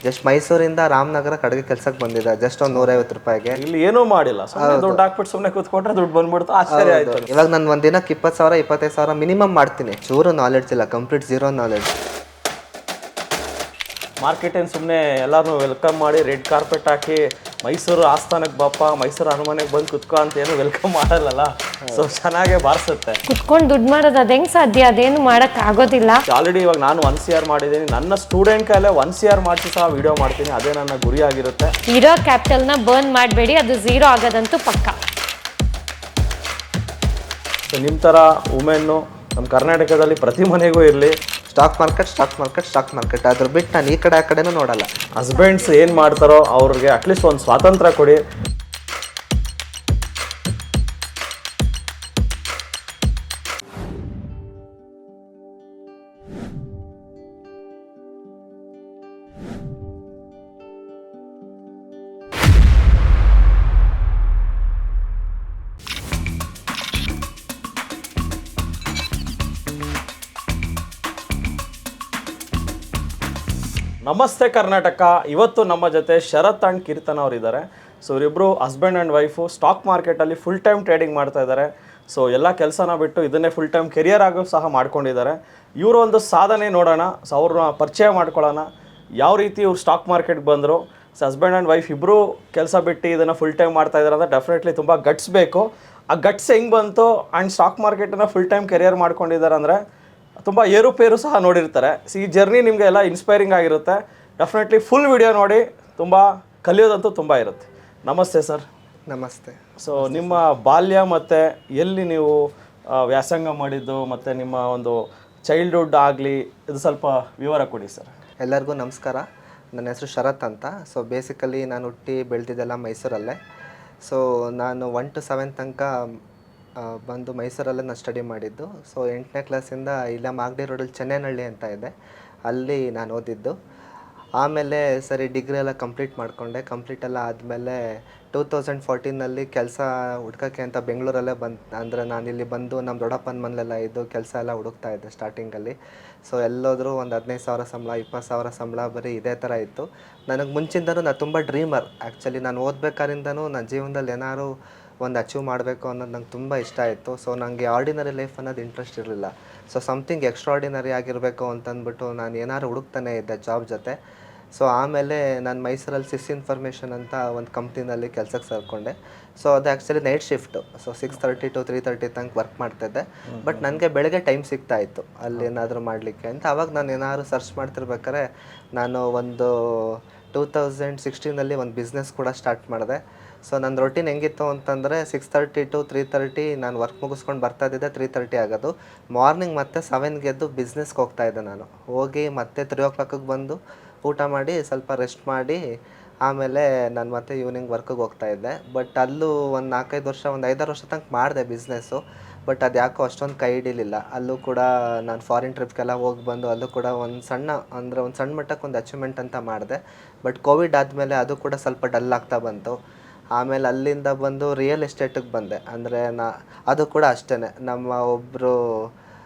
Just ಮೈಸೂರಿಂದ ರಾಮನಗರ ಕಡೆಗೆ ಕೆಲ್ಸಕ್ಕೆ ಬಂದಿದ್ದೆ ಜಸ್ಟ್ ಒಂದು 150 ರೂಪಾಯಿಗೆ. ಇಲ್ಲಿ ಏನೂ ಮಾಡಿಲ್ಲ, ಸುಮ್ಮನೆ ದುಡ್ಡು ಹಾಕ್ಬಿಟ್ಟು ಸುಮ್ಮನೆ ಕೂತ್ಕೊಂಡ್ರೆ ದುಡ್ಡು ಬಂದ್ಬಿಡ್ತು. ಆಶ್ಚರ್ಯ ಆಯ್ತು. ಇವಾಗ ನಾನು ಒಂದು ದಿನಕ್ಕೆ 20,000 25,000 ಮಿನಿಮಮ್ ಮಾಡ್ತೀನಿ. ಚೂರು ನಾಲೆಡ್ಜ್ ಇಲ್ಲ, ಕಂಪ್ಲೀಟ್ ಝೀರೋ ನಾಲೆಡ್ಜ್. ಮಾರ್ಕೆಟೇನು ಸುಮ್ಮನೆ ಎಲ್ಲರೂ ವೆಲ್ಕಮ್ ಮಾಡಿ ರೆಡ್ ಕಾರ್ಪೆಟ್ ಹಾಕಿ ಮೈಸೂರು ಆಸ್ಥಾನಕ್ಕೆ ಬಾಪ, ಮೈಸೂರು ಅರಮನೆಗೆ ಬಂದು ಕುತ್ಕೊ ಅಂತ ಏನು ವೆಲ್ಕಮ್ ಮಾಡಲ್ಲ. ಸೊ ಚೆನ್ನಾಗೇ ಬಾರಿಸುತ್ತೆ. ಕುತ್ಕೊಂಡು ದುಡ್ಡು ಮಾಡೋದು ಅದು ಹೆಂಗೆ ಸಾಧ್ಯ? ಅದೇನು ಮಾಡೋಕ್ಕೆ ಆಗೋದಿಲ್ಲ. ಆಲ್ರೆಡಿ ಇವಾಗ ನಾನು 1 CR ಮಾಡಿದ್ದೀನಿ. ನನ್ನ ಸ್ಟೂಡೆಂಟ್ ಕೈಲೇ 1 CR ಮಾಡಿಸಿ ಸಹ ವಿಡಿಯೋ ಮಾಡ್ತೀನಿ. ಅದೇ ನನ್ನ ಗುರಿ ಆಗಿರುತ್ತೆ. ಇರೋ ಕ್ಯಾಪಿಟಲ್ನ ಬರ್ನ್ ಮಾಡಬೇಡಿ, ಅದು ಝೀರೋ ಆಗೋದಂತೂ ಪಕ್ಕ. ಸೊ ನಿಮ್ಮ ಥರ ವುಮೆನ್ನು ನಮ್ಮ ಕರ್ನಾಟಕದಲ್ಲಿ ಪ್ರತಿ ಮನೆಗೂ ಇರಲಿ. ಸ್ಟಾಕ್ ಮಾರ್ಕೆಟ್ ಅದ್ರ ಬಿಟ್ಟು ನಾನು ಈ ಕಡೆ ಆ ಕಡೆನೂ ನೋಡಲ್ಲ. ಹಸ್ಬೆಂಡ್ಸ್ ಏನು ಮಾಡ್ತಾರೋ ಅವ್ರಿಗೆ ಅಟ್ಲೀಸ್ಟ್ ಒಂದು ಸ್ವಾತಂತ್ರ್ಯ ಕೊಡಿ. ನಮಸ್ತೆ ಕರ್ನಾಟಕ. ಇವತ್ತು ನಮ್ಮ ಜೊತೆ ಶರತ್ ಆ್ಯಂಡ್ ಕೀರ್ತನ್ ಅವರಿದ್ದಾರೆ. ಸೊ ಇವರಿಬ್ಬರು ಹಸ್ಬೆಂಡ್ ಆ್ಯಂಡ್ ವೈಫು ಸ್ಟಾಕ್ ಮಾರ್ಕೆಟಲ್ಲಿ ಫುಲ್ ಟೈಮ್ ಟ್ರೇಡಿಂಗ್ ಮಾಡ್ತಾ ಇದ್ದಾರೆ. ಸೊ ಎಲ್ಲ ಕೆಲಸನ ಬಿಟ್ಟು ಇದನ್ನೇ ಫುಲ್ ಟೈಮ್ ಕೆರಿಯರ್ ಆಗೋ ಸಹ ಮಾಡ್ಕೊಂಡಿದ್ದಾರೆ. ಇವರ ಒಂದು ಸಾಧನೆ ನೋಡೋಣ. ಸೊ ಅವ್ರನ್ನ ಪರಿಚಯ ಮಾಡ್ಕೊಳ್ಳೋಣ. ಯಾವ ರೀತಿ ಇವ್ರು ಸ್ಟಾಕ್ ಮಾರ್ಕೆಟ್ಗೆ ಬಂದರು. ಸೊ ಹಸ್ಬೆಂಡ್ ಆ್ಯಂಡ್ ವೈಫ್ ಇಬ್ಬರು ಕೆಲಸ ಬಿಟ್ಟು ಇದನ್ನು ಫುಲ್ ಟೈಮ್ ಮಾಡ್ತಾ ಇದ್ದಾರೆ ಅಂದರೆ ಡೆಫಿನೆಟ್ಲಿ ತುಂಬ ಗಟ್ಸ್ ಬೇಕು. ಆ ಗಟ್ಸ್ ಹೆಂಗೆ ಬಂತು ಆ್ಯಂಡ್ ಸ್ಟಾಕ್ ಮಾರ್ಕೆಟನ್ನು ಫುಲ್ ಟೈಮ್ ಕೆರಿಯರ್ ಮಾಡ್ಕೊಂಡಿದ್ದಾರೆ ಅಂದರೆ ತುಂಬ ಏರುಪೇರು ಸಹ ನೋಡಿರ್ತಾರೆ. ಸೊ ಈ ಜರ್ನಿ ನಿಮಗೆ ಎಲ್ಲ ಇನ್ಸ್ಪೈರಿಂಗ್ ಆಗಿರುತ್ತೆ. ಡೆಫಿನೆಟ್ಲಿ ಫುಲ್ ವಿಡಿಯೋ ನೋಡಿ, ತುಂಬ ಕಲಿಯೋದಂತೂ ತುಂಬ ಇರುತ್ತೆ. ನಮಸ್ತೆ ಸರ್. ನಮಸ್ತೆ. ಸೊ ನಿಮ್ಮ ಬಾಲ್ಯ ಮತ್ತು ಎಲ್ಲಿ ನೀವು ವ್ಯಾಸಂಗ ಮಾಡಿದ್ದು ಮತ್ತು ನಿಮ್ಮ ಒಂದು ಚೈಲ್ಡ್ಹುಡ್ ಆಗಲಿ ಇದು ಸ್ವಲ್ಪ ವಿವರ ಕೊಡಿ ಸರ್. ಎಲ್ಲರಿಗೂ ನಮಸ್ಕಾರ. ನನ್ನ ಹೆಸರು ಶರತ್ ಅಂತ. ಸೊ ಬೇಸಿಕಲಿ ನಾನು ಹುಟ್ಟಿ ಬೆಳೆದಿದ್ದೆಲ್ಲ ಮೈಸೂರಲ್ಲೇ. ಸೊ ನಾನು 1 to 7 ತನಕ ಬಂದು ಮೈಸೂರಲ್ಲೇ ನಾನು ಸ್ಟಡಿ ಮಾಡಿದ್ದು. ಸೊ 8ನೇ ಕ್ಲಾಸಿಂದ ಇಲ್ಲ ಮಾಗಡಿ ರೋಡಲ್ಲಿ ಚೆನ್ನೈನಹಳ್ಳಿ ಅಂತ ಇದೆ, ಅಲ್ಲಿ ನಾನು ಓದಿದ್ದು. ಆಮೇಲೆ ಸರಿ ಡಿಗ್ರಿ ಎಲ್ಲ ಕಂಪ್ಲೀಟ್ ಎಲ್ಲ ಆದಮೇಲೆ 2014ನಲ್ಲಿ ಕೆಲಸ ಹುಡ್ಕೋಕ್ಕೆ ಅಂತ ಬೆಂಗಳೂರಲ್ಲೇ ಅಂದರೆ ನಾನಿಲ್ಲಿ ಬಂದು ನಮ್ಮ ದೊಡ್ಡಪ್ಪನ ಮನೇಲೆಲ್ಲ ಇದ್ದು ಕೆಲಸ ಎಲ್ಲ ಹುಡುಕ್ತಾ ಇದ್ದೆ ಸ್ಟಾರ್ಟಿಂಗಲ್ಲಿ. ಸೊ ಎಲ್ಲೋದ್ರೂ ಒಂದು 15,000 ಸಂಬಳ, 20,000 ಸಂಬಳ, ಬರೀ ಇದೇ ಥರ ಇತ್ತು. ನನಗೆ ಮುಂಚಿಂದನೂ ನಾನು ತುಂಬ ಡ್ರೀಮರ್. ಆ್ಯಕ್ಚುಲಿ ನಾನು ಓದಬೇಕಾರಿಂದನೂ ನನ್ನ ಜೀವನದಲ್ಲಿ ಏನಾದ್ರು ಒಂದು ಅಚೀವ್ ಮಾಡಬೇಕು ಅನ್ನೋದು ನಂಗೆ ತುಂಬ ಇಷ್ಟ ಆಯಿತು. ಸೊ ನನಗೆ ಆರ್ಡಿನರಿ ಲೈಫ್ ಅನ್ನೋದು ಇಂಟ್ರೆಸ್ಟ್ ಇರಲಿಲ್ಲ. ಸೊ ಸಮಥಿಂಗ್ ಎಕ್ಸ್ಟ್ರಾರ್ಡಿನರಿ ಆಗಿರಬೇಕು ಅಂತಂದ್ಬಿಟ್ಟು ನಾನು ಏನಾದ್ರು ಹುಡುಕ್ತಾನೆ ಇದ್ದೆ ಜಾಬ್ ಜೊತೆ. ಸೊ ಆಮೇಲೆ ನಾನು ಮೈಸೂರಲ್ಲಿ ಸಿಸ್ ಇನ್ಫಾರ್ಮೇಷನ್ ಅಂತ ಒಂದು ಕಂಪ್ನಿನಲ್ಲಿ ಕೆಲಸಕ್ಕೆ ಸೇರಿಕೊಂಡೆ. ಸೊ ಅದು actually night shift. So 6:30 to 3:30 ತನಕ ವರ್ಕ್ ಮಾಡ್ತಾಯಿದ್ದೆ. ಬಟ್ ನನಗೆ ಬೆಳಗ್ಗೆ ಟೈಮ್ ಸಿಗ್ತಾಯಿತ್ತು ಅಲ್ಲಿ ಏನಾದರೂ ಮಾಡಲಿಕ್ಕೆ ಅಂತ. ಆವಾಗ ನಾನು ಏನಾದ್ರು ಸರ್ಚ್ ಮಾಡ್ತಿರ್ಬೇಕಾದ್ರೆ ನಾನು ಒಂದು 2016ನಲ್ಲಿ ಒಂದು ಬಿಸ್ನೆಸ್ ಕೂಡ ಸ್ಟಾರ್ಟ್ ಮಾಡಿದೆ. ಸೊ ನನ್ನ ರೊಟೀನ್ ಹೆಂಗಿತ್ತು ಅಂತಂದರೆ 6:30 to 3:30 ನಾನು ವರ್ಕ್ ಮುಗಿಸ್ಕೊಂಡು ಬರ್ತಾಯಿದ್ದೆ. 3:30 ಆಗೋದು. ಮಾರ್ನಿಂಗ್ ಮತ್ತೆ 7ಗೆ ಎದ್ದು ಬಿಸ್ನೆಸ್ಗೆ ಹೋಗ್ತಾಯಿದ್ದೆ. ನಾನು ಹೋಗಿ ಮತ್ತೆ 3 o'clockಗೆ ಬಂದು ಊಟ ಮಾಡಿ ಸ್ವಲ್ಪ ರೆಸ್ಟ್ ಮಾಡಿ ಆಮೇಲೆ ನಾನು ಮತ್ತೆ ಈವ್ನಿಂಗ್ ವರ್ಕಿಗೆ ಹೋಗ್ತಾಯಿದ್ದೆ. ಬಟ್ ಅಲ್ಲೂ ಒಂದು 4-5 ವರ್ಷ, ಒಂದು 5-6 ವರ್ಷ ತನಕ ಮಾಡಿದೆ ಬಿಸ್ನೆಸ್ಸು. ಬಟ್ ಅದು ಯಾಕೋ ಅಷ್ಟೊಂದು ಕೈ ಹಿಡಿಲಿಲ್ಲ. ಅಲ್ಲೂ ಕೂಡ ನಾನು ಫಾರಿನ್ ಟ್ರಿಪ್ಗೆಲ್ಲ ಹೋಗಿ ಬಂದು ಅಲ್ಲೂ ಕೂಡ ಒಂದು ಸಣ್ಣ ಮಟ್ಟಕ್ಕೆ ಒಂದು ಅಚೀವ್ಮೆಂಟ್ ಅಂತ ಮಾಡಿದೆ. ಬಟ್ ಕೋವಿಡ್ ಆದಮೇಲೆ ಅದು ಕೂಡ ಸ್ವಲ್ಪ ಡಲ್ ಆಗ್ತಾ ಬಂತು. ಆಮೇಲೆ ಅಲ್ಲಿಂದ ಬಂದು ರಿಯಲ್ ಎಸ್ಟೇಟಿಗೆ ಬಂದೆ. ಅಂದರೆ ಅದು ಕೂಡ ಅಷ್ಟೇ, ನಮ್ಮ ಒಬ್ಬರು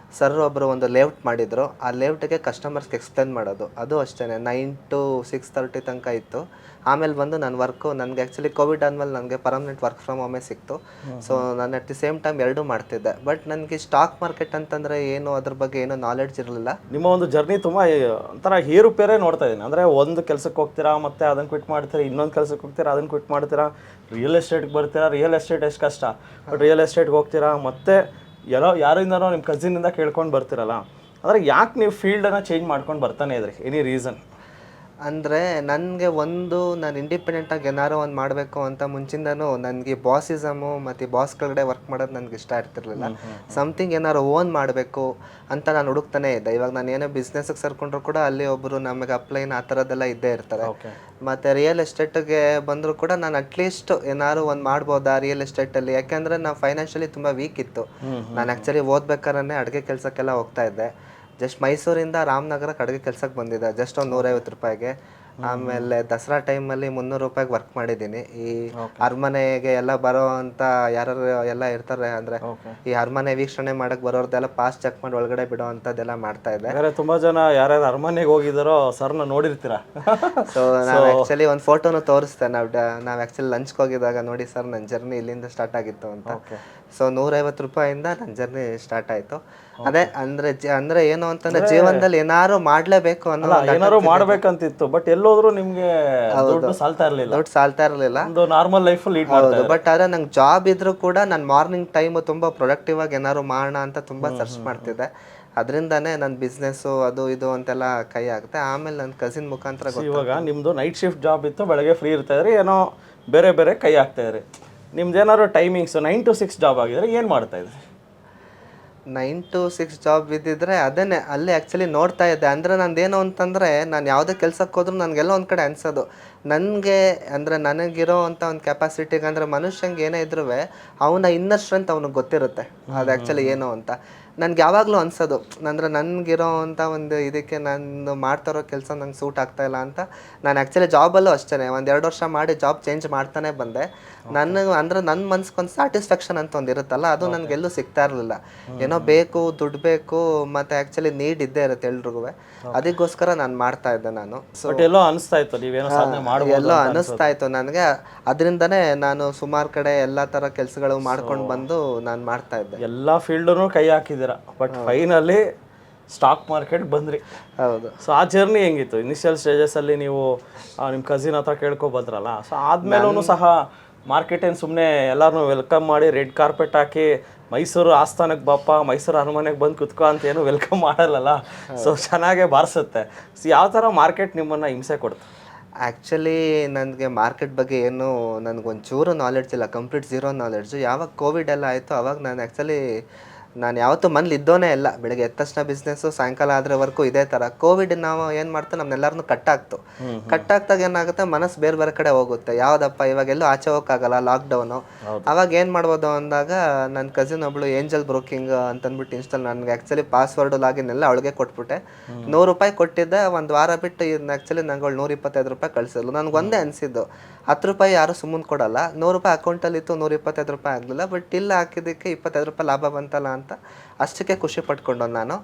ಒಂದು ಲೇಔಟ್ ಮಾಡಿದರು. ಆ ಲೇಔಟಿಗೆ ಕಸ್ಟಮರ್ಸ್ಗೆ ಎಕ್ಸ್ಪ್ಲೇನ್ ಮಾಡೋದು, ಅದು ಅಷ್ಟೇ 9 to 6:30 ತನಕ ಇತ್ತು. ಆಮೇಲೆ ಬಂದು ನನ್ನ ವರ್ಕು, ನನಗೆ ಆ್ಯಕ್ಚುಲಿ ಕೋವಿಡ್ ಆದಮೇಲೆ ನನಗೆ ಪರ್ಮನೆಂಟ್ ವರ್ಕ್ ಫ್ರಮ್ ಹೋಮೇ ಸಿಕ್ತು. ಸೊ ನಾನು ಅಟ್ ದಿ ಸೇಮ್ ಟೈಮ್ ಎರಡೂ ಮಾಡ್ತಿದ್ದೆ. ಬಟ್ ನನಗೆ ಸ್ಟಾಕ್ ಮಾರ್ಕೆಟ್ ಅಂತಂದರೆ ಏನು, ಅದ್ರ ಬಗ್ಗೆ ಏನೂ ನಾಲೆಡ್ಜ್ ಇರಲಿಲ್ಲ. ನಿಮ್ಮ ಒಂದು ಜರ್ನಿ ತುಂಬ ಒಂಥರ ಏರುಪೇರೇ ನೋಡ್ತಾ ಇದ್ದೀನಿ. ಅಂದರೆ ಒಂದು ಕೆಲಸಕ್ಕೆ ಹೋಗ್ತೀರಾ, ಮತ್ತು ಅದನ್ನು ಕ್ವಿಟ್ ಮಾಡ್ತೀರಾ, ಇನ್ನೊಂದು ಕೆಲಸಕ್ಕೆ ಹೋಗ್ತೀರಾ, ಅದನ್ನು ಕ್ವಿಟ್ ಮಾಡ್ತೀರಾ, ರಿಯಲ್ ಎಸ್ಟೇಟ್ಗೆ ಬರ್ತೀರಾ. ರಿಯಲ್ ಎಸ್ಟೇಟ್ ಎಷ್ಟು ಕಷ್ಟ, ಬಟ್ ರಿಯಲ್ ಎಸ್ಟೇಟ್ಗೆ ಹೋಗ್ತೀರಾ, ಮತ್ತು ಯಾರಿಂದನೋ ನಿಮ್ಮ ಕಸಿನಿಂದ ಕೇಳ್ಕೊಂಡು ಬರ್ತಿರಲ್ಲ. ಅಂದರೆ ಯಾಕೆ ನೀವು ಫೀಲ್ಡನ್ನು ಚೇಂಜ್ ಮಾಡ್ಕೊಂಡು ಬರ್ತಾನೆ ಇದ್ರಿ? Any reason? ಅಂದರೆ ನನಗೆ ನಾನು ಇಂಡಿಪೆಂಡೆಂಟಾಗಿ ಏನಾರೋ ಒಂದು ಮಾಡಬೇಕು ಅಂತ ಮುಂಚಿಂದನೂ ನನಗೆ ಬಾಸಿಸಮು ಮತ್ತು ಬಾಸ್ ಕೆಳಗಡೆ ವರ್ಕ್ ಮಾಡೋದು ನನಗೆ ಇಷ್ಟ ಇರ್ತಿರ್ಲಿಲ್ಲ. ಸಮಥಿಂಗ್ ಏನಾರು ಓನ್ ಮಾಡಬೇಕು ಅಂತ ನಾನು ಹುಡುಕ್ತಾನೆ ಇದ್ದೆ. ಇವಾಗ ನಾನು ಏನೋ ಬಿಸ್ನೆಸ್ಗೆ ಸೇರ್ಕೊಂಡ್ರು ಕೂಡ ಅಲ್ಲಿ ಒಬ್ಬರು ನಮಗೆ ಅಪ್ಲೈನ್ ಆ ಥರದ್ದೆಲ್ಲ ಇದ್ದೇ ಇರ್ತಾರೆ. ಮತ್ತು ರಿಯಲ್ ಎಸ್ಟೇಟಿಗೆ ಬಂದರೂ ಕೂಡ ನಾನು ಅಟ್ಲೀಸ್ಟ್ ಏನಾದ್ರು ಒಂದು ಮಾಡ್ಬೋದಾ ರಿಯಲ್ ಎಸ್ಟೇಟಲ್ಲಿ, ಯಾಕೆಂದರೆ ನಾವು ಫೈನಾನ್ಷಿಯಲಿ ತುಂಬ ವೀಕ್ ಇತ್ತು. ನಾನು ಆ್ಯಕ್ಚುಲಿ ಓದ್ಬೇಕಾದ್ರೆ ಅಡುಗೆ ಕೆಲಸಕ್ಕೆಲ್ಲ ಹೋಗ್ತಾ ಇದ್ದೆ. ಜಸ್ಟ್ ಮೈಸೂರಿಂದ ರಾಮನಗರ ಅಡುಗೆ ಕೆಲಸಕ್ಕೆ ಬಂದಿದ್ದೆ ಜಸ್ಟ್ ಒಂದು 150 ರೂಪಾಯಿಗೆ. ಆಮೇಲೆ ದಸರಾ ಟೈಮಲ್ಲಿ 300 ರೂಪಾಯಿಗೆ ವರ್ಕ್ ಮಾಡಿದ್ದೀನಿ. ಈ ಅರಮನೆಗೆ ಎಲ್ಲ ಬರೋ ಅಂತ ಯಾರು ಎಲ್ಲ ಇರ್ತಾರೆ ಅಂದರೆ ಈ ಅರಮನೆ ವೀಕ್ಷಣೆ ಮಾಡಕ್ಕೆ ಬರೋರ್ದೆಲ್ಲ ಪಾಸ್ ಚೆಕ್ ಮಾಡಿ ಒಳಗಡೆ ಬಿಡೋ ಅಂಥದ್ದೆಲ್ಲ ಮಾಡ್ತಾ ಇದ್ದೆ. ಬೇರೆ ತುಂಬ ಜನ ಯಾರ್ಯಾರು ಅರಮನೆಗೆ ಹೋಗಿದ್ದಾರೋ ಸರ್ನ ನೋಡಿರ್ತೀರಾ. ಸೊ ನಾವು ಆ್ಯಕ್ಚುಲಿ ಒಂದು ಫೋಟೋನು ತೋರಿಸ್ತೆ. ನಾವು ಆ್ಯಕ್ಚುಲಿ ಲಂಚ್ಗೆ ಹೋಗಿದಾಗ ನೋಡಿ ಸರ್ ನನ್ನ ಜರ್ನಿ ಇಲ್ಲಿಂದ ಸ್ಟಾರ್ಟ್ ಆಗಿತ್ತು ಅಂತ. ಸೊ 150 ರೂಪಾಯಿಂದ ನನ್ನ ಜರ್ನಿ ಸ್ಟಾರ್ಟ್ ಆಯಿತು. ಅದೇ ಅಂದರೆ ಏನು ಅಂತಂದ್ರೆ ಜೀವನದಲ್ಲಿ ಏನಾರು ಮಾಡಲೇಬೇಕು ಅನ್ನೋ ಏನಾರು ಮಾಡ್ಬೇಕಂತಿತ್ತು, ಬಟ್ ಎಲ್ಲೋದ್ರು ನಿಮ್ಗೆ ದುಡ್ಡು ಸಾಲ್ತಾ ಇರಲಿಲ್ಲ. ಒಂದು ನಾರ್ಮಲ್ ಲೈಫ್ ಲೀಡ್ ಹೌದು. ಬಟ್ ಆದ್ರೆ ನಂಗೆ ಜಾಬ್ ಇದ್ರೂ ಕೂಡ ನಾನು ಮಾರ್ನಿಂಗ್ ಟೈಮ್ ತುಂಬಾ ಪ್ರೊಡಕ್ಟಿವ್ ಆಗಿ ಏನಾರು ಮಾಡೋಣ ಅಂತ ತುಂಬಾ ಸರ್ಚ್ ಮಾಡ್ತಿದ್ದೆ. ಅದರಿಂದಾನೇ ನನ್ನ ಬಿಸ್ನೆಸ್ಸು ಅದು ಇದು ಅಂತೆಲ್ಲ ಕೈ ಆಗುತ್ತೆ. ಆಮೇಲೆ ನನ್ನ ಕಸಿನ್ ಮುಖಾಂತರ ಇವಾಗ ನಿಮ್ದು ನೈಟ್ ಶಿಫ್ಟ್ ಜಾಬ್ ಇತ್ತು, ಬೆಳಗ್ಗೆ ಫ್ರೀ ಇರ್ತಾ ಇದ್ರಿ, ಏನೋ ಬೇರೆ ಬೇರೆ ಕೈ ಆಗ್ತಾ ಇದ್ರಿ. ನಿಮ್ದು ಏನಾದ್ರು ಟೈಮಿಂಗ್ಸ್ 9 to 6 ಜಾಬ್ ಆಗಿದ್ರೆ ಏನು ಮಾಡ್ತಾ ಇದ್ರಿ? 9 to 6 ಜಾಬ್ ಇದ್ದಿದ್ರೆ ಅದೇನೆ ಅಲ್ಲಿ ಆ್ಯಕ್ಚುಲಿ ನೋಡ್ತಾ ಇದ್ದೆ. ಅಂದರೆ ನಂದೇನು ಅಂತಂದರೆ ನಾನು ಯಾವುದೇ ಕೆಲ್ಸಕ್ಕೆ ಹೋದ್ರೂ ನನಗೆಲ್ಲ ಒಂದು ಕಡೆ ಅನ್ಸೋದು ನನಗೆ ಅಂದರೆ ನನಗಿರೋ ಅಂಥ ಒಂದು ಕೆಪಾಸಿಟಿಗೆ ಅಂದರೆ ಮನುಷ್ಯಂಗೆ ಏನೇ ಇದ್ರೂ ಅವನ ಇನ್ನರ್ ಸ್ಟ್ರೆಂತ್ ಅವ್ನಿಗೆ ಗೊತ್ತಿರುತ್ತೆ ಅದು ಆ್ಯಕ್ಚುಲಿ ಏನು ಅಂತ. ನನಗೆ ಯಾವಾಗಲೂ ಅನ್ಸೋದು ಅಂದರೆ ನನಗಿರೋ ಅಂಥ ಒಂದು ಇದಕ್ಕೆ ನಾನು ಮಾಡ್ತಾರೋ ಕೆಲಸ ನಂಗೆ ಸೂಟ್ ಆಗ್ತಾ ಇಲ್ಲ ಅಂತ. ನಾನು ಆ್ಯಕ್ಚುಲಿ ಜಾಬಲ್ಲೂ ಅಷ್ಟೇ 1-2 ವರ್ಷ ಮಾಡಿ ಜಾಬ್ ಚೇಂಜ್ ಮಾಡ್ತಾನೆ ಬಂದೆ. ನನಗೆ ಅಂದರೆ ನನ್ನ ಮನ್ಸ್ಗೊಂದು ಸ್ಯಾಟಿಸ್ಫ್ಯಾಕ್ಷನ್ ಅಂತ ಒಂದು ಇರುತ್ತಲ್ಲ, ಅದು ನನಗೆಲ್ಲೂ ಸಿಗ್ತಾ ಇರಲಿಲ್ಲ. ಏನೋ ಬೇಕು, ದುಡ್ಡು ಬೇಕು, ಮತ್ತು ಆ್ಯಕ್ಚುಲಿ ನೀಡ್ ಇದ್ದೇ ಇರುತ್ತೆ ಎಲ್ರಿಗೂ. ಅದಕ್ಕೋಸ್ಕರ ನಾನು ಮಾಡ್ತಾ ಇದ್ದೆ ನಾನು. ಸೊ ಎಲ್ಲೋ ಅನಿಸ್ತಾ ಇತ್ತು ನೀವೇನೋ ಸಾಧನೆ ಮಾಡ್ಬೋದು, ಎಲ್ಲೋ ಅನಿಸ್ತಾ ಇತ್ತು ನನಗೆ. ಅದರಿಂದನೇ ನಾನು ಸುಮಾರು ಕಡೆ ಎಲ್ಲ ಥರ ಕೆಲಸಗಳು ಮಾಡ್ಕೊಂಡು ಬಂದು ನಾನು ಮಾಡ್ತಾ ಇದ್ದೆ. ಎಲ್ಲ ಫೀಲ್ಡೂ ಕೈ ಹಾಕಿದ್ದೀರಾ, ಬಟ್ ಫೈನಲಿ ಸ್ಟಾಕ್ ಮಾರ್ಕೆಟ್ ಬಂದ್ರಿ. ಹೌದು. ಸೊ ಆ ಜರ್ನಿ ಹೆಂಗಿತ್ತು? ಇನಿಷಿಯಲ್ ಸ್ಟೇಜಸಲ್ಲಿ ನೀವು ನಿಮ್ಮ ಕಸಿನ್ ಹತ್ರ ಕೇಳ್ಕೊ ಬಂದ್ರಲ್ಲ, ಸೊ ಆದ್ಮೇಲೂ ಸಹ ಮಾರ್ಕೆಟ್ ಏನು ಸುಮ್ಮನೆ ಎಲ್ಲರನ್ನೂ ವೆಲ್ಕಮ್ ಮಾಡಿ ರೆಡ್ ಕಾರ್ಪೆಟ್ ಹಾಕಿ ಮೈಸೂರು ಆಸ್ಥಾನಕ್ಕೆ ಬಾಪ, ಮೈಸೂರು ಅರಮನೆಗೆ ಬಂದು ಕುತ್ಕೋ ಅಂತ ಏನು ವೆಲ್ಕಮ್ ಮಾಡಲ್ಲಲ್ಲ. ಸೊ ಚೆನ್ನಾಗೇ ಬಾರಿಸುತ್ತೆ. ಸೊ ಯಾವ ಥರ ಮಾರ್ಕೆಟ್ ನಿಮ್ಮನ್ನು ಹಿಂಸೆ ಕೊಡ್ತು? ಆ್ಯಕ್ಚುಲಿ ನನಗೆ ಮಾರ್ಕೆಟ್ ಬಗ್ಗೆ ಏನು ನನಗೊಂಚೂರು ನಾಲೆಡ್ಜ್ ಇಲ್ಲ, ಕಂಪ್ಲೀಟ್ ಝೀರೋ ನಾಲೆಡ್ಜು. ಯಾವಾಗ ಕೋವಿಡ್ ಎಲ್ಲ ಆಯಿತು ಅವಾಗ ನಾನು ಯಾವತ್ತೂ ಮನೇಲಿ ಇದ್ದೋನೇ ಇಲ್ಲ. ಬೆಳಗ್ಗೆ ಎದ್ದ ತಕ್ಷಣ ಬಿಸ್ನೆಸ್ಸು, ಸಾಯಂಕಾಲ ಆದ್ರೆವರೆಗೂ ಇದೇ ಥರ. ಕೋವಿಡ್ ನಾವು ಏನು ಮಾಡ್ತು ನಮ್ಮನ್ನೆಲ್ಲರನ್ನೂ ಕಟ್ಟಾಗ್ತಾಗ ಏನಾಗುತ್ತೆ ಮನಸ್ಸು ಬೇರೆ ಬೇರೆ ಕಡೆ ಹೋಗುತ್ತೆ. ಯಾವುದಪ್ಪ ಇವಾಗೆಲ್ಲೂ ಆಚೆ ಹೋಗೋಕ್ಕಾಗಲ್ಲ, ಲಾಕ್ಡೌನು. ಅವಾಗ ಏನು ಮಾಡ್ಬೋದು ಅಂದಾಗ ನನ್ನ ಕಸಿನ್ ಒಬ್ಳು ಏಂಜಲ್ ಬ್ರೋಕಿಂಗ್ ಅಂತಂದ್ಬಿಟ್ಟು ಇನ್ಸ್ಟಾಲ್ ನನಗೆ ಆ್ಯಕ್ಚುಲಿ ಪಾಸ್ವರ್ಡು ಲಾಗಿನ್ ಎಲ್ಲ ಅವಳಿಗೆ ಕೊಟ್ಬಿಟ್ಟೆ. 100 ರೂಪಾಯಿ ಕೊಟ್ಟಿದ್ದೆ. ಒಂದು ವಾರ ಬಿಟ್ಟು ಆ್ಯಕ್ಚುಲಿ ನಂಗೆ ಅವಳು 125 ರೂಪಾಯಿ ಕಳಿಸಿದ್ಲು. ನನಗೆ ಒಂದೇ ಅನಿಸಿದ್ದು 10 ರೂಪಾಯಿ ಯಾರು ಸುಮ್ಮನೆ ಕೊಡಲ್ಲ. 100 ರೂಪಾಯಿ ಅಕೌಂಟಲ್ಲಿತ್ತು, 125 ರೂಪಾಯಿ ಆಗಲಿಲ್ಲ. ಬಟ್ ಇಲ್ಲ ಹಾಕಿದ್ದಕ್ಕೆ 25 ರೂಪಾಯಿ ಲಾಭ ಬಂತಲ್ಲ ಅಂತ ಅಷ್ಟಕ್ಕೆ ಖುಷಿ ಪಟ್ಕೊಂಡು ನಾನು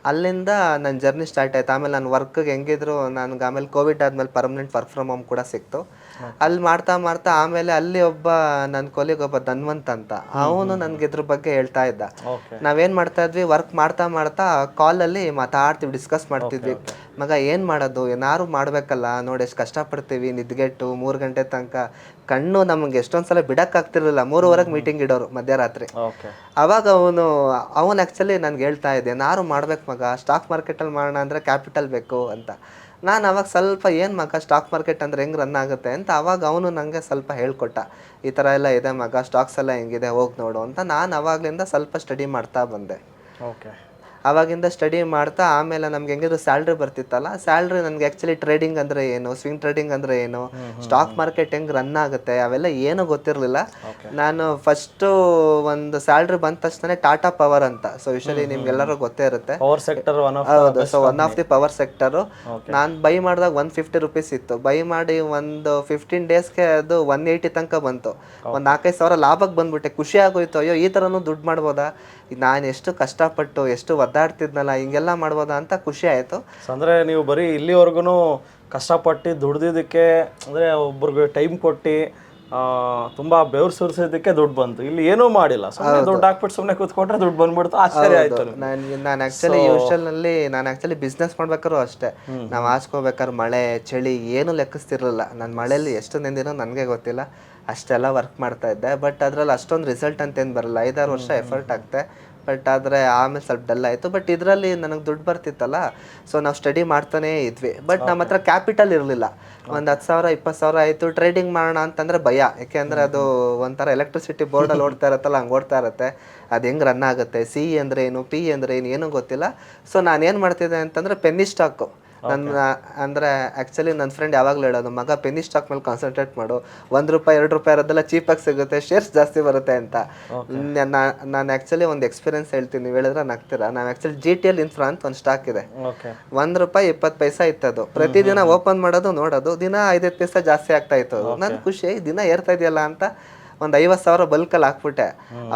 ಅಲ್ಲಿಂದ ನನ್ನ ಜರ್ನಿ ಸ್ಟಾರ್ಟ್ ಆಯ್ತು. ಆಮೇಲೆ ನಾನು ವರ್ಕ್ಗೆ ಹೆಂಗಿದ್ರು ನನಗೆ ಆಮೇಲೆ ಕೋವಿಡ್ ಆದಮೇಲೆ ಪರ್ಮನೆಂಟ್ ವರ್ಕ್ ಫ್ರಮ್ ಹೋಮ್ ಕೂಡ ಸಿಕ್ತು. ಅಲ್ಲಿ ಮಾಡ್ತಾ ಮಾಡ್ತಾ ಆಮೇಲೆ ಅಲ್ಲಿ ಒಬ್ಬ ನನ್ನ ಕೊಲಿಗೆ ಒಬ್ಬ ಧನ್ವಂತ್ ಅಂತ ಅವನು ನನಗೆ ಇದ್ರ ಬಗ್ಗೆ ಹೇಳ್ತಾ ಇದ್ದ. ನಾವೇನು ಮಾಡ್ತಾ ಇದ್ವಿ, ವರ್ಕ್ ಮಾಡ್ತಾ ಮಾಡ್ತಾ ಕಾಲಲ್ಲಿ ಮಾತಾಡ್ತೀವಿ, ಡಿಸ್ಕಸ್ ಮಾಡ್ತಿದ್ವಿ. ಮಗ ಏನು ಮಾಡೋದು, ಏನಾರು ಮಾಡಬೇಕಲ್ಲ, ನೋಡಿ ಎಷ್ಟು ಕಷ್ಟಪಡ್ತೀವಿ, ನಿದ್ಗೆಟ್ಟು 3 ಗಂಟೆ ತನಕ ಕಣ್ಣು ನಮಗೆ ಎಷ್ಟೊಂದು ಸಲ ಬಿಡೋಕ್ಕಾಗ್ತಿರ್ಲಿಲ್ಲ. 3:15 ಮೀಟಿಂಗ್ ಇಡೋರು ಮಧ್ಯರಾತ್ರಿ. ಅವಾಗ ಅವನು ಆ್ಯಕ್ಚುಲಿ ನನಗೆ ಹೇಳ್ತಾ ಇದ್ದೆ, ಏನಾರು ಮಾಡ್ಬೇಕು ಮಗ, ಸ್ಟಾಕ್ ಮಾರ್ಕೆಟಲ್ಲಿ ಮಾಡೋಣ ಅಂದರೆ ಕ್ಯಾಪಿಟಲ್ ಬೇಕು ಅಂತ. ನಾನು ಅವಾಗ ಸ್ವಲ್ಪ ಏನು ಮಗ ಸ್ಟಾಕ್ ಮಾರ್ಕೆಟ್ ಅಂದರೆ ಹೆಂಗೆ ರನ್ ಆಗುತ್ತೆ ಅಂತ ಅವಾಗ ಅವನು ನನಗೆ ಸ್ವಲ್ಪ ಹೇಳ್ಕೊಟ್ಟ. ಈ ಥರ ಎಲ್ಲ ಇದೆ ಮಗ, ಸ್ಟಾಕ್ಸ್ ಎಲ್ಲ ಹೆಂಗಿದೆ ಹೋಗಿ ನೋಡು ಅಂತ. ನಾನು ಅವಾಗಲಿಂದ ಸ್ವಲ್ಪ ಸ್ಟಡಿ ಮಾಡ್ತಾ ಬಂದೆ. ಆವಾಗಿಂದ ಸ್ಟಡಿ ಮಾಡ್ತಾ ಆಮೇಲೆ ನಮ್ಗೆ ಹೆಂಗಿದ್ರು ಸ್ಯಾಲ್ರಿ ಬರ್ತಿತ್ತಲ್ಲ, ಸ್ಯಾಲ್ರಿ ನನಗೆ ಆ್ಯಕ್ಚುಲಿ ಟ್ರೇಡಿಂಗ್ ಅಂದರೆ ಏನು, ಸ್ವಿಂಗ್ ಟ್ರೇಡಿಂಗ್ ಅಂದರೆ ಏನು, ಸ್ಟಾಕ್ ಮಾರ್ಕೆಟ್ ಹೆಂಗೆ ರನ್ ಆಗುತ್ತೆ ಅವೆಲ್ಲ ಏನೂ ಗೊತ್ತಿರಲಿಲ್ಲ. ನಾನು ಫಸ್ಟು ಒಂದು ಸ್ಯಾಲ್ರಿ ಬಂದ ತಕ್ಷಣ ಟಾಟಾ ಪವರ್ ಅಂತ, ಸೊ ಯೂಶಲಿ ನಿಮ್ಗೆಲ್ಲರೂ ಗೊತ್ತೇ ಇರುತ್ತೆ, ಪವರ್ ಸೆಕ್ಟರ್. ಹೌದು. So one of the power sector. ನಾನು ಬೈ ಮಾಡಿದಾಗ 150 ರೂಪೀಸ್ ಇತ್ತು. ಬೈ ಮಾಡಿ ಒಂದು 15 ಡೇಸ್ಗೆ ಅದು 180 ತನಕ ಬಂತು. ಒಂದು 4-5 ಸಾವಿರ ಲಾಭಕ್ಕೆ ಬಂದ್ಬಿಟ್ಟೆ. ಖುಷಿ ಆಗೋಯ್ತು, ಅಯ್ಯೋ ಈ ಥರನೂ ದುಡ್ಡು ಮಾಡ್ಬೋದಾ, ನಾನು ಎಷ್ಟು ಕಷ್ಟಪಟ್ಟು ಎಷ್ಟು ಒದ್ದಾಡ್ತಿದ್ನಲ್ಲ, ಹಿಂಗೆಲ್ಲ ಮಾಡ್ಬೋದಾ ಅಂತ ಖುಷಿ ಆಯಿತು. ಅಂದರೆ ನೀವು ಬರೀ ಇಲ್ಲಿವರೆಗೂ ಕಷ್ಟಪಟ್ಟು ದುಡ್ದಿದ್ದಕ್ಕೆ, ಅಂದರೆ ಒಬ್ರಿಗೆ ಟೈಮ್ ಕೊಟ್ಟು ತುಂಬ ಬೆವ್ರು ಸುರಿಸಿದ್ದಕ್ಕೆ ದುಡ್ಡು ಬಂತು. ಇಲ್ಲಿ ಏನೂ ಮಾಡಿಲ್ಲ, ಸುಮ್ಮನೆ ದುಡ್ಡು ಹಾಕ್ಬಿಟ್ಟು ಸುಮ್ಮನೆ ಕೂತ್ಕೊಂಡ್ರೆ ದುಡ್ಡು ಬಂದ್ಬಿಡ್ತು. ಆಶ್ಚರ್ಯ ಆಯಿತು. ನಾನು ಆ್ಯಕ್ಚುಲಿ ಯೂಶಲ್ನಲ್ಲಿ ನಾನು ಆ್ಯಕ್ಚುಲಿ ಬಿಸ್ನೆಸ್ ಮಾಡ್ಬೇಕಾದ್ರು ಅಷ್ಟೇ. ನಾವು ಹಾಸ್ಕೋಬೇಕಾದ್ರೆ ಮಳೆ ಚಳಿ ಏನೂ ಲೆಕ್ಕಿಸ್ತಿರಲಿಲ್ಲ. ನಾನು ಮಳೆಯಲ್ಲಿ ಎಷ್ಟು ನೆಂದಿನೋ ನನಗೆ ಗೊತ್ತಿಲ್ಲ, ಅಷ್ಟೆಲ್ಲ ವರ್ಕ್ ಮಾಡ್ತಾ ಇದ್ದೆ. ಬಟ್ ಅದರಲ್ಲಿ ಅಷ್ಟೊಂದು ರಿಸಲ್ಟ್ ಅಂತೇನು ಬರಲ್ಲ. 5-6 ವರ್ಷ ಎಫರ್ಟ್ ಆಗ್ತೆ. ಬಟ್ ಆದರೆ ಆಮೇಲೆ ಸ್ವಲ್ಪ ಡಲ್ ಆಯಿತು. ಬಟ್ ಇದರಲ್ಲಿ ನನಗೆ ದುಡ್ಡು ಬರ್ತಿತ್ತಲ್ಲ, ಸೊ ನಾವು ಸ್ಟಡಿ ಮಾಡ್ತಾನೇ ಇದ್ವಿ. ಬಟ್ ನಮ್ಮ ಹತ್ರ ಕ್ಯಾಪಿಟಲ್ ಇರಲಿಲ್ಲ. ಒಂದು 10,000 20,000 ಆಯಿತು. ಟ್ರೇಡಿಂಗ್ ಮಾಡೋಣ ಅಂತಂದರೆ ಭಯ, ಯಾಕೆಂದರೆ ಅದು ಒಂಥರ ಎಲೆಕ್ಟ್ರಿಸಿಟಿ ಬೋರ್ಡಲ್ಲಿ ಓಡ್ತಾ ಇರುತ್ತಲ್ಲ, ಹಂಗೆ ಓಡ್ತಾ ಇರುತ್ತೆ. ಅದು ಹೆಂಗೆ ರನ್ ಆಗುತ್ತೆ, ಸಿ ಅಂದರೆ ಏನು, ಪಿ ಅಂದರೆ ಏನು, ಏನೂ ಗೊತ್ತಿಲ್ಲ. ಸೊ ನಾನೇನು ಮಾಡ್ತಿದ್ದೆ ಅಂತಂದರೆ ಪೆನ್ನಿ ಸ್ಟಾಕು, ನನ್ನ ಅಂದರೆ ಆ್ಯಕ್ಚುಲಿ ನನ್ನ ಫ್ರೆಂಡ್ ಯಾವಾಗಲೂ ಹೇಳೋದು, ಮಗ ಪೆನ್ನಿ ಸ್ಟಾಕ್ ಮೇಲೆ ಕಾನ್ಸಂಟ್ರೇಟ್ ಮಾಡು, ₹1 ₹2 ಇರೋದೆಲ್ಲ ಚೀಪಾಗಿ ಸಿಗುತ್ತೆ, ಶೇರ್ಸ್ ಜಾಸ್ತಿ ಬರುತ್ತೆ ಅಂತ. ನಾನು ಆ್ಯಕ್ಚುಲಿ ಒಂದು ಎಕ್ಸ್ಪೀರಿಯನ್ಸ್ ಹೇಳ್ತೀನಿ, ನೀವು ಹೇಳಿದ್ರೆ ನಗ್ತೀರಾ. ನಾವು ಆ್ಯಕ್ಚುಲಿ GTL ಇನ್ಫ್ರಾ ಅಂತ ಒಂದು ಸ್ಟಾಕ್ ಇದೆ, ₹1.20 ಇತ್ತದು. ಪ್ರತಿದಿನ ಓಪನ್ ಮಾಡೋದು ನೋಡೋದು, ದಿನ 5 ಪೈಸೆ ಜಾಸ್ತಿ ಆಗ್ತಾ ಇತ್ತು. ನನ್ ಖುಷಿ, ದಿನ ಏರ್ತಾ ಇದೆಯಲ್ಲ ಅಂತ ಒಂದು 50,000 ಬಲ್ಕಲ್ಲಿ ಹಾಕ್ಬಿಟ್ಟೆ.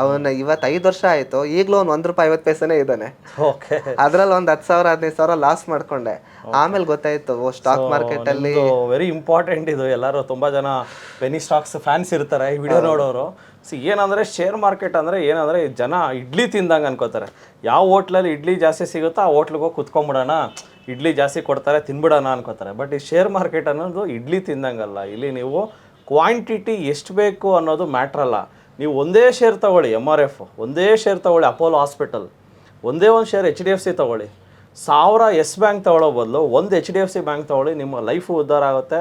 ಅವನು ಇವತ್ತು 5 ವರ್ಷ ಆಯ್ತು, ಈಗಲೂ ಒಂದು ₹1.50 ಇದ್ದಾನೆ. ಅದ್ರಲ್ಲಿ ಒಂದು 10,000 15,000 ಲಾಸ್ ಮಾಡ್ಕೊಂಡೆ. ಆಮೇಲೆ ಗೊತ್ತಾಯ್ತು ಸ್ಟಾಕ್ ಮಾರ್ಕೆಟ್ ಅಲ್ಲಿ ವೆರಿ ಇಂಪಾರ್ಟೆಂಟ್ ಇದು. ಎಲ್ಲರೂ ತುಂಬಾ ಜನ ಪೆನಿ ಸ್ಟಾಕ್ಸ್ ಫ್ಯಾನ್ಸ್ ಇರ್ತಾರೆ ಈ ವಿಡಿಯೋ ನೋಡೋರು. ಏನಂದ್ರೆ ಶೇರ್ ಮಾರ್ಕೆಟ್ ಅಂದ್ರೆ ಏನಂದ್ರೆ ಜನ ಇಡ್ಲಿ ತಿಂದಂಗೆ ಅನ್ಕೋತಾರೆ. ಯಾವ ಹೋಟ್ಲಲ್ಲಿ ಇಡ್ಲಿ ಜಾಸ್ತಿ ಸಿಗುತ್ತೋ ಆ ಹೋಟ್ಲಿಗೆ ಹೋಗಿ ಕುತ್ಕೊಂಡ್ಬಿಡೋಣ, ಇಡ್ಲಿ ಜಾಸ್ತಿ ಕೊಡ್ತಾರೆ ತಿನ್ಬಿಡೋಣ ಅನ್ಕೋತಾರೆ. ಬಟ್ ಈ ಶೇರ್ ಮಾರ್ಕೆಟ್ ಅನ್ನೋದು ಇಡ್ಲಿ ತಿಂದಂಗಲ್ಲ. ಇಲ್ಲಿ ನೀವು ಕ್ವಾಂಟಿಟಿ ಎಷ್ಟು ಬೇಕು ಅನ್ನೋದು ಮ್ಯಾಟ್ರ್ ಅಲ್ಲ. ನೀವು ಒಂದೇ ಶೇರ್ ತೊಗೊಳ್ಳಿ, MRF ಒಂದೇ ಶೇರ್ ತೊಗೊಳ್ಳಿ, ಅಪೋಲೋ ಹಾಸ್ಪಿಟಲ್ ಒಂದೇ ಒಂದು ಶೇರ್, HDFC ತೊಗೊಳ್ಳಿ, 1000 ಯೆಸ್ ಬ್ಯಾಂಕ್ ತೊಗೊಳ್ಳೋ ಬದಲು ಒಂದು HDFC ಬ್ಯಾಂಕ್ ತೊಗೊಳ್ಳಿ, ನಿಮ್ಮ ಲೈಫು ಉದ್ಧಾರ ಆಗುತ್ತೆ.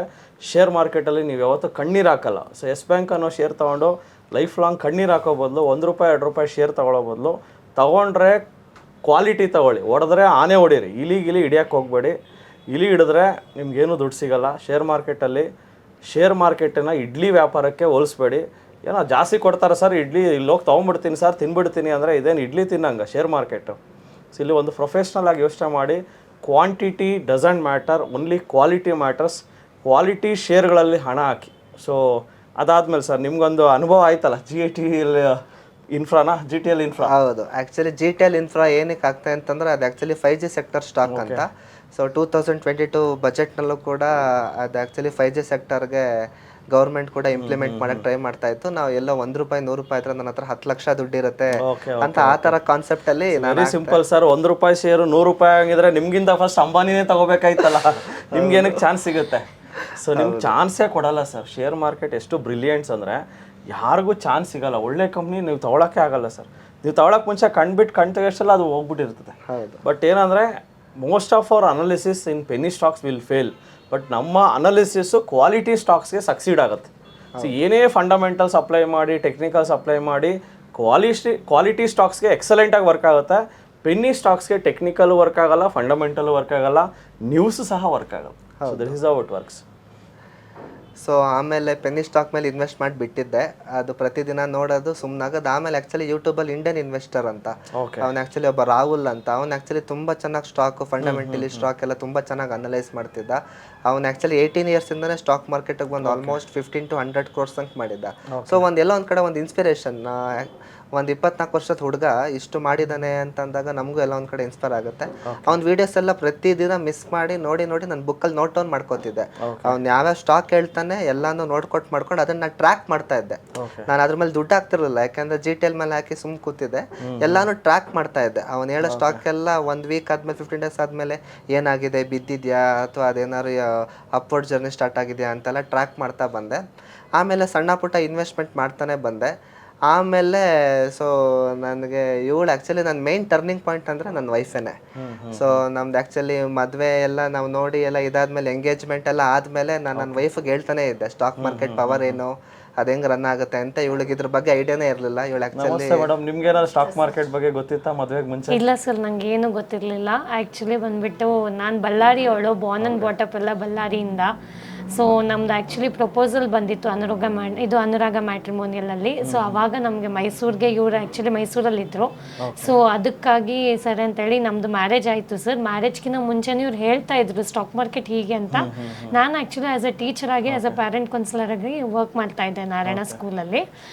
ಶೇರ್ ಮಾರ್ಕೆಟಲ್ಲಿ ನೀವು ಯಾವತ್ತೂ ಕಣ್ಣೀರು ಹಾಕಲ್ಲ. ಸೊ ಯೆಸ್ ಬ್ಯಾಂಕ್ ಅನ್ನೋ ಶೇರ್ ತೊಗೊಂಡು ಲೈಫ್ ಲಾಂಗ್ ಕಣ್ಣೀರು ಹಾಕೋ ಬದಲು ₹1 ₹2 ಶೇರ್ ತೊಗೊಳ್ಳೋ ಬದಲು ತೊಗೊಂಡ್ರೆ ಕ್ವಾಲಿಟಿ ತೊಗೊಳ್ಳಿ. ಹೊಡೆದ್ರೆ ಆನೆ ಹೊಡೀರಿ, ಇಲಿ ಹಿಡಿಯೋಕ್ಕೆ ಹೋಗಬೇಡಿ. ಇಲಿ ಹಿಡಿದ್ರೆ ನಿಮ್ಗೇನು ದುಡ್ಡು ಸಿಗಲ್ಲ. ಶೇರ್ ಮಾರ್ಕೆಟನ್ನು ಇಡ್ಲಿ ವ್ಯಾಪಾರಕ್ಕೆ ಹೋಲಿಸ್ಬೇಡಿ. ಏನೋ ಜಾಸ್ತಿ ಕೊಡ್ತಾರೆ ಸರ್ ಇಡ್ಲಿ, ಇಲ್ಲಿ ಹೋಗಿ ತೊಗೊಂಡ್ಬಿಡ್ತೀನಿ ಸರ್ ತಿನ್ಬಿಡ್ತೀನಿ ಅಂದರೆ ಇದೇನು ಇಡ್ಲಿ ತಿನ್ನಂಗೆ ಶೇರ್ ಮಾರ್ಕೆಟು. ಸೊ ಇಲ್ಲಿ ಒಂದು ಪ್ರೊಫೆಷ್ನಲ್ ಆಗಿ ಯೋಚನೆ ಮಾಡಿ, quantity doesn't matter, only quality matters. Quality ಶೇರ್ಗಳಲ್ಲಿ ಹಣ ಹಾಕಿ. ಸೊ ಅದಾದಮೇಲೆ ಸರ್ ನಿಮ್ಗೊಂದು ಅನುಭವ ಆಯ್ತಲ್ಲ GTL ಇನ್ಫ್ರಾ. ಹೌದು, ಆ್ಯಕ್ಚುಲಿ GTL ಇನ್ಫ್ರಾ ಏನಕ್ಕೆ ಆಗ್ತಾ ಅಂತಂದ್ರೆ ಅದು ಆ್ಯಕ್ಚುಲಿ 5G ಸೆಕ್ಟರ್ ಸ್ಟಾಕ್ ಅಂತ. ಸೊ 2022 ಬಜೆಟ್ನಲ್ಲೂ ಕೂಡ ಅದು ಆ್ಯಕ್ಚುಲಿ 5G ಸೆಕ್ಟರ್ಗೆ ಗೌರ್ಮೆಂಟ್ ಕೂಡ ಇಂಪ್ಲಿಮೆಂಟ್ ಮಾಡಕ್ಕೆ ಟ್ರೈ ಮಾಡ್ತಾ ಇತ್ತು. ನಾವು ಎಲ್ಲ ₹1 ₹100 ಇದ್ರೆ ನನ್ನ ಹತ್ರ 10 ಲಕ್ಷ ದುಡ್ಡಿರುತ್ತೆ ಅಂತ ಆ ಥರ ಕಾನ್ಸೆಪ್ಟಲ್ಲಿ. ವೆರಿ ಸಿಂಪಲ್ ಸರ್, ₹1 ಶೇರು ₹100 ಆಗಿದ್ರೆ ನಿಮ್ಗಿಂತ ಫಸ್ಟ್ ಅಂಬಾನಿನೇ ತಗೋಬೇಕಾಯ್ತಲ್ಲ. ನಿಮ್ಗೆ ಏನಕ್ಕೆ ಚಾನ್ಸ್ ಸಿಗುತ್ತೆ? ಸೊ ನಿಮ್ಗೆ ಚಾನ್ಸೇ ಕೊಡಲ್ಲ ಸರ್. ಶೇರ್ ಮಾರ್ಕೆಟ್ ಎಷ್ಟು ಬ್ರಿಲಿಯಂಟ್ಸ್ ಅಂದರೆ ಯಾರಿಗೂ ಚಾನ್ಸ್ ಸಿಗಲ್ಲ. ಒಳ್ಳೆ ಕಂಪ್ನಿ ನೀವು ತೊಗೊಳಕ್ಕೆ ಆಗಲ್ಲ ಸರ್. ನೀವು ತೊಗೊಳಕ್ಕೆ ಮುಂಚೆ ಕಣ್ ತೆಗೆಷ್ಟಲ್ಲ ಅದು ಹೋಗ್ಬಿಟ್ಟಿರ್ತದೆ. ಬಟ್ ಏನಂದರೆ most of our analysis in ಪೆನಿ stocks will fail, but ನಮ್ಮ ಅನಾಲಿಸಿಸ್ಸು ಕ್ವಾಲಿಟಿ ಸ್ಟಾಕ್ಸ್ಗೆ ಸಕ್ಸೀಡ್ ಆಗುತ್ತೆ. ಸೊ ಏನೇ ಫಂಡಮೆಂಟಲ್ಸ್ ಅಪ್ಲೈ ಮಾಡಿ, ಟೆಕ್ನಿಕಲ್ಸ್ ಅಪ್ಲೈ ಮಾಡಿ, ಕ್ವಾಲಿಟಿ ಸ್ಟಾಕ್ಸ್ಗೆ ಎಕ್ಸಲೆಂಟಾಗಿ ವರ್ಕ್ ಆಗುತ್ತೆ. ಪೆನ್ನಿ ಸ್ಟಾಕ್ಸ್ಗೆ ಟೆಕ್ನಿಕಲ್ ವರ್ಕ್ ಆಗಲ್ಲ, ಫಂಡಮೆಂಟಲ್ ವರ್ಕ್ ಆಗಲ್ಲ, ನ್ಯೂಸ್ ಸಹ ವರ್ಕ್ ಆಗಲ್ಲ. So this is how it works. So ಆಮೇಲೆ ಪೆನ್ನಿ ಸ್ಟಾಕ್ ಮೇಲೆ ಇನ್ವೆಸ್ಟ್ ಮಾಡಿ ಬಿಟ್ಟಿದ್ದೆ. ಅದು ಪ್ರತಿದಿನ ನೋಡೋದು ಸುಮ್ಮನಾಗೋದು. ಆಮೇಲೆ ಆ್ಯಕ್ಚುಲಿ ಯೂಟ್ಯೂಬಲ್ಲಿ ಇಂಡಿಯನ್ ಇನ್ವೆಸ್ಟರ್ ಅಂತ ಅವ್ನು ಆ್ಯಕ್ಚುಲಿ ಒಬ್ಬ ರಾಹುಲ್ ಅಂತ, ಅವ್ನು ಆ್ಯಕ್ಚುಲಿ ತುಂಬ ಚೆನ್ನಾಗಿ ಸ್ಟಾಕು ಫಂಡಮೆಂಟಲಿ ಸ್ಟಾಕ್ ಎಲ್ಲ ತುಂಬ ಚೆನ್ನಾಗಿ ಅನಲೈಸ್ ಮಾಡ್ತಿದ್ದ. ಅವ್ನು ಆ್ಯಕ್ಚುಲಿ 18 ಇಯರ್ಸಿಂದನೇ ಸ್ಟಾಕ್ ಮಾರ್ಕೆಟಿಗೆ ಬಂದು ಆಲ್ಮೋಸ್ಟ್ 15 to 100 crores ತನಕ ಮಾಡಿದ್ದ. ಸೊ ಎಲ್ಲೋ ಒಂದು ಕಡೆ ಒಂದು ಇನ್ಸ್ಪಿರೇಷನ್, ಒಂದು 24 ವರ್ಷದ ಹುಡುಗ ಇಷ್ಟು ಮಾಡಿದ್ದಾನೆ ಅಂತಂದಾಗ ನಮಗೂ ಎಲ್ಲ ಒಂದು ಕಡೆ ಇನ್ಸ್ಪೈರ್ ಆಗುತ್ತೆ. ಅವ್ನ ವೀಡಿಯೋಸ್ ಎಲ್ಲ ಪ್ರತಿದಿನ ಮಿಸ್ ಮಾಡಿ ನೋಡಿ ನನ್ನ ಬುಕ್ಕಲ್ಲಿ ನೋಟ್ ಡೌನ್ ಮಾಡ್ಕೋತಿದ್ದೆ. ಅವ್ನು ಯಾವ್ಯಾವ ಸ್ಟಾಕ್ ಹೇಳ್ತಾನೆ ಎಲ್ಲಾನು ಮಾಡ್ಕೊಂಡು ಅದನ್ನ ನಾನು ಟ್ರ್ಯಾಕ್ ಮಾಡ್ತಾ ಇದ್ದೆ. ನಾನು ಅದ್ರ ಮೇಲೆ ದುಡ್ಡು ಹಾಕ್ತಿರ್ಲಿಲ್ಲ, ಯಾಕಂದ್ರೆ GTL ಮೇಲೆ ಹಾಕಿ ಸುಮ್ಮನೆ ಕೂತಿದ್ದೆ. ಎಲ್ಲಾನು ಟ್ರ್ಯಾಕ್ ಮಾಡ್ತಾ ಇದ್ದೆ. ಅವ್ನು ಹೇಳೋ ಸ್ಟಾಕ್ ಎಲ್ಲ 1 ವೀಕ್ ಆದ್ಮೇಲೆ 15 days ಆದ್ಮೇಲೆ ಏನಾಗಿದೆ, ಬಿದ್ದಿದ್ಯಾ ಅಥವಾ ಅದೇನಾದ್ರು ಅಪ್ವರ್ಡ್ ಜರ್ನಿ ಸ್ಟಾರ್ಟ್ ಆಗಿದೆಯಾ ಅಂತೆಲ್ಲ ಟ್ರ್ಯಾಕ್ ಮಾಡ್ತಾ ಬಂದೆ. ಆಮೇಲೆ ಸಣ್ಣ ಪುಟ್ಟ ಇನ್ವೆಸ್ಟ್ಮೆಂಟ್ ಮಾಡ್ತಾನೆ ಬಂದೆ. ಆಮೇಲೆ ಸೊ ನನಗೆ ಇವಳು ಆ್ಯಕ್ಚುಲಿ ನನ್ನ ಮೇನ್ ಟರ್ನಿಂಗ್ ಪಾಯಿಂಟ್ ಅಂದರೆ ನನ್ನ ವೈಫೇನೆ. ಸೊ ನಮ್ದು ಆ್ಯಕ್ಚುಲಿ ಮದುವೆ ಎಲ್ಲ ನಾವು ನೋಡಿ ಎಲ್ಲ ಇದಾದ್ಮೇಲೆ ಎಂಗೇಜ್ಮೆಂಟ್ ಎಲ್ಲ ಆದಮೇಲೆ ನಾನು ನನ್ನ ವೈಫಿಗೆ ಹೇಳ್ತಾನೆ ಇದ್ದೆ ಸ್ಟಾಕ್ ಮಾರ್ಕೆಟ್ ಪವರ್ ಏನು, ಅದು ಹೆಂಗೆ ರನ್ ಆಗುತ್ತೆ ಅಂತ. ಇವಳಿಗೆ ಇದ್ರ ಬಗ್ಗೆ ಐಡಿಯಾನೇ ಇರಲಿಲ್ಲ. ಇವಳು ಆ್ಯಕ್ಚುಲಿ ಮೇಡಮ್ ನಿಮ್ಗೇನಾದ್ರು ಸ್ಟಾಕ್ ಮಾರ್ಕೆಟ್ ಬಗ್ಗೆ ಗೊತ್ತಿತ್ತಾ ಮದುವೆಗೆ ಮುಂಚೆ? ಇಲ್ಲ ಸರ್, ನಂಗೆ ಏನು ಗೊತ್ತಿರಲಿಲ್ಲ. ಆ್ಯಕ್ಚುಲಿ ಬಂದ್ಬಿಟ್ಟು ನಾನು ಬಳ್ಳಾರಿ ಅವಳು, ಬಾರ್ನ್ ಅಂಡ್ ಬಾಟಪ್ ಎಲ್ಲ ಬಳ್ಳಾರಿಯಿಂದ. ಸೊ ನಮ್ದು ಆ್ಯಕ್ಚುಲಿ ಪ್ರಪೋಸಲ್ ಬಂದಿತ್ತು ಅನುರಾಗ ಮ್ಯಾಟ್ರಿಮೋನಿಯಲಲ್ಲಿ. ಸೊ ಅವಾಗ ನಮಗೆ ಮೈಸೂರಿಗೆ, ಇವರು ಆ್ಯಕ್ಚುಲಿ ಮೈಸೂರಲ್ಲಿದ್ದರು. ಸೊ ಅದಕ್ಕಾಗಿ ಸರಿ ಅಂತೇಳಿ ನಮ್ಮದು ಮ್ಯಾರೇಜ್ ಆಯಿತು ಸರ್. ಮ್ಯಾರೇಜ್ಗಿಂತ ಮುಂಚೆನೇ ಇವ್ರು ಹೇಳ್ತಾ ಇದ್ರು ಸ್ಟಾಕ್ ಮಾರ್ಕೆಟ್ ಹೀಗೆ ಅಂತ. ನಾನು ಆ್ಯಕ್ಚುಲಿ ಆ್ಯಸ್ ಅ ಟೀಚರ್ ಆಗಿ, ಆ್ಯಸ್ ಅ ಪ್ಯಾರೆಂಟ್ ಕೌನ್ಸಿಲರ್ ಆಗಿ ವರ್ಕ್ ಮಾಡ್ತಾ ಇದ್ದೆ ನಾರಾಯಣ ಸ್ಕೂಲಲ್ಲಿ.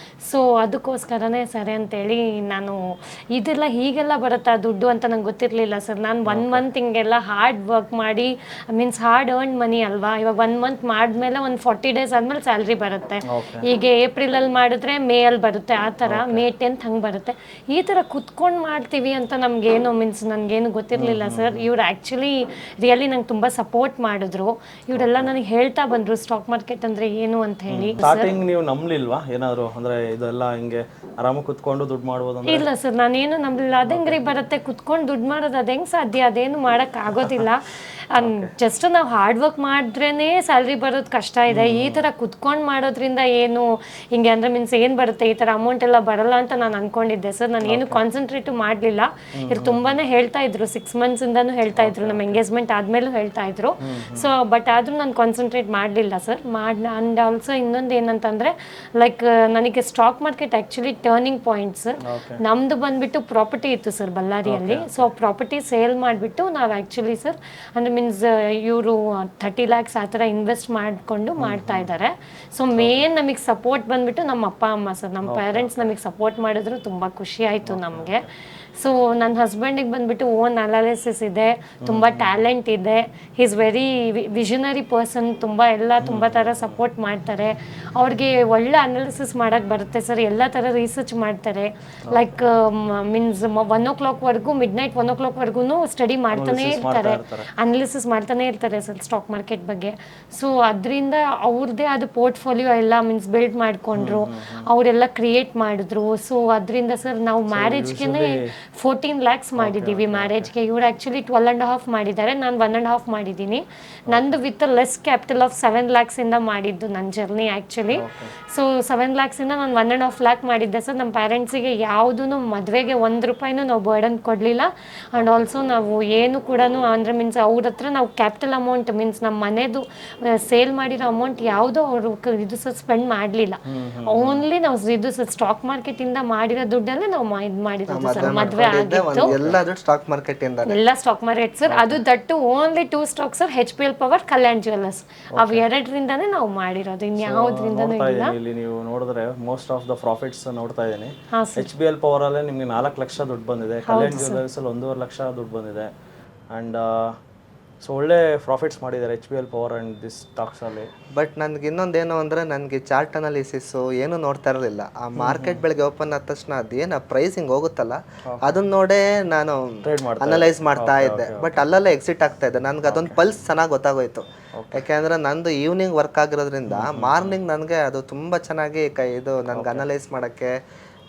ಸೊ ಅದಕ್ಕೋಸ್ಕರನೇ ಸರಿ ಅಂತೇಳಿ ನಾನು ಇದೆಲ್ಲ ಹೀಗೆಲ್ಲ ಬರುತ್ತಾ ದುಡ್ಡು ಅಂತ ನಂಗೆ ಗೊತ್ತಿರಲಿಲ್ಲ ಸರ್. ನಾನು 1 month ಹಿಂಗೆಲ್ಲ ಹಾರ್ಡ್ ವರ್ಕ್ ಮಾಡಿ, ಮೀನ್ಸ್ ಹಾರ್ಡ್ ಅರ್ನ್ ಮನಿ ಅಲ್ವಾ. ಇವಾಗ 1 month ಮಾಡಿದ್ಮೇಲೆ ಒಂದು 40 days ಆದ್ಮೇಲೆ ಸ್ಯಾಲ್ರಿ ಬರುತ್ತೆ. ಈಗ ಏಪ್ರಿಲಲ್ಲಿ ಮಾಡಿದ್ರೆ ಮೇ ಅಲ್ಲಿ ಬರುತ್ತೆ, ಆ ಥರ May 10th ಹಂಗೆ ಬರುತ್ತೆ. ಈ ಥರ ಕುತ್ಕೊಂಡು ಮಾಡ್ತೀವಿ ಅಂತ ನಮಗೇನು ಮೀನ್ಸ್ ನನಗೇನು ಗೊತ್ತಿರಲಿಲ್ಲ ಸರ್. ಇವ್ರು ಆ್ಯಕ್ಚುಲಿ ರಿಯಲಿ ನಂಗೆ ತುಂಬ ಸಪೋರ್ಟ್ ಮಾಡಿದ್ರು. ಇವರೆಲ್ಲ ನನಗೆ ಹೇಳ್ತಾ ಬಂದರು ಸ್ಟಾಕ್ ಮಾರ್ಕೆಟ್ ಅಂದರೆ ಏನು ಅಂತ ಹೇಳಿ. ಸ್ಟಾರ್ಟಿಂಗ್ ನೀವು ನಂಬಲಿಲ್ವಾ ಏನಾದರೂ ಅಂದರೆ ಇದೆಲ್ಲ ಹಿಂಗೆ ಆರಾಮಾಗಿ ಕುತ್ಕೊಂಡು ದುಡ್ಡು ಮಾಡ್ಬೋದು? ಇಲ್ಲ ಸರ್, ನಾನೇನು ನಂಬಲಿಲ್ಲ. ಅದು ಹೆಂಗ್ರಿ ಬರುತ್ತೆ ಕುತ್ಕೊಂಡು ದುಡ್ಡು ಮಾಡೋದು, ಅದು ಹೆಂಗೆ ಸಾಧ್ಯ? ಅದೇನು ಮಾಡೋಕ್ಕಾಗೋದಿಲ್ಲ. ಜಸ್ಟ್ ನಾವು ಹಾರ್ಡ್ ವರ್ಕ್ ಮಾಡಿದ್ರೇ ಸ್ಯಾಲ್ರಿ ಸ್ಯಾಲ್ರಿ ಬರೋದು ಕಷ್ಟ ಇದೆ, ಈ ಥರ ಕುತ್ಕೊಂಡು ಮಾಡೋದ್ರಿಂದ ಏನು ಹಿಂಗೆ ಅಂದರೆ ಮೀನ್ಸ್ ಏನು ಬರುತ್ತೆ ಈ ಥರ ಅಮೌಂಟ್ ಎಲ್ಲ ಬರಲ್ಲ ಅಂತ ನಾನು ಅನ್ಕೊಂಡಿದ್ದೆ ಸರ್. ನಾನು ಏನು ಕಾನ್ಸಂಟ್ರೇಟು ಮಾಡಲಿಲ್ಲ. ಇವ್ರು ತುಂಬಾ ಹೇಳ್ತಾ ಇದ್ರು, 6 months ಹೇಳ್ತಾ ಇದ್ರು, ನಮ್ಮ ಎಂಗೇಜ್ಮೆಂಟ್ ಆದಮೇಲೂ ಹೇಳ್ತಾ ಇದ್ರು. ಸೊ ಬಟ್ ಆದರೂ ನಾನು ಕಾನ್ಸಂಟ್ರೇಟ್ ಮಾಡಲಿಲ್ಲ ಸರ್. ಆ್ಯಂಡ್ ಆಲ್ಸೋ ಇನ್ನೊಂದು ಏನಂತಂದರೆ ಲೈಕ್ ನನಗೆ stock market actually turning point sir. ನಮ್ಮದು ಬಂದುಬಿಟ್ಟು ಪ್ರಾಪರ್ಟಿ ಇತ್ತು ಸರ್ ಬಳ್ಳಾರಿಯಲ್ಲಿ. ಸೊ ಪ್ರಾಪರ್ಟಿ ಸೇಲ್ ಮಾಡಿಬಿಟ್ಟು ನಾವು ಆ್ಯಕ್ಚುಲಿ ಸರ್ ಅಂದರೆ ಮೀನ್ಸ್ ಇವರು 30 lakhs ಆ ಥರ ಇನ್ವೆಸ್ಟ್ ಮಾಡಿಕೊಂಡು ಮಾಡ್ತಾ ಇದ್ದಾರೆ. ಸೊ ಮೇನ್ ನಮಗೆ ಸಪೋರ್ಟ್ ಬಂದುಬಿಟ್ಟು ನಮ್ಮ ಅಪ್ಪ ಅಮ್ಮ ಸರ್, ನಮ್ಮ ಪೇರೆಂಟ್ಸ್ ನಮಗೆ ಸಪೋರ್ಟ್ ಮಾಡಿದ್ರು, ತುಂಬ ಖುಷಿ ಆಯಿತು ನಮಗೆ. ಸೊ ನನ್ನ ಹಸ್ಬೆಂಡಿಗೆ ಬಂದುಬಿಟ್ಟು ಓನ್ ಅನಾಲಿಸಿಸ್ ಇದೆ, ತುಂಬ ಟ್ಯಾಲೆಂಟ್ ಇದೆ, he is very visionary person, ತುಂಬ ಥರ ಸಪೋರ್ಟ್ ಮಾಡ್ತಾರೆ. ಅವ್ರಿಗೆ ಒಳ್ಳೆ ಅನಾಲಿಸಿಸ್ ಮಾಡೋಕ್ಕೆ ಬರುತ್ತೆ ಸರ್, ಎಲ್ಲ ಥರ ರಿಸರ್ಚ್ ಮಾಡ್ತಾರೆ. Like means 1 o'clock midnight 1 o'clock study ಮಾಡ್ತಾನೆ ಇರ್ತಾರೆ, ಅನಾಲಿಸಿಸ್ ಮಾಡ್ತಾನೆ ಇರ್ತಾರೆ ಸರ್ ಸ್ಟಾಕ್ ಮಾರ್ಕೆಟ್ ಬಗ್ಗೆ. ಸೊ ಅದರಿಂದ ಅವ್ರದ್ದೇ ಆದ ಪೋರ್ಟ್ಫೋಲಿಯೋ ಎಲ್ಲ ಮೀನ್ಸ್ ಬಿಲ್ಡ್ ಮಾಡಿಕೊಂಡ್ರು, ಅವರೆಲ್ಲ ಕ್ರಿಯೇಟ್ ಮಾಡಿದ್ರು. ಸೊ ಅದರಿಂದ ಸರ್ ನಾವು ಮ್ಯಾರೇಜ್ಗೆ 14 lakhs ಮಾಡಿದ್ದೀವಿ ಮ್ಯಾರೇಜ್ಗೆ. ಇವ್ರು ಆ್ಯಕ್ಚುಲಿ 12.5 ಮಾಡಿದ್ದಾರೆ, ನಾನು 1.5 ಮಾಡಿದ್ದೀನಿ. ನಂದು with less capital of 7 lakhs ಮಾಡಿದ್ದು ನನ್ನ ಜರ್ನಿ ಆ್ಯಕ್ಚುಲಿ. ಸೊ 7 lakhs ನಾನು 1.5 lakh ಮಾಡಿದ್ದೆ ಸರ್. ನಮ್ಮ ಪೇರೆಂಟ್ಸಿಗೆ ಯಾವುದೂ ಮದುವೆಗೆ 1 ರೂಪಾಯಿನೂ ನಾವು ಬರ್ಡನ್ ಕೊಡಲಿಲ್ಲ. ಆ್ಯಂಡ್ ಆಲ್ಸೋ ನಾವು ಏನು ಕೂಡ ಅಂದರೆ ಮೀನ್ಸ್ ಅವ್ರ ಹತ್ರ ನಾವು ಕ್ಯಾಪಿಟಲ್ ಅಮೌಂಟ್ ಮೀನ್ಸ್ ನಮ್ಮ ಮನೆದು ಸೇಲ್ ಮಾಡಿರೋ ಅಮೌಂಟ್ ಯಾವುದೋ ಅವರು ಇದು ಸರ್ ಸ್ಪೆಂಡ್ ಮಾಡಲಿಲ್ಲ. ಓನ್ಲಿ ನಾವು ಇದು ಸರ್ ಸ್ಟಾಕ್ ಮಾರ್ಕೆಟಿಂದ ಮಾಡಿರೋ ದುಡ್ಡಲ್ಲೇ ನಾವು ಇದು ಮಾಡಿರೋದು ಸರ್. ಮದುವೆ ಆಗಿತ್ತು ಎಲ್ಲ ಸ್ಟಾಕ್ ಮಾರ್ಕೆಟ್ ಇಂದ, ಎಲ್ಲ ಸ್ಟಾಕ್ ಮಾರ್ಕೆಟ್ ಸರ್. ಅದು that only 2 stocks sir, HPL power, Kalyan jewellers. ಅವು ಎರಡರಿಂದಾನೇ ನಾವು ಮಾಡಿರೋದು, ಇನ್ಯಾವುದ್ರಿಂದನೂ ಇಲ್ಲ. ಇಲ್ಲಿ ನೀವು ನೋಡಿದ್ರೆ ಮೋಸ್ಟ್ ಆಫ್ ದ ಪ್ರಾಫಿಟ್ಸ್ ನೋಡ್ತಾ ಇದ್ದೀನಿ. HBL ಪವರ್ ಅಲ್ಲೇ ನಿಮ್ಗೆ 4 ಲಕ್ಷ ದುಡ್ಡು ಬಂದಿದೆ, ಕಲ್ಯಾಣ್ ಜ್ಯುವೆಲ್ಲರ್ಸ್ ಅಲ್ಲಿ 1.5 ಲಕ್ಷ ದುಡ್ಡು ಬಂದಿದೆ. ಅಂಡ್ ಸೊ ಒಳ್ಳೆ ಪ್ರಾಫಿಟ್ಸ್ ಮಾಡಿದ್ದಾರೆ HBL power and this stocks ಅಲ್ಲಿ. ಬಟ್ ನನಗೆ ಇನ್ನೊಂದೇನು ಅಂದರೆ ನನಗೆ ಚಾರ್ಟ್ ಅನಾಲಿಸಿಸ್ಸು ಏನು ನೋಡ್ತಾ ಇರಲಿಲ್ಲ. ಆ ಮಾರ್ಕೆಟ್ ಬೆಳಗ್ಗೆ ಓಪನ್ ಆದ ತಕ್ಷಣ ಅದೇನು ಪ್ರೈಸಿಂಗ್ ಹೋಗುತ್ತಲ್ಲ ಅದನ್ನ ನೋಡೇ ನಾನು ಅನಲೈಸ್ ಮಾಡ್ತಾ ಇದ್ದೆ. ಬಟ್ ಅಲ್ಲೆಲ್ಲ ಎಕ್ಸಿಟ್ ಆಗ್ತಾ ಇದೆ. ನನಗೆ ಅದೊಂದು ಪಲ್ಸ್ ಚೆನ್ನಾಗಿ ಗೊತ್ತಾಗೋಯ್ತು. ಯಾಕೆಂದರೆ ನಂದು ಈವ್ನಿಂಗ್ ವರ್ಕ್ ಆಗಿರೋದ್ರಿಂದ ಮಾರ್ನಿಂಗ್ ನನಗೆ ಅದು ತುಂಬ ಚೆನ್ನಾಗಿ ಇದು ನನಗೆ ಅನಲೈಸ್ ಮಾಡೋಕ್ಕೆ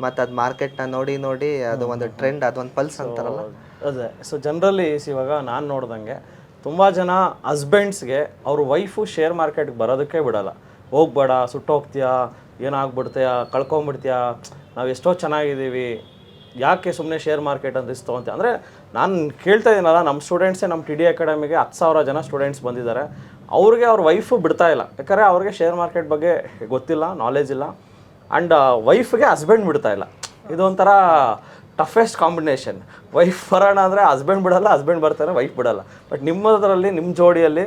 ಮತ್ತು ಅದು ಮಾರ್ಕೆಟ್ನ ನೋಡಿ ಅದು ಒಂದು ಟ್ರೆಂಡ್, ಅದೊಂದು ಪಲ್ಸ್ ಅಂತಾರಲ್ಲ ಅದೇ. ಸೊ ಜನರಲಿ ಇವಾಗ ನಾನು ನೋಡ್ದಂಗೆ ತುಂಬ ಜನ ಹಸ್ಬೆಂಡ್ಸ್ಗೆ ಅವ್ರ ವೈಫು ಶೇರ್ ಮಾರ್ಕೆಟ್ಗೆ ಬರೋದಕ್ಕೆ ಬಿಡಲ್ಲ. ಹೋಗ್ಬೇಡ, ಸುಟ್ಟೋಗ್ತೀಯಾ, ಏನಾಗ್ಬಿಡ್ತೀಯಾ, ಕಳ್ಕೊಂಬಿಡ್ತೀಯಾ, ನಾವು ಎಷ್ಟೋ ಚೆನ್ನಾಗಿದ್ದೀವಿ, ಯಾಕೆ ಸುಮ್ಮನೆ ಶೇರ್ ಮಾರ್ಕೆಟ್ ಅಂತ ತೊಗೊಂತೀಯ ಅಂದರೆ ನಾನು ಕೇಳ್ತಾ ಇದ್ದೀನಲ್ಲ, ನಮ್ಮ ಸ್ಟೂಡೆಂಟ್ಸೇ ನಮ್ಮ TD ಅಕಾಡೆಮಿಗೆ 10,000 ಜನ ಸ್ಟೂಡೆಂಟ್ಸ್ ಬಂದಿದ್ದಾರೆ. ಅವ್ರಿಗೆ ಅವ್ರ ವೈಫು ಬಿಡ್ತಾ ಇಲ್ಲ, ಯಾಕಂದರೆ ಅವ್ರಿಗೆ ಶೇರ್ ಮಾರ್ಕೆಟ್ ಬಗ್ಗೆ ಗೊತ್ತಿಲ್ಲ, ನಾಲೆಜ್ ಇಲ್ಲ. ಆ್ಯಂಡ್ ವೈಫ್ಗೆ ಹಸ್ಬೆಂಡ್ ಬಿಡ್ತಾ ಇಲ್ಲ. ಇದೊಂಥರ ಟಫೆಸ್ಟ್ ಕಾಂಬಿನೇಷನ್. ವೈಫ್ ಬರೋಣ ಅಂದರೆ ಹಸ್ಬೆಂಡ್ ಬಿಡಲ್ಲ, ಹಸ್ಬೆಂಡ್ ಬರ್ತಾರೆ, ವೈಫ್ ಬಿಡಲ್ಲ. ಬಟ್ ನಿಮ್ಮದರಲ್ಲಿ ನಿಮ್ಮ ಜೋಡಿಯಲ್ಲಿ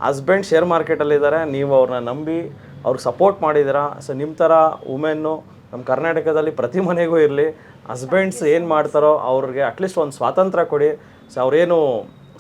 ಹಸ್ಬೆಂಡ್ ಶೇರ್ ಮಾರ್ಕೆಟಲ್ಲಿದ್ದಾರೆ, ನೀವು ಅವ್ರನ್ನ ನಂಬಿ ಅವ್ರಿಗೆ ಸಪೋರ್ಟ್ ಮಾಡಿದ್ದೀರಾ. ಸೊ ನಿಮ್ಮ ಥರ ವುಮೆನ್ನು ನಮ್ಮ ಕರ್ನಾಟಕದಲ್ಲಿ ಪ್ರತಿ ಮನೆಗೂ ಇರಲಿ. ಹಸ್ಬೆಂಡ್ಸ್ ಏನು ಮಾಡ್ತಾರೋ ಅವ್ರಿಗೆ ಅಟ್ಲೀಸ್ಟ್ ಒಂದು ಸ್ವಾತಂತ್ರ್ಯ ಕೊಡಿ. ಸೊ ಅವರೇನು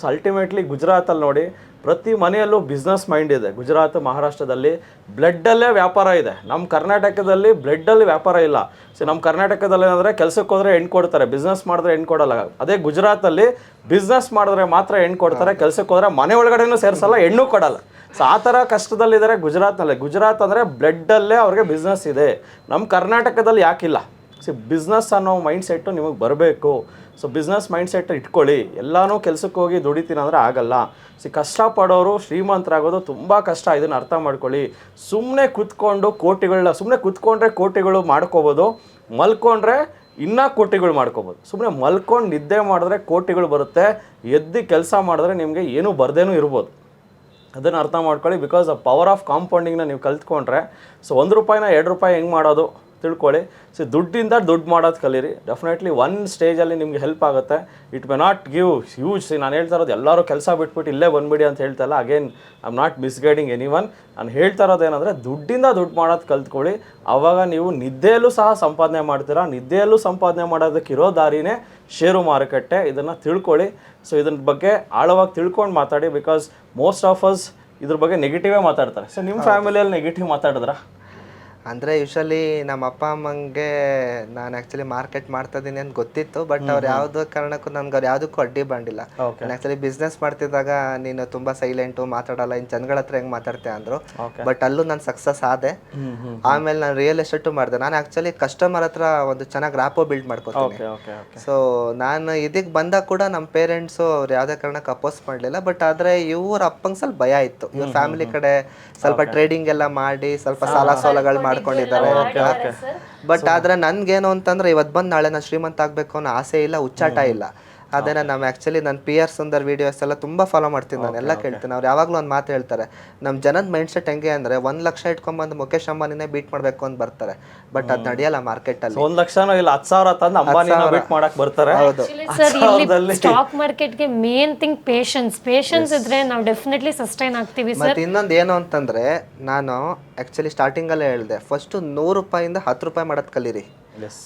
ಸೊ ಅಲ್ಟಿಮೇಟ್ಲಿ ಗುಜರಾತಲ್ಲಿ ನೋಡಿ ಪ್ರತಿ ಮನೆಯಲ್ಲೂ ಬಿಸ್ನೆಸ್ ಮೈಂಡ್ ಇದೆ. ಗುಜರಾತ್, ಮಹಾರಾಷ್ಟ್ರದಲ್ಲಿ ಬ್ಲಡ್ಡಲ್ಲೇ ವ್ಯಾಪಾರ ಇದೆ. ನಮ್ಮ ಕರ್ನಾಟಕದಲ್ಲಿ ಬ್ಲಡ್ಡಲ್ಲಿ ವ್ಯಾಪಾರ ಇಲ್ಲ. ಸೊ ನಮ್ಮ ಕರ್ನಾಟಕದಲ್ಲಿ ಏನಂದರೆ ಕೆಲಸಕ್ಕೆ ಹೋದರೆ ಹೆಣ್ಣು ಕೊಡ್ತಾರೆ, ಬಿಸ್ನೆಸ್ ಮಾಡಿದ್ರೆ ಹೆಣ್ಣು ಕೊಡಲ್ಲ. ಅದೇ ಗುಜರಾತಲ್ಲಿ ಬಿಸ್ನೆಸ್ ಮಾಡಿದ್ರೆ ಮಾತ್ರ ಹೆಣ್ಣು ಕೊಡ್ತಾರೆ, ಕೆಲಸಕ್ಕೆ ಹೋದರೆ ಮನೆ ಒಳಗಡೆನೂ ಸೇರಿಸಲ್ಲ, ಹೆಣ್ಣು ಕೊಡಲ್ಲ. ಸೊ ಆ ಥರ ಕಷ್ಟದಲ್ಲಿದ್ದಾರೆ ಗುಜರಾತ್ನಲ್ಲಿ. ಗುಜರಾತ್ ಅಂದರೆ ಬ್ಲಡ್ಡಲ್ಲೇ ಅವ್ರಿಗೆ ಬಿಸ್ನೆಸ್ ಇದೆ. ನಮ್ಮ ಕರ್ನಾಟಕದಲ್ಲಿ ಯಾಕಿಲ್ಲ? ಸೊ ಬಿಸ್ನೆಸ್ ಅನ್ನೋ ಮೈಂಡ್ ಸೆಟ್ಟು ನಿಮಗೆ ಬರಬೇಕು. ಸೊ ಬಿಸ್ನೆಸ್ ಮೈಂಡ್ ಸೆಟ್ ಇಟ್ಕೊಳ್ಳಿ. ಎಲ್ಲನೂ ಕೆಲಸಕ್ಕೆ ಹೋಗಿ ದುಡಿತೀನಿ ಅಂದರೆ ಆಗಲ್ಲ. ಕಷ್ಟಪಡೋರು ಶ್ರೀಮಂತರಾಗೋದು ತುಂಬ ಕಷ್ಟ, ಇದನ್ನು ಅರ್ಥ ಮಾಡ್ಕೊಳ್ಳಿ. ಸುಮ್ಮನೆ ಕೂತ್ಕೊಂಡ್ರೆ ಕೋಟಿಗಳು ಮಾಡ್ಕೋಬೋದು, ಮಲ್ಕೊಂಡ್ರೆ ಇನ್ನೂ ಕೋಟಿಗಳು ಮಾಡ್ಕೋಬೋದು. ಸುಮ್ಮನೆ ಮಲ್ಕೊಂಡು ನಿದ್ದೆ ಮಾಡಿದ್ರೆ ಕೋಟಿಗಳು ಬರುತ್ತೆ, ಎದ್ದು ಕೆಲಸ ಮಾಡಿದ್ರೆ ನಿಮಗೆ ಏನೂ ಬರ್ದೇನೂ ಇರ್ಬೋದು. ಅದನ್ನು ಅರ್ಥ ಮಾಡ್ಕೊಳ್ಳಿ. ಬಿಕಾಸ್ ಆ ಪವರ್ ಆಫ್ ಕಾಂಪೌಂಡಿಂಗ್ನ ನೀವು ಕಲ್ತ್ಕೊಂಡ್ರೆ ಸೊ 1 ರೂಪಾಯಿನ 2 ರೂಪಾಯಿ ಹೆಂಗೆ ಮಾಡೋದು ತಿಳ್ಕೊಳ್ಳಿ. ಸೊ ದುಡ್ಡಿಂದ ದುಡ್ಡು ಮಾಡೋದು ಕಲೀರಿ. ಡೆಫಿನೆಟ್ಲಿ ಒಂದು ಸ್ಟೇಜಲ್ಲಿ ನಿಮಗೆ ಹೆಲ್ಪ್ ಆಗುತ್ತೆ. It may not give huge. ನಾನು ಹೇಳ್ತಾ ಇರೋದು ಎಲ್ಲರೂ ಕೆಲಸ ಬಿಟ್ಬಿಟ್ಟು ಇಲ್ಲೇ ಬಂದುಬಿಡಿ ಅಂತ ಹೇಳ್ತಾ ಇಲ್ಲ. Again I am not misguiding anyone. ನಾನು ಹೇಳ್ತಾ ಇರೋದು ಏನಂದರೆ ದುಡ್ಡಿಂದ ದುಡ್ಡು ಮಾಡೋದು ಕಲ್ತ್ಕೊಳ್ಳಿ. ಆವಾಗ ನೀವು ನಿದ್ದೆಯಲ್ಲೂ ಸಹ ಸಂಪಾದನೆ ಮಾಡ್ತೀರಾ. ನಿದ್ದೆಯಲ್ಲೂ ಸಂಪಾದನೆ ಮಾಡೋದಕ್ಕಿರೋ ದಾರಿನೇ ಷೇರು ಮಾರುಕಟ್ಟೆ. ಇದನ್ನು ತಿಳ್ಕೊಳ್ಳಿ. ಸೊ ಇದ್ರ ಬಗ್ಗೆ ಆಳವಾಗಿ ತಿಳ್ಕೊಂಡು ಮಾತಾಡಿ. ಬಿಕಾಸ್ ಮೋಸ್ಟ್ ಆಫ್ ಅಸ್ ಇದ್ರ ಬಗ್ಗೆ ನೆಗೆಟಿವೇ ಮಾತಾಡ್ತಾರೆ. ಸೊ ನಿಮ್ಮ ಫ್ಯಾಮಿಲಿಯಲ್ಲಿ ನೆಗೆಟಿವ್ ಮಾತಾಡಿದ್ರಾ? ಅಂದರೆ ಯೂಶಲಿ ನಮ್ಮ ಅಪ್ಪ ಅಮ್ಮಂಗೆ ನಾನು ಆ್ಯಕ್ಚುಲಿ ಮಾರ್ಕೆಟ್ ಮಾಡ್ತಾ ಇದ್ದೀನಿ ಅಂತ ಗೊತ್ತಿತ್ತು, ಬಟ್ ಅವ್ರು ಯಾವುದೋ ಕಾರಣಕ್ಕೂ ನನ್ಗೆ ಅವ್ರು ಯಾವುದಕ್ಕೂ ಅಡ್ಡಿ ಬಂದಿಲ್ಲ. ನಾನು ಆ್ಯಕ್ಚುಲಿ ಬಿಸ್ನೆಸ್ ಮಾಡ್ತಿದ್ದಾಗ ನೀನು ತುಂಬ ಸೈಲೆಂಟು, ಮಾತಾಡಲ್ಲ, ಇನ್ನು ಜನಗಳ ಹತ್ರ ಹೆಂಗೆ ಮಾತಾಡ್ತೆ ಅಂದರು. ಬಟ್ ಅಲ್ಲೂ ನಾನು ಸಕ್ಸಸ್ ಆದೆ. ಆಮೇಲೆ ನಾನು ರಿಯಲ್ ಎಸ್ಟೇಟು ಮಾಡಿದೆ. ನಾನು ಆ್ಯಕ್ಚುಲಿ ಕಸ್ಟಮರ್ ಹತ್ರ ಒಂದು ಚೆನ್ನಾಗಿ ರ್ಯಾಪೋ ಬಿಲ್ಡ್ ಮಾಡ್ಕೊತೀನಿ. ಸೊ ನಾನು ಇದಕ್ಕೆ ಬಂದಾಗ ಕೂಡ ನಮ್ಮ ಪೇರೆಂಟ್ಸು ಅವ್ರು ಯಾವುದೇ ಕಾರಣಕ್ಕೆ ಅಪೋಸ್ ಮಾಡಲಿಲ್ಲ. ಬಟ್ ಆದರೆ ಇವ್ರ ಅಪ್ಪಂಗೆ ಸ್ವಲ್ಪ ಭಯ ಇತ್ತು, ಇವ್ರ ಫ್ಯಾಮಿಲಿ ಕಡೆ ಸ್ವಲ್ಪ ಟ್ರೇಡಿಂಗ್ ಎಲ್ಲ ಮಾಡಿ ಸ್ವಲ್ಪ ಸಾಲ ಸೋಲಗಳು ಮಾಡ್ಕೊಂಡಿದ್ದಾರೆ ಅಂತ. ಬಟ್ ಆದ್ರೆ ನನ್ಗೇನು ಅಂತಂದ್ರೆ ಇವತ್ತು ಬಂದು ನಾಳೆ ನಾನು ಶ್ರೀಮಂತ ಆಗ್ಬೇಕು ಅನ್ನೋ ಆಸೆ ಇಲ್ಲ, ಹುಚ್ಚಾಟ ಇಲ್ಲ. ಅದೇನ ನಮ್ಮ ಆ್ಯಕ್ಚುಲಿ ನಾನು ಪಿ ಆರ್ ಸುಂದರ್ ವೀಡಿಯೋಸ್ ಎಲ್ಲ ತುಂಬ ಫಾಲೋ ಮಾಡ್ತೀನಿ, ನಾನು ಎಲ್ಲ ಕೇಳ್ತೀನಿ. ಅವ್ರು ಯಾವಾಗಲೂ ಒಂದು ಮಾತು ಹೇಳ್ತಾರೆ, ನಮ್ಮ ಜನದ ಮೈಂಡ್ ಸೆಟ್ ಹೆಂಗೆ ಅಂದರೆ 1 ಲಕ್ಷ ಇಟ್ಕೊಂಡ್ಬಂದು ಮುಖೇಶ್ ಅಂಬಾನಿನೇ ಬೀಟ್ ಮಾಡಬೇಕು ಅಂತ ಬರ್ತಾರೆ. ಬಟ್ ಅದು ನಡೆಯಲ್ಲ ಮಾರ್ಕೆಟಲ್ಲಿ. 1 ಲಕ್ಷನೋ ಇಲ್ಲ 10,000 ತಂದು ಅಂಬಾನಿನ ಬೀಟ್ ಮಾಡಕ್ ಬರ್ತಾರೆ. ಸರ್ ಇಲ್ಲಿ ಸ್ಟಾಕ್ ಮಾರ್ಕೆಟ್ಗೆ ಮೇನ್ ಥಿಂಗ್ ಪೇಷನ್ಸ್ ಇದ್ರೆ ನಾವು ಡೆಫಿನೆಟ್ಲಿ ಸಸ್ಟೈನ್ ಆಗ್ತೀವಿ ಸರ್. ಮತ್ತೆ ಇನ್ನೊಂದು ಏನು ಅಂತಂದ್ರೆ, ನಾನು ಆ್ಯಕ್ಚುಲಿ ಸ್ಟಾರ್ಟಿಂಗಲ್ಲೇ ಹೇಳಿದೆ, ಫಸ್ಟು 100 ರೂಪಾಯಿಂದ 10 ರೂಪಾಯಿ ಮಾಡೋದು ಕಲೀರಿ,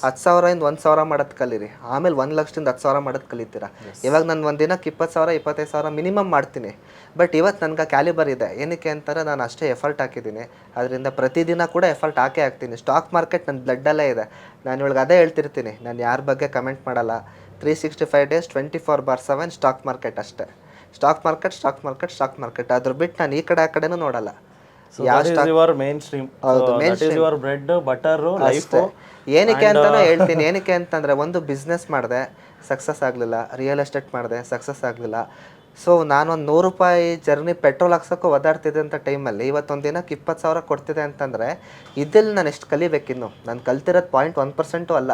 10,000 1,000 ಮಾಡೋದು ಕಲೀರಿ, ಆಮೇಲೆ 1 ಲಕ್ಷದಿಂದ 10,000 ಮಾಡೋದು ಕಲಿತೀರಾ. ಇವಾಗ ನಾನು ಒಂದು ದಿನಕ್ಕೆ 20,000 25,000 ಮಿನಿಮಮ್ ಮಾಡ್ತೀನಿ. ಬಟ್ ಇವತ್ತು ನನಗೆ ಕ್ಯಾಲಿಬರ್ ಇದೆ, ಏನಕ್ಕೆ ಅಂತಾರೆ ನಾನು ಅಷ್ಟೇ ಎಫರ್ಟ್ ಹಾಕಿದ್ದೀನಿ, ಅದರಿಂದ ಪ್ರತಿದಿನ ಕೂಡ ಎಫರ್ಟ್ ಹಾಕೇ ಹಾಕ್ತೀನಿ. ಸ್ಟಾಕ್ ಮಾರ್ಕೆಟ್ ನನ್ನ ಬ್ಲಡ್ಡಲ್ಲೇ ಇದೆ. ನಾನು ಇವಾಗ ಅದೇ ಹೇಳ್ತಿರ್ತೀನಿ, ನಾನು ಯಾರ ಬಗ್ಗೆ ಕಮೆಂಟ್ ಮಾಡಲ್ಲ. 365 ಡೇಸ್ 24/7 ಸ್ಟಾಕ್ ಮಾರ್ಕೆಟ್ ಅಷ್ಟೇ. Stock market stock market stock market, ಅದ್ರ ಬಿಟ್ಟು ನಾನು ಈ ಕಡೆ ಆ ಕಡೆನೂ ನೋಡಲ್ಲ. ಏನಕ್ಕೆ ಅಂತಾನೂ ಹೇಳ್ತೀನಿ. ಏನಕ್ಕೆ ಅಂತಂದರೆ, ಒಂದು ಬಿಸ್ನೆಸ್ ಮಾಡಿದೆ ಸಕ್ಸಸ್ ಆಗಲಿಲ್ಲ, ರಿಯಲ್ ಎಸ್ಟೇಟ್ ಮಾಡಿದೆ ಸಕ್ಸಸ್ ಆಗಲಿಲ್ಲ. ಸೊ ನಾನೊಂದು 100 ರೂಪಾಯಿ ಜರ್ನಿ ಪೆಟ್ರೋಲ್ ಹಾಕ್ಸೋಕ್ಕೂ ಓದಾಡ್ತಿದ್ದೆ ಅಂತ ಟೈಮಲ್ಲಿ ಇವತ್ತೊಂದು ದಿನಕ್ಕೆ 20,000 ಕೊಡ್ತಿದೆ ಅಂತಂದರೆ ಇದ್ರಲ್ಲಿ ನಾನು ಎಷ್ಟು ಕಲಿಬೇಕಿನ್ನು. ನಾನು ಕಲ್ತಿರೋದು 0.1% ಅಲ್ಲ.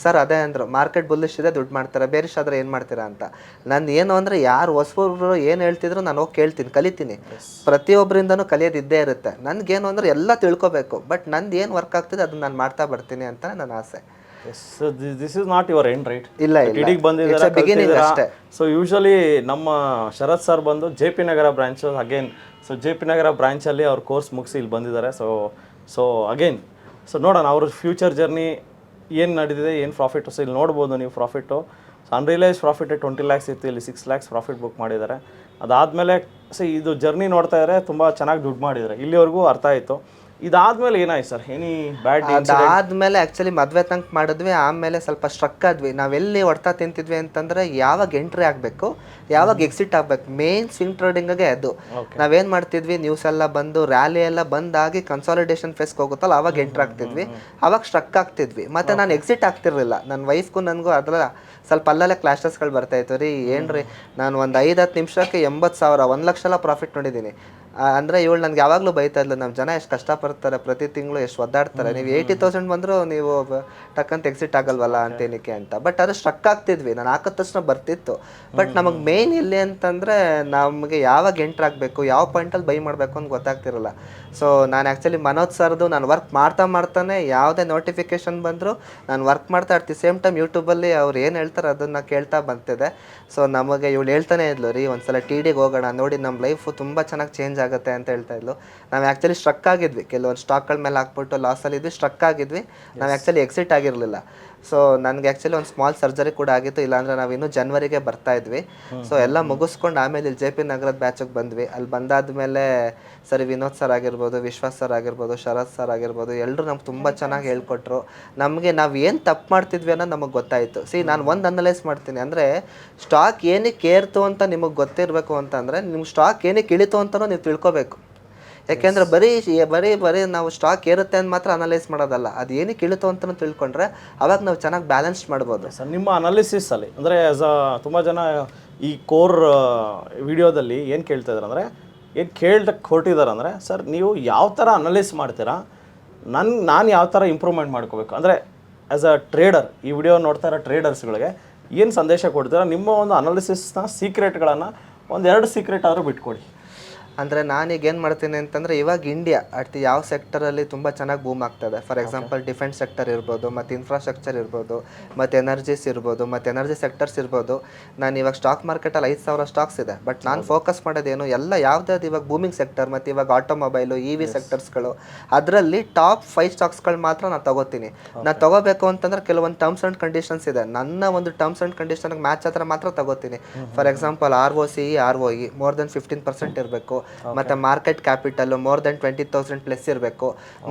ಸರ್ ಅದೇ ಅಂದರು, ಮಾರ್ಕೆಟ್ ಬುಲ್ಲಿಶ್ ಇದೆ, ದುಡ್ಡು ಮಾಡ್ತಾರೆ, ಬೇರಿಶ್ ಆದರೆ ಏನು ಮಾಡ್ತೀರಾ ಅಂತ. ನಾನು ಏನು ಅಂದರೆ, ಯಾರು ಹೊಸಬರು ಏನು ಹೇಳ್ತಿದ್ರು ನಾನು ಹೋಗಿ ಕೇಳ್ತೀನಿ, ಕಲಿತೀನಿ. ಪ್ರತಿಯೊಬ್ಬರಿಂದನೂ ಕಲಿಯೋದಿದ್ದೇ ಇರುತ್ತೆ. ನನಗೇನು ಅಂದರೆ ಎಲ್ಲ ತಿಳ್ಕೊಬೇಕು, ಬಟ್ ನಂದು ಏನು ವರ್ಕ್ ಆಗ್ತಿದೆ ಅದನ್ನ ನಾನು ಮಾಡ್ತಾ ಬರ್ತೀನಿ ಅಂತ ನನ್ನ ಆಸೆ. This is not your end, right? ಇಲ್ಲ, ಬಂದಿದ್ದಾರೆ. ಸೊ ಯೂಶಲಿ ನಮ್ಮ ಶರತ್ ಸರ್ ಬಂದು JP ನಗರ ಬ್ರಾಂಚ್ ಅಗೇನ್. ಸೊ JP ನಗರ ಬ್ರಾಂಚಲ್ಲಿ ಅವ್ರ ಕೋರ್ಸ್ ಮುಗಿಸಿ ಇಲ್ಲಿ ಬಂದಿದ್ದಾರೆ. ಸೊ ಅಗೇನ್ ನೋಡೋಣ ಅವ್ರ ಫ್ಯೂಚರ್ ಜರ್ನಿ ಏನು ನಡೆದಿದೆ, ಏನು ಪ್ರಾಫಿಟ್. ಸೊ ಇಲ್ಲಿ ನೋಡ್ಬೋದು ನೀವು profit. So unrealised profit 20 lakhs ಇತ್ತು, ಇಲ್ಲಿ 6 lakhs ಪ್ರಾಫಿಟ್ ಬುಕ್ ಮಾಡಿದ್ದಾರೆ. ಅದಾದಮೇಲೆ ಇದು ಜರ್ನಿ ನೋಡ್ತಾ ಇದ್ದಾರೆ, ತುಂಬ ಚೆನ್ನಾಗಿ ದುಡ್ಡು ಮಾಡಿದ್ದಾರೆ. ಇಲ್ಲಿವರೆಗೂ ಅರ್ಥ ಆಯಿತು. ಇದಾದ್ಮೇಲೆ ಏನಾಯ್ತು ಸರ್? ಎನಿ ಬ್ಯಾಡ್? ಅದಾದ್ಮೇಲೆ ಆ್ಯಕ್ಚುಲಿ ಮದುವೆ ತನಕ ಮಾಡಿದ್ವಿ, ಆಮೇಲೆ ಸ್ವಲ್ಪ ಸ್ಟ್ರಕ್ ಆದ್ವಿ. ನಾವೆಲ್ಲಿ ಹೊಡ್ತಾ ತಿಂತಿದ್ವಿ ಅಂತಂದರೆ, ಯಾವಾಗ ಎಂಟ್ರಿ ಆಗಬೇಕು ಯಾವಾಗ ಎಕ್ಸಿಟ್ ಆಗಬೇಕು, ಮೇನ್ ಸ್ವಿಂಗ್ ಟ್ರೇಡಿಂಗ್ಗೆ ಅದು. ನಾವೇನು ಮಾಡ್ತಿದ್ವಿ, ನ್ಯೂಸ್ ಎಲ್ಲ ಬಂದು ರ್ಯಾಲಿ ಎಲ್ಲ ಬಂದಾಗಿ ಕನ್ಸಾಲಿಡೇಷನ್ ಫೇಸ್ಗೆ ಹೋಗುತ್ತಲ್ಲ, ಅವಾಗ ಎಂಟ್ರಿ ಆಗ್ತಿದ್ವಿ, ಅವಾಗ ಸ್ಟ್ರಕ್ ಆಗ್ತಿದ್ವಿ. ಮತ್ತು ನಾನು ಎಕ್ಸಿಟ್ ಆಗ್ತಿರ್ಲಿಲ್ಲ. ನನ್ನ ವೈಫ್ಗೂ ನನಗೂ ಅದರ ಸ್ವಲ್ಪ ಅಲ್ಲಲ್ಲೇ ಕ್ಲಾಶಸ್ಗಳು ಬರ್ತಾಯಿತ್ತು. ರೀ ಏನ್ರಿ, ನಾನು ಒಂದು 5-10 ನಿಮಿಷಕ್ಕೆ 80,000 1 ಲಕ್ಷ ಎಲ್ಲ ಪ್ರಾಫಿಟ್ ನೋಡಿದ್ದೀನಿ. ಅಂದರೆ ಇವಳು ನನಗೆ ಯಾವಾಗಲೂ ಬೈತಾ ಇದ್ಲು, ನಮ್ಮ ಜನ ಎಷ್ಟು ಕಷ್ಟಪಡ್ತಾರೆ, ಪ್ರತಿ ತಿಂಗಳು ಎಷ್ಟು ಒದ್ದಾಡ್ತಾರೆ, ನೀವು 80,000 ಬಂದರೂ ನೀವು ಟಕ್ಕಂತ ಎಕ್ಸಿಟ್ ಆಗಲ್ವಲ್ಲ ಅಂತೇನಕ್ಕೆ ಅಂತ. ಬಟ್ ಅದು ಸ್ಟ್ರಕ್ ಆಗ್ತಿದ್ವಿ. ನಾನು ಹಾಕಿದ ತಕ್ಷಣ ಬರ್ತಿತ್ತು. ಬಟ್ ನಮಗೆ ಮೇನ್ ಎಲ್ಲಿ ಅಂತಂದರೆ, ನಮಗೆ ಯಾವಾಗ ಎಂಟ್ರ್ ಆಗಬೇಕು, ಯಾವ ಪಾಯಿಂಟಲ್ಲಿ ಬೈ ಮಾಡಬೇಕು ಅಂತ ಗೊತ್ತಾಗ್ತಿರಲ್ಲ. ಸೊ ನಾನು ಆ್ಯಕ್ಚುಲಿ ಮನೋಜ್ ಸರ್ದು ನಾನು ವರ್ಕ್ ಮಾಡ್ತಾನೆ ಯಾವುದೇ ನೋಟಿಫಿಕೇಷನ್ ಬಂದರೂ ನಾನು ವರ್ಕ್ ಮಾಡ್ತಾ ಇರ್ತೀವಿ. ಸೇಮ್ ಟೈಮ್ ಯೂಟ್ಯೂಬಲ್ಲಿ ಅವ್ರು ಏನು ಹೇಳ್ತಾರೆ ಅದನ್ನು ಕೇಳ್ತಾ ಬಂತಿದೆ. ಸೊ ನಮಗೆ ಇವಳು ಹೇಳ್ತಾನೆ ಇದ್ಲು, ರೀ ಒಂದ್ಸಲ TDಗೆ ಹೋಗೋಣ, ನೋಡಿ ನಮ್ಮ ಲೈಫು ತುಂಬ ಚೆನ್ನಾಗಿ ಚೇಂಜ್ ಆಗುತ್ತೆ ಅಂತ ಹೇಳ್ತಾ ಇದ್ಲು. ನಾವು ಆ್ಯಕ್ಚುಲಿ ಸ್ಟ್ರಕ್ ಆಗಿದ್ವಿ, ಕೆಲವೊಂದು ಸ್ಟಾಕ್ಗಳ ಮೇಲೆ ಹಾಕ್ಬಿಟ್ಟು ಲಾಸಲ್ಲಿದ್ವಿ, ಸ್ಟ್ರಕ್ ಆಗಿದ್ವಿ. ನಾವು ಆ್ಯಕ್ಚುಲಿ ಎಕ್ಸಿಟ್ ಆಗಿರಲಿಲ್ಲ. ಸೊ ನನಗೆ ಆ್ಯಕ್ಚುಲಿ ಒಂದು ಸ್ಮಾಲ್ ಸರ್ಜರಿ ಕೂಡ ಆಗಿತ್ತು, ಇಲ್ಲಾಂದರೆ ನಾವು ಇನ್ನೂ ಜನವರಿಗೆ ಬರ್ತಾ ಇದ್ವಿ. ಸೊ ಎಲ್ಲ ಮುಗಿಸ್ಕೊಂಡು ಆಮೇಲೆ ಇಲ್ಲಿ JP ನಗರದ ಬ್ಯಾಚಿಗೆ ಬಂದ್ವಿ. ಅಲ್ಲಿ ಬಂದಾದ್ಮೇಲೆ ಸರಿ ವಿನೋದ್ ಸರ್ ಆಗಿರ್ಬೋದು, ವಿಶ್ವಾಸ್ ಸರ್ ಆಗಿರ್ಬೋದು, ಶರತ್ ಸರ್ ಆಗಿರ್ಬೋದು, ಎಲ್ಲರೂ ನಮ್ಗೆ ತುಂಬ ಚೆನ್ನಾಗಿ ಹೇಳ್ಕೊಟ್ರು. ನಮಗೆ ನಾವು ಏನು ತಪ್ಪು ಮಾಡ್ತಿದ್ವಿ ಅನ್ನೋದು ನಮಗೆ ಗೊತ್ತಾಯಿತು. ನಾನು ಒಂದು ಅನಲೈಸ್ ಮಾಡ್ತೀನಿ, ಅಂದರೆ ಸ್ಟಾಕ್ ಏನಕ್ಕೆ ಏರ್ತು ಅಂತ ನಿಮಗೆ ಗೊತ್ತಿರಬೇಕು ಅಂತಂದರೆ, ನಿಮ್ಮ ಸ್ಟಾಕ್ ಏನಕ್ಕೆ ಇಳಿತು ಅಂತಲೂ ನೀವು ತಿಳ್ಕೊಬೇಕು. ಯಾಕೆಂದರೆ ಬರೀ ನಾವು ಸ್ಟಾಕ್ ಏರುತ್ತೆ ಅಂತ ಮಾತ್ರ ಅನಲೈಸ್ ಮಾಡೋದಲ್ಲ, ಅದು ಏನಕ್ಕೆ ಇಳಿತು ಅಂತಲೂ ತಿಳ್ಕೊಂಡ್ರೆ ಅವಾಗ ನಾವು ಚೆನ್ನಾಗಿ ಬ್ಯಾಲೆನ್ಸ್ ಮಾಡ್ಬೋದು. ಸರ್ ನಿಮ್ಮ ಅನಾಲಿಸಿಸಲ್ಲಿ ಅಂದರೆ ಆ್ಯಸ್ ತುಂಬ ಜನ ಈ ಕೋರ್ ವಿಡಿಯೋದಲ್ಲಿ ಏನು ಕೇಳ್ತಾ ಇದ್ದಾರೆ ಅಂದರೆ, ಏನು ಹೊರಟಿದ್ದಾರೆ ಅಂದರೆ, ಸರ್ ನೀವು ಯಾವ ಥರ ಅನಲೈಸ್ ಮಾಡ್ತೀರಾ, ನಾನು ಯಾವ ಥರ ಇಂಪ್ರೂವ್ಮೆಂಟ್ ಮಾಡ್ಕೋಬೇಕು ಅಂದರೆ ಆ್ಯಸ್ ಅ ಟ್ರೇಡರ್, ಈ ವಿಡಿಯೋ ನೋಡ್ತಾ ಇರೋ ಟ್ರೇಡರ್ಸ್ಗಳಿಗೆ ಏನು ಸಂದೇಶ ಕೊಡ್ತೀರಾ? ನಿಮ್ಮ ಒಂದು ಅನಾಲಿಸಿಸ್ನ ಸೀಕ್ರೆಟ್ಗಳನ್ನು 1-2 ಸೀಕ್ರೆಟ್ ಆದರೂ ಬಿಟ್ಕೊಡಿ. ಅಂದರೆ ನಾನೀಗ ಏನು ಮಾಡ್ತೀನಿ ಅಂತಂದರೆ, ಇವಾಗ ಇಂಡಿಯಾ ಯಾವ ಸೆಕ್ಟರಲ್ಲಿ ತುಂಬ ಚೆನ್ನಾಗಿ ಬೂಮ್ ಆಗ್ತದೆ. ಫಾರ್ ಎಕ್ಸಾಂಪಲ್ ಡಿಫೆನ್ಸ್ ಸೆಕ್ಟರ್ ಇರ್ಬೋದು, ಮತ್ತು ಇನ್ಫ್ರಾಸ್ಟ್ರಕ್ಚರ್ ಇರ್ಬೋದು, ಮತ್ತು ಎನರ್ಜೀಸ್ ಇರ್ಬೋದು, ಮತ್ತು ಎನರ್ಜಿ ಸೆಕ್ಟರ್ಸ್ ಇರ್ಬೋದು. ನಾನು ಇವಾಗ ಸ್ಟಾಕ್ ಮಾರ್ಕೆಟಲ್ಲಿ 5,000 ಸ್ಟಾಕ್ಸ್ ಇದೆ. ಬಟ್ ನಾನು ಫೋಕಸ್ ಮಾಡೋದೇನು, ಎಲ್ಲ ಯಾವ್ದಾದ್ರು ಇವಾಗ ಬೂಮಿಂಗ್ ಸೆಕ್ಟರ್, ಮತ್ತು ಇವಾಗ ಆಟೋಮೊಬೈಲು, EV ಸೆಕ್ಟರ್ಸ್ಗಳು, ಅದರಲ್ಲಿ ಟಾಪ್ 5 ಸ್ಟಾಕ್ಸ್ಗಳು ಮಾತ್ರ ನಾನು ತೊಗೋತೀನಿ. ನಾನು ತೊಗೋಬೇಕು ಅಂತಂದರೆ ಕೆಲವೊಂದು ಟರ್ಮ್ಸ್ ಆ್ಯಂಡ್ ಕಂಡೀಷನ್ಸ್ ಇದೆ. ನನ್ನ ಒಂದು ಟರ್ಮ್ಸ್ ಆ್ಯಂಡ್ ಕಂಡೀಷನ್ಗೆ ಮ್ಯಾಚ್ ಹತ್ರ ಮಾತ್ರ ತೊಗೋತೀನಿ. For example ROCE, ROE more than 15% ಇರಬೇಕು. ಮತ್ತು market capital more than 20,000 plus ಇರಬೇಕು,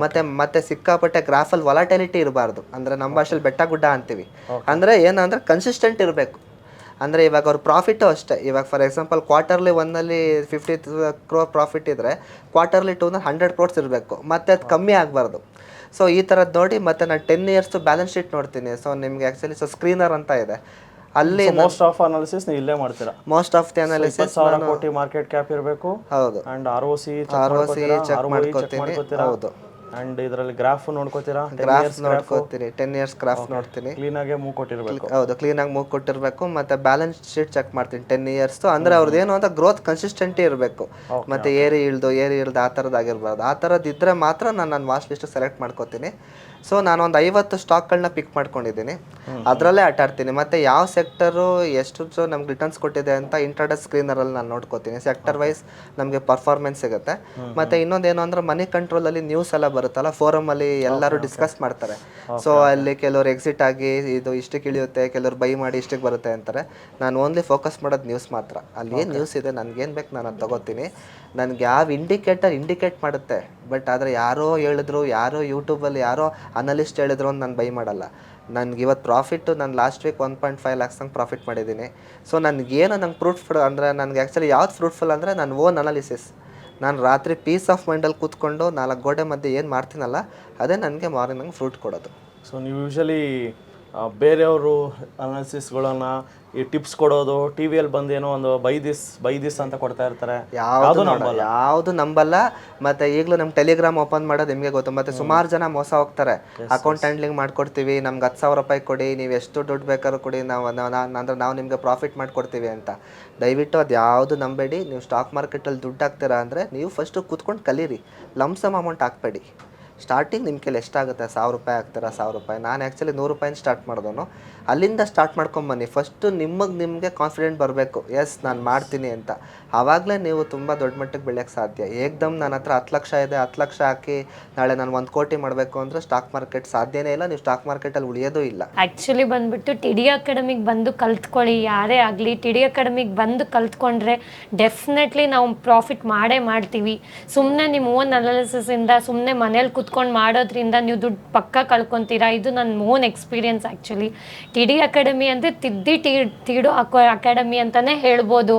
ಮತ್ತೆ ಸಿಕ್ಕಾಪಟ್ಟೆ ಗ್ರಾಫಲ್ಲಿ ವಾಲಟಿಲಿಟಿ ಇರಬಾರ್ದು. ಅಂದರೆ ನಮ್ಮ ಭಾಷೆಯಲ್ಲಿ ಬೆಟ್ಟ ಗುಡ್ಡ ಅಂತೀವಿ. ಅಂದರೆ ಏನಂದರೆ ಕನ್ಸಿಸ್ಟೆಂಟ್ ಇರಬೇಕು. ಅಂದರೆ ಇವಾಗ ಅವ್ರ ಪ್ರಾಫಿಟು ಅಷ್ಟೇ. ಇವಾಗ ಫಾರ್ ಎಕ್ಸಾಂಪಲ್ ಕ್ವಾರ್ಟರ್ಲಿ 1ನಲ್ಲಿ 50 crore ಪ್ರಾಫಿಟ್ ಇದ್ದರೆ ಕ್ವಾರ್ಟರ್ಲಿ 2ನಲ್ಲಿ 100 crores ಇರಬೇಕು, ಮತ್ತು ಅದು ಕಮ್ಮಿ ಆಗಬಾರ್ದು. ಸೊ ಈ ಥರದ್ದು ನೋಡಿ, ಮತ್ತು ನಾನು 10 years ಬ್ಯಾಲೆನ್ಸ್ ಶೀಟ್ ನೋಡ್ತೀನಿ. ಸೊ ನಿಮಗೆ ಆ್ಯಕ್ಚುಲಿ ಸ್ಕ್ರೀನರ್ ಅಂತ ಇದೆ, ಅಲ್ಲಿ ಮೋಸ್ಟ್ ಆಫ್ ಅನಾಲಿಸಿಸ್ ನೀವು ಇಲ್ಲೇ ಮಾಡ್ತೀರಾ. ಮೋಸ್ಟ್ ಆಫ್ ದಿ ಅನಾಲಿಸಿಸ್ 20,000 ಕೋಟಿ ಮಾರ್ಕೆಟ್ ಕ್ಯಾಪ್ ಇರಬೇಕು. ಹೌದು. ಅಂಡ್ ROC ಚೆಕ್ ಮಾಡ್ಕೋತೀನಿ. ಹೌದು. ಅಂಡ್ ಇದರಲ್ಲಿ ಗ್ರಾಫ್ ನೋಡ್ಕೋತೀರಾ? ಗ್ರಾಫ್ ನೋಡ್ಕೋತೀನಿ, 10 years ಗ್ರಾಫ್ ನೋಡ್ತೀನಿ. ಕ್ಲೀನಾಗೆ ಮೂವ್ ಕೊಟ್ಟಿರಬೇಕು. ಹೌದು, ಕ್ಲೀನಾಗಿ ಮೂವ್ ಕೊಟ್ಟಿರಬೇಕು. ಮತ್ತು ಬ್ಯಾಲೆನ್ಸ್ ಶೀಟ್ ಚೆಕ್ ಮಾಡ್ತೀನಿ 10 years. ಅಂದರೆ ಅವ್ರದ್ದು ಏನು ಅಂತ ಗ್ರೋತ್ ಕನ್ಸಿಸ್ಟೆಂಟಿ ಇರಬೇಕು. ಮತ್ತು ಏರಿ ಇಳ್ದು ಆ ಥರದ್ದಾಗಿರ್ಬಾರ್ದು. ಆ ಥರದ್ದು ಇದ್ದರೆ ಮಾತ್ರ ನಾನು ನನ್ನ ವಾಚ್ ಲಿಸ್ಟ್ ಸೆಲೆಕ್ಟ್ ಮಾಡ್ಕೋತೀನಿ. ಸೊ ನಾನು ಒಂದು 50 ಸ್ಟಾಕ್ಗಳನ್ನ ಪಿಕ್ ಮಾಡ್ಕೊಂಡಿದ್ದೀನಿ, ಅದರಲ್ಲೇ ಆಟಾಡ್ತೀನಿ. ಮತ್ತು ಯಾವ ಸೆಕ್ಟರು ಎಷ್ಟು ನಮ್ಗೆ ರಿಟರ್ನ್ಸ್ ಕೊಟ್ಟಿದೆ ಅಂತ ಇಂಟ್ರಾಡೇ ಸ್ಕ್ರೀನರಲ್ಲಿ ನಾನು ನೋಡ್ಕೋತೀನಿ. ಸೆಕ್ಟರ್ ವೈಸ್ ನಮಗೆ ಪರ್ಫಾರ್ಮೆನ್ಸ್ ಸಿಗುತ್ತೆ. ಮತ್ತು ಇನ್ನೊಂದೇನು ಅಂದರೆ ಮನಿ ಕಂಟ್ರೋಲಲ್ಲಿ ನ್ಯೂಸ್ ಎಲ್ಲ ಬರುತ್ತಲ್ಲ, ಫೋರಮಲ್ಲಿ ಎಲ್ಲರೂ ಡಿಸ್ಕಸ್ ಮಾಡ್ತಾರೆ. ಸೊ ಅಲ್ಲಿ ಕೆಲವರು ಎಕ್ಸಿಟ್ ಆಗಿ ಇದು ಇಷ್ಟಕ್ಕೆ ಇಳಿಯುತ್ತೆ, ಕೆಲವರು ಬೈ ಮಾಡಿ ಇಷ್ಟಕ್ಕೆ ಬರುತ್ತೆ ಅಂತಾರೆ. ನಾನು ಓನ್ಲಿ ಫೋಕಸ್ ಮಾಡೋದು ನ್ಯೂಸ್ ಮಾತ್ರ. ಅಲ್ಲಿ ಏನು ನ್ಯೂಸ್ ಇದೆ, ನನಗೇನು ಬೇಕು ನಾನು ಅದು ತೊಗೋತೀನಿ. ನನಗೆ ಯಾವ ಇಂಡಿಕೇಟ್ ಮಾಡುತ್ತೆ, ಬಟ್ ಆದರೆ ಯಾರೋ ಹೇಳಿದ್ರು, ಯಾರೋ ಯೂಟ್ಯೂಬಲ್ಲಿ ಯಾರೋ ಅನಲಿಸ್ಟ್ ಹೇಳಿದ್ರು ಅಂತ ನಾನು ಬೈ ಮಾಡಲ್ಲ. ನನಗೆ ಇವತ್ತು ಪ್ರಾಫಿಟ್ಟು ನಾನು ಲಾಸ್ಟ್ ವೀಕ್ 1.5 lakhs ಹಂಗೆ ಪ್ರಾಫಿಟ್ ಮಾಡಿದ್ದೀನಿ. ಸೊ ನನಗೇನು ನಂಗೆ ಫ್ರೂಟ್ಫುಲ್ ಅಂದರೆ, ನನಗೆ ಆ್ಯಕ್ಚುಲಿ ಯಾವ್ದು ಫ್ರೂಟ್ಫುಲ್ ಅಂದರೆ ನನ್ನ ಓನ್ ಅನಾಲಿಸಿಸ್. ನಾನು ರಾತ್ರಿ ಪೀಸ್ ಆಫ್ ಮೈಂಡಲ್ಲಿ ಕೂತ್ಕೊಂಡು 4 ಗೋಡೆ ಮಧ್ಯೆ ಏನು ಮಾಡ್ತೀನಲ್ಲ, ಅದೇ ನನಗೆ ಮಾರ್ನಿಂಗ್ ನಂಗೆ ಫ್ರೂಟ್ ಕೊಡೋದು. ಸೊ ನೀವು ಯೂಶಲಿ ಬೇರೆಯವರು ಅನಾಲಿಸಿಸ್ಗಳನ್ನು ಈ ಟಿಪ್ಸ್ ಕೊಡೋದು, ಟಿ ವಿಯಲ್ಲಿ ಬಂದು ಏನೋ ಒಂದು ಬೈ ದಿಸ್ ಅಂತ ಕೊಡ್ತಾ ಇರ್ತಾರೆ, ಯಾವುದು ನಂಬಲ್ಲ. ಮತ್ತು ಈಗಲೂ ನಮ್ಮ ಟೆಲಿಗ್ರಾಮ್ ಓಪನ್ ಮಾಡೋದು ನಿಮಗೆ ಗೊತ್ತು. ಮತ್ತು ಸುಮಾರು ಜನ ಮೋಸ ಹೋಗ್ತಾರೆ. ಅಕೌಂಟ್ ಹ್ಯಾಂಡ್ಲಿಂಗ್ ಮಾಡ್ಕೊಡ್ತೀವಿ, ನಮ್ಗೆ 10,000 ರೂಪಾಯಿ ಕೊಡಿ, ನೀವು ಎಷ್ಟು ದುಡ್ಡು ಬೇಕಾದ್ರೂ ಕೊಡಿ, ನಾವು ನಿಮಗೆ ಪ್ರಾಫಿಟ್ ಮಾಡಿಕೊಡ್ತೀವಿ ಅಂತ. ದಯವಿಟ್ಟು ಅದು ಯಾವುದು ನಂಬೇಡಿ. ನೀವು ಸ್ಟಾಕ್ ಮಾರ್ಕೆಟಲ್ಲಿ ದುಡ್ಡು ಹಾಕ್ತೀರಾ ಅಂದರೆ ನೀವು ಫಸ್ಟು ಕೂತ್ಕೊಂಡು ಕಲೀರಿ. Lump sum amount ಹಾಕ್ಬೇಡಿ. ಸ್ಟಾರ್ಟಿಂಗ್ ನಿಮ್ಮ ಕೈಲಿ ಎಷ್ಟಾಗುತ್ತೆ, 1,000 ರೂಪಾಯಿ ಹಾಕ್ತೀರಾ, 1,000 ರೂಪಾಯಿ. ನಾನು ಆ್ಯಕ್ಚುಲಿ 100 ರೂಪಾಯಿನ ಸ್ಟಾರ್ಟ್ ಮಾಡಿದವನು. ಅಲ್ಲಿಂದ ಸ್ಟಾರ್ಟ್ ಮಾಡ್ಕೊಂಬನ್ನಿ. ಫಸ್ಟು ನಿಮಗೆ ಕಾನ್ಫಿಡೆಂಟ್ ಬರಬೇಕು, ಎಸ್ ನಾನು ಮಾಡ್ತೀನಿ ಅಂತ. ಆವಾಗಲೇ ನೀವು ತುಂಬ ದೊಡ್ಡ ಮಟ್ಟಕ್ಕೆ ಬೆಳೆಯೋಕ್ಕೆ ಸಾಧ್ಯ. ಏಕ್ದಮ್ ನನ್ನ ಹತ್ರ 10 ಲಕ್ಷ ಇದೆ, 10 ಲಕ್ಷ ಹಾಕಿ ನಾಳೆ ನಾನು 1 ಕೋಟಿ ಮಾಡಬೇಕು ಅಂದರೆ ಸ್ಟಾಕ್ ಮಾರ್ಕೆಟ್ ಸಾಧ್ಯನೇ ಇಲ್ಲ. ನೀವು ಸ್ಟಾಕ್ ಮಾರ್ಕೆಟಲ್ಲಿ ಉಳಿಯೋದು ಇಲ್ಲ. ಆ್ಯಕ್ಚುಲಿ ಬಂದುಬಿಟ್ಟು TD ಅಕಾಡೆಮಿಗೆ ಬಂದು ಕಲ್ತ್ಕೊಳ್ಳಿ. ಯಾರೇ ಆಗಲಿ TD ಅಕಾಡೆಮಿಗೆ ಬಂದು ಕಲ್ತ್ಕೊಂಡ್ರೆ ಡೆಫಿನೆಟ್ಲಿ ನಾವು ಪ್ರಾಫಿಟ್ ಮಾಡೇ ಮಾಡ್ತೀವಿ. ಸುಮ್ಮನೆ ನಿಮ್ಮ ಓನ್ ಅನಾಲಿಸಿಸಿಂದ ಸುಮ್ಮನೆ ಮನೇಲಿ ಕೂತ್ಕೊಂಡು ಮಾಡೋದ್ರಿಂದ ನೀವು ದುಡ್ಡು ಪಕ್ಕ ಕಳ್ಕೊತೀರಾ. ಇದು ನನ್ನ own experience. Actually TD academy ಅಂದರೆ ತೀಡು ಅಕಾಡೆಮಿ ಅಂತಲೇ ಹೇಳ್ಬೋದು.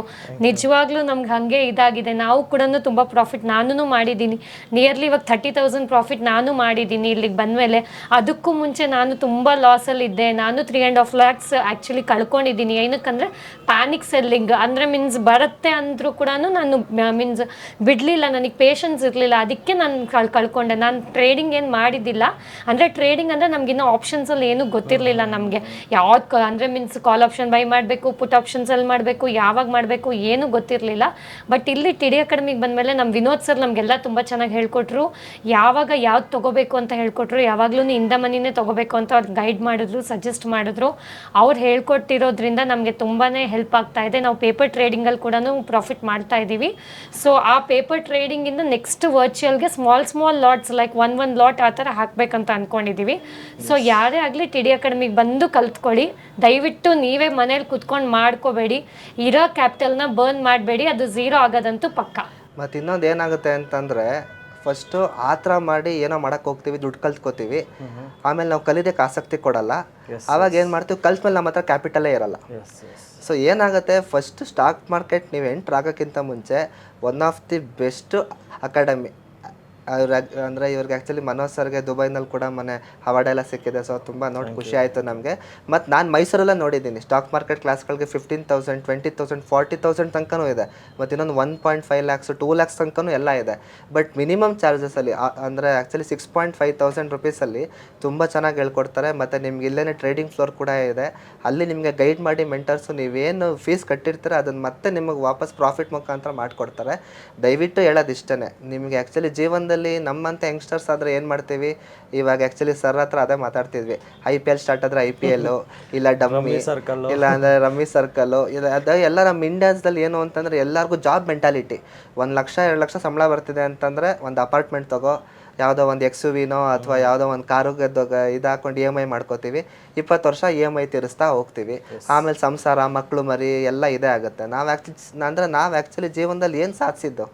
ನಿಜವಾಗ್ಲೂ ನಮ್ಗೆ ಹಾಗೆ ಇದಾಗಿದೆ. ನಾವು ಕೂಡ ತುಂಬ ಪ್ರಾಫಿಟ್ ನಾನು ಮಾಡಿದ್ದೀನಿ. ನಿಯರ್ಲಿ ಇವಾಗ 30,000 ಪ್ರಾಫಿಟ್ ನಾನು ಮಾಡಿದ್ದೀನಿ ಇಲ್ಲಿಗೆ ಬಂದಮೇಲೆ. ಅದಕ್ಕೂ ಮುಂಚೆ ನಾನು ತುಂಬ ಲಾಸಲ್ಲಿದ್ದೆ. ನಾನು 3.5 lakhs ಆ್ಯಕ್ಚುಲಿ ಕಳ್ಕೊಂಡಿದ್ದೀನಿ. ಏನಕ್ಕಂದರೆ ಪ್ಯಾನಿಕ್ ಸೆಲ್ಲಿಂಗ್ ಅಂದರೆ ಮೀನ್ಸ್ ಬರುತ್ತೆ ಅಂದರೂ ಕೂಡ ನಾನು ಮೀನ್ಸ್ ಬಿಡಲಿಲ್ಲ. ನನಗೆ ಪೇಷನ್ಸ್ ಇರಲಿಲ್ಲ, ಅದಕ್ಕೆ ನಾನು ಕಳ್ಕೊಂಡೆ. ನಾನು ಟ್ರೇಡಿಂಗ್ ಏನು ಮಾಡಿದ್ದಿಲ್ಲ. ಅಂದರೆ ಟ್ರೇಡಿಂಗ್ ಅಂದರೆ ನಮಗಿನ್ನೂ ಆಪ್ಷನ್ಸಲ್ಲಿ ಏನೂ ಗೊತ್ತಿರಲಿಲ್ಲ. ನಮಗೆ ಯಾವ್ದು ಅಂದರೆ ಮೀನ್ಸ್ ಕಾಲ್ ಆಪ್ಷನ್ ಬೈ ಮಾಡಬೇಕು, ಪುಟ್ ಆಪ್ಷನ್ಸಲ್ಲಿ ಮಾಡಬೇಕು, ಯಾವಾಗ ಮಾಡಬೇಕು ಏನೂ ಗೊತ್ತಿರಲಿಲ್ಲ. ಬಟ್ ಇಲ್ಲಿ TD ಅಕಾಡೆಮಿಗೆ ಬಂದಮೇಲೆ ನಮ್ಮ ವಿನೋದ್ ಸರ್ ನಮಗೆಲ್ಲ ತುಂಬ ಚೆನ್ನಾಗಿ ಹೇಳ್ಕೊಟ್ರು. ಯಾವಾಗ ಯಾವ್ದು ತೊಗೋಬೇಕು ಅಂತ ಹೇಳ್ಕೊಟ್ರು. ಯಾವಾಗಲೂ ಇಂದ ಮನಿನೇ ತೊಗೋಬೇಕು ಅಂತ ಅವ್ರು ಗೈಡ್ ಮಾಡಿದ್ರು, ಸಜೆಸ್ಟ್ ಮಾಡಿದ್ರು. ಅವ್ರು ಹೇಳ್ಕೊಟ್ಟಿರೋದ್ರಿಂದ ನಮಗೆ ತುಂಬಾ ಹೆಲ್ಪ್ ಆಗ್ತಾ ಇದೆ. ನಾವು ಪೇಪರ್ ಟ್ರೇಡಿಂಗಲ್ಲಿ ಕೂಡ ಪ್ರಾಫಿಟ್ ಮಾಡ್ತಾ ಇದ್ದೀವಿ. ಸೊ ಆ ಪೇಪರ್ ಟ್ರೇಡಿಂಗಿಂದ ನೆಕ್ಸ್ಟ್ ವರ್ಚುವಲ್ಗೆ ಸ್ಮಾಲ್ ಲಾಟ್ಸ್ ಲೈಕ್ ಒಂದು ಲಾಟ್ ಆ ಥರ ಹಾಕಬೇಕಂತ ಅಂದ್ಕೊಂಡಿದ್ದೀವಿ. ಸೊ ಯಾರೇ ಆಗಲಿ TD ಅಕಾಡೆಮಿಗೆ ಬಂದು ಕಲ್ತ್ಕೊಳ್ಳಿ. ದಯವಿಟ್ಟು ನೀವೇ ಮನೇಲಿ ಕುತ್ಕೊಂಡು ಮಾಡ್ಕೋಬೇಡಿ. ಇರೋ ಕ್ಯಾಪಿಟಲ್ನ ಬರ್ನ್ ಮಾಡಬೇಡಿ, ಅದು ಝೀರೋ ಆಗೋದಂತೂ ಪಕ್ಕ. ಮತ್ತು ಇನ್ನೊಂದು ಏನಾಗುತ್ತೆ ಅಂತಂದರೆ, ಫಸ್ಟು ಆ ಥರ ಮಾಡಿ ಏನೋ ಮಾಡೋಕ್ಕೆ ಹೋಗ್ತೀವಿ, ದುಡ್ಡು ಕಲ್ತ್ಕೋತೀವಿ. ಆಮೇಲೆ ನಾವು ಕಲಿಯೋದಕ್ಕೆ ಆಸಕ್ತಿ ಕೊಡಲ್ಲ. ಆವಾಗ ಏನು ಮಾಡ್ತೀವಿ, ಕಲ್ತ್ಮೇಲೆ ನಮ್ಮ ಹತ್ರ ಕ್ಯಾಪಿಟಲೇ ಇರಲ್ಲ. ಸೊ ಏನಾಗುತ್ತೆ, ಫಸ್ಟ್ ಸ್ಟಾಕ್ ಮಾರ್ಕೆಟ್ ನೀವು ಎಂಟ್ರ್ ಆಗೋಕ್ಕಿಂತ ಮುಂಚೆ one of the best academy ಅಂದರೆ ಇವ್ರಿಗೆ ಆ್ಯಕ್ಚುಲಿ ಮನೋಜ್ ಸರ್ಗೆ ದುಬೈನಲ್ಲಿ ಕೂಡ ಮನೆ ಅವಾರ್ಡ್ ಎಲ್ಲ ಸಿಕ್ಕಿದೆ. ಸೊ ತುಂಬ ನೋಡಿ ಖುಷಿ ಆಯಿತು ನಮಗೆ. ಮತ್ತು ನಾನು ಮೈಸೂರಲ್ಲೇ ನೋಡಿದ್ದೀನಿ ಸ್ಟಾಕ್ ಮಾರ್ಕೆಟ್ ಕ್ಲಾಸ್ಗಳಿಗೆ 15,000, 20,000, 40,000 ತನಕನೂ ಇದೆ. ಮತ್ತು ಇನ್ನೊಂದು 1.5 lakhs, 2 lakhs ತನಕನೂ ಎಲ್ಲ ಇದೆ. ಬಟ್ ಮಿನಿಮಮ್ ಚಾರ್ಜಸಲ್ಲಿ ಅಂದರೆ ಆ್ಯಕ್ಚುಲಿ 6,500 ರೂಪೀಸಲ್ಲಿ ತುಂಬ ಚೆನ್ನಾಗಿ ಹೇಳ್ಕೊಡ್ತಾರೆ. ಮತ್ತು ನಿಮ್ಗೆ ಇಲ್ಲೇ ಟ್ರೇಡಿಂಗ್ ಫ್ಲೋರ್ ಕೂಡ ಇದೆ. ಅಲ್ಲಿ ನಿಮಗೆ ಗೈಡ್ ಮಾಡಿ ಮೆಂಟರ್ಸು ನೀವೇನು ಫೀಸ್ ಕಟ್ಟಿರ್ತೀರ ಅದನ್ನು ಮತ್ತೆ ನಿಮಗೆ ವಾಪಸ್ ಪ್ರಾಫಿಟ್ ಮುಖಾಂತರ ಮಾಡಿಕೊಡ್ತಾರೆ. ದಯವಿಟ್ಟು ಹೇಳೋದು ಇಷ್ಟೇ, ನಿಮಗೆ ಆ್ಯಕ್ಚುಲಿ ಜೀವನದಲ್ಲಿ ನಮ್ಮಂಥ ಯಂಗ್ಸ್ಟರ್ಸ್ ಆದರೆ ಏನು ಮಾಡ್ತೀವಿ, ಇವಾಗ ಆ್ಯಕ್ಚುಲಿ ಸರ್ ಹತ್ರ ಅದೇ ಮಾತಾಡ್ತಿದ್ವಿ. IPL ಸ್ಟಾರ್ಟ್ ಆದರೆ IPL, ಇಲ್ಲ ಡಮ್ಮಿ, ಇಲ್ಲ ಅಂದರೆ ರಮ್ಮಿ ಸರ್ಕಲ್ಲು, ಅದು ಎಲ್ಲ ನಮ್ಮ ಇಂಡಿಯಾಸ್ದಲ್ಲಿ ಏನು ಅಂತಂದರೆ ಎಲ್ಲರಿಗೂ ಜಾಬ್ ಮೆಂಟಾಲಿಟಿ. 1 ಲಕ್ಷ 2 ಲಕ್ಷ ಸಂಬಳ ಬರ್ತಿದೆ ಅಂತಂದರೆ ಒಂದು ಅಪಾರ್ಟ್ಮೆಂಟ್ ತಗೋ, ಯಾವುದೋ ಒಂದು XUV-ನೋ ಅಥವಾ ಯಾವುದೋ ಒಂದು ಕಾರುಗೆ ಇದು ಹಾಕೊಂಡು EMI ಮಾಡ್ಕೋತೀವಿ. 20 ವರ್ಷ EMI ತೀರಿಸ್ತಾ ಹೋಗ್ತೀವಿ. ಆಮೇಲೆ ಸಂಸಾರ, ಮಕ್ಕಳು, ಮರಿ ಎಲ್ಲ ಇದೇ ಆಗುತ್ತೆ. ನಾವು ಆ್ಯಕ್ಚುಲಿ ಜೀವನದಲ್ಲಿ ಏನು ಸಾಧಿಸಿದ್ದು,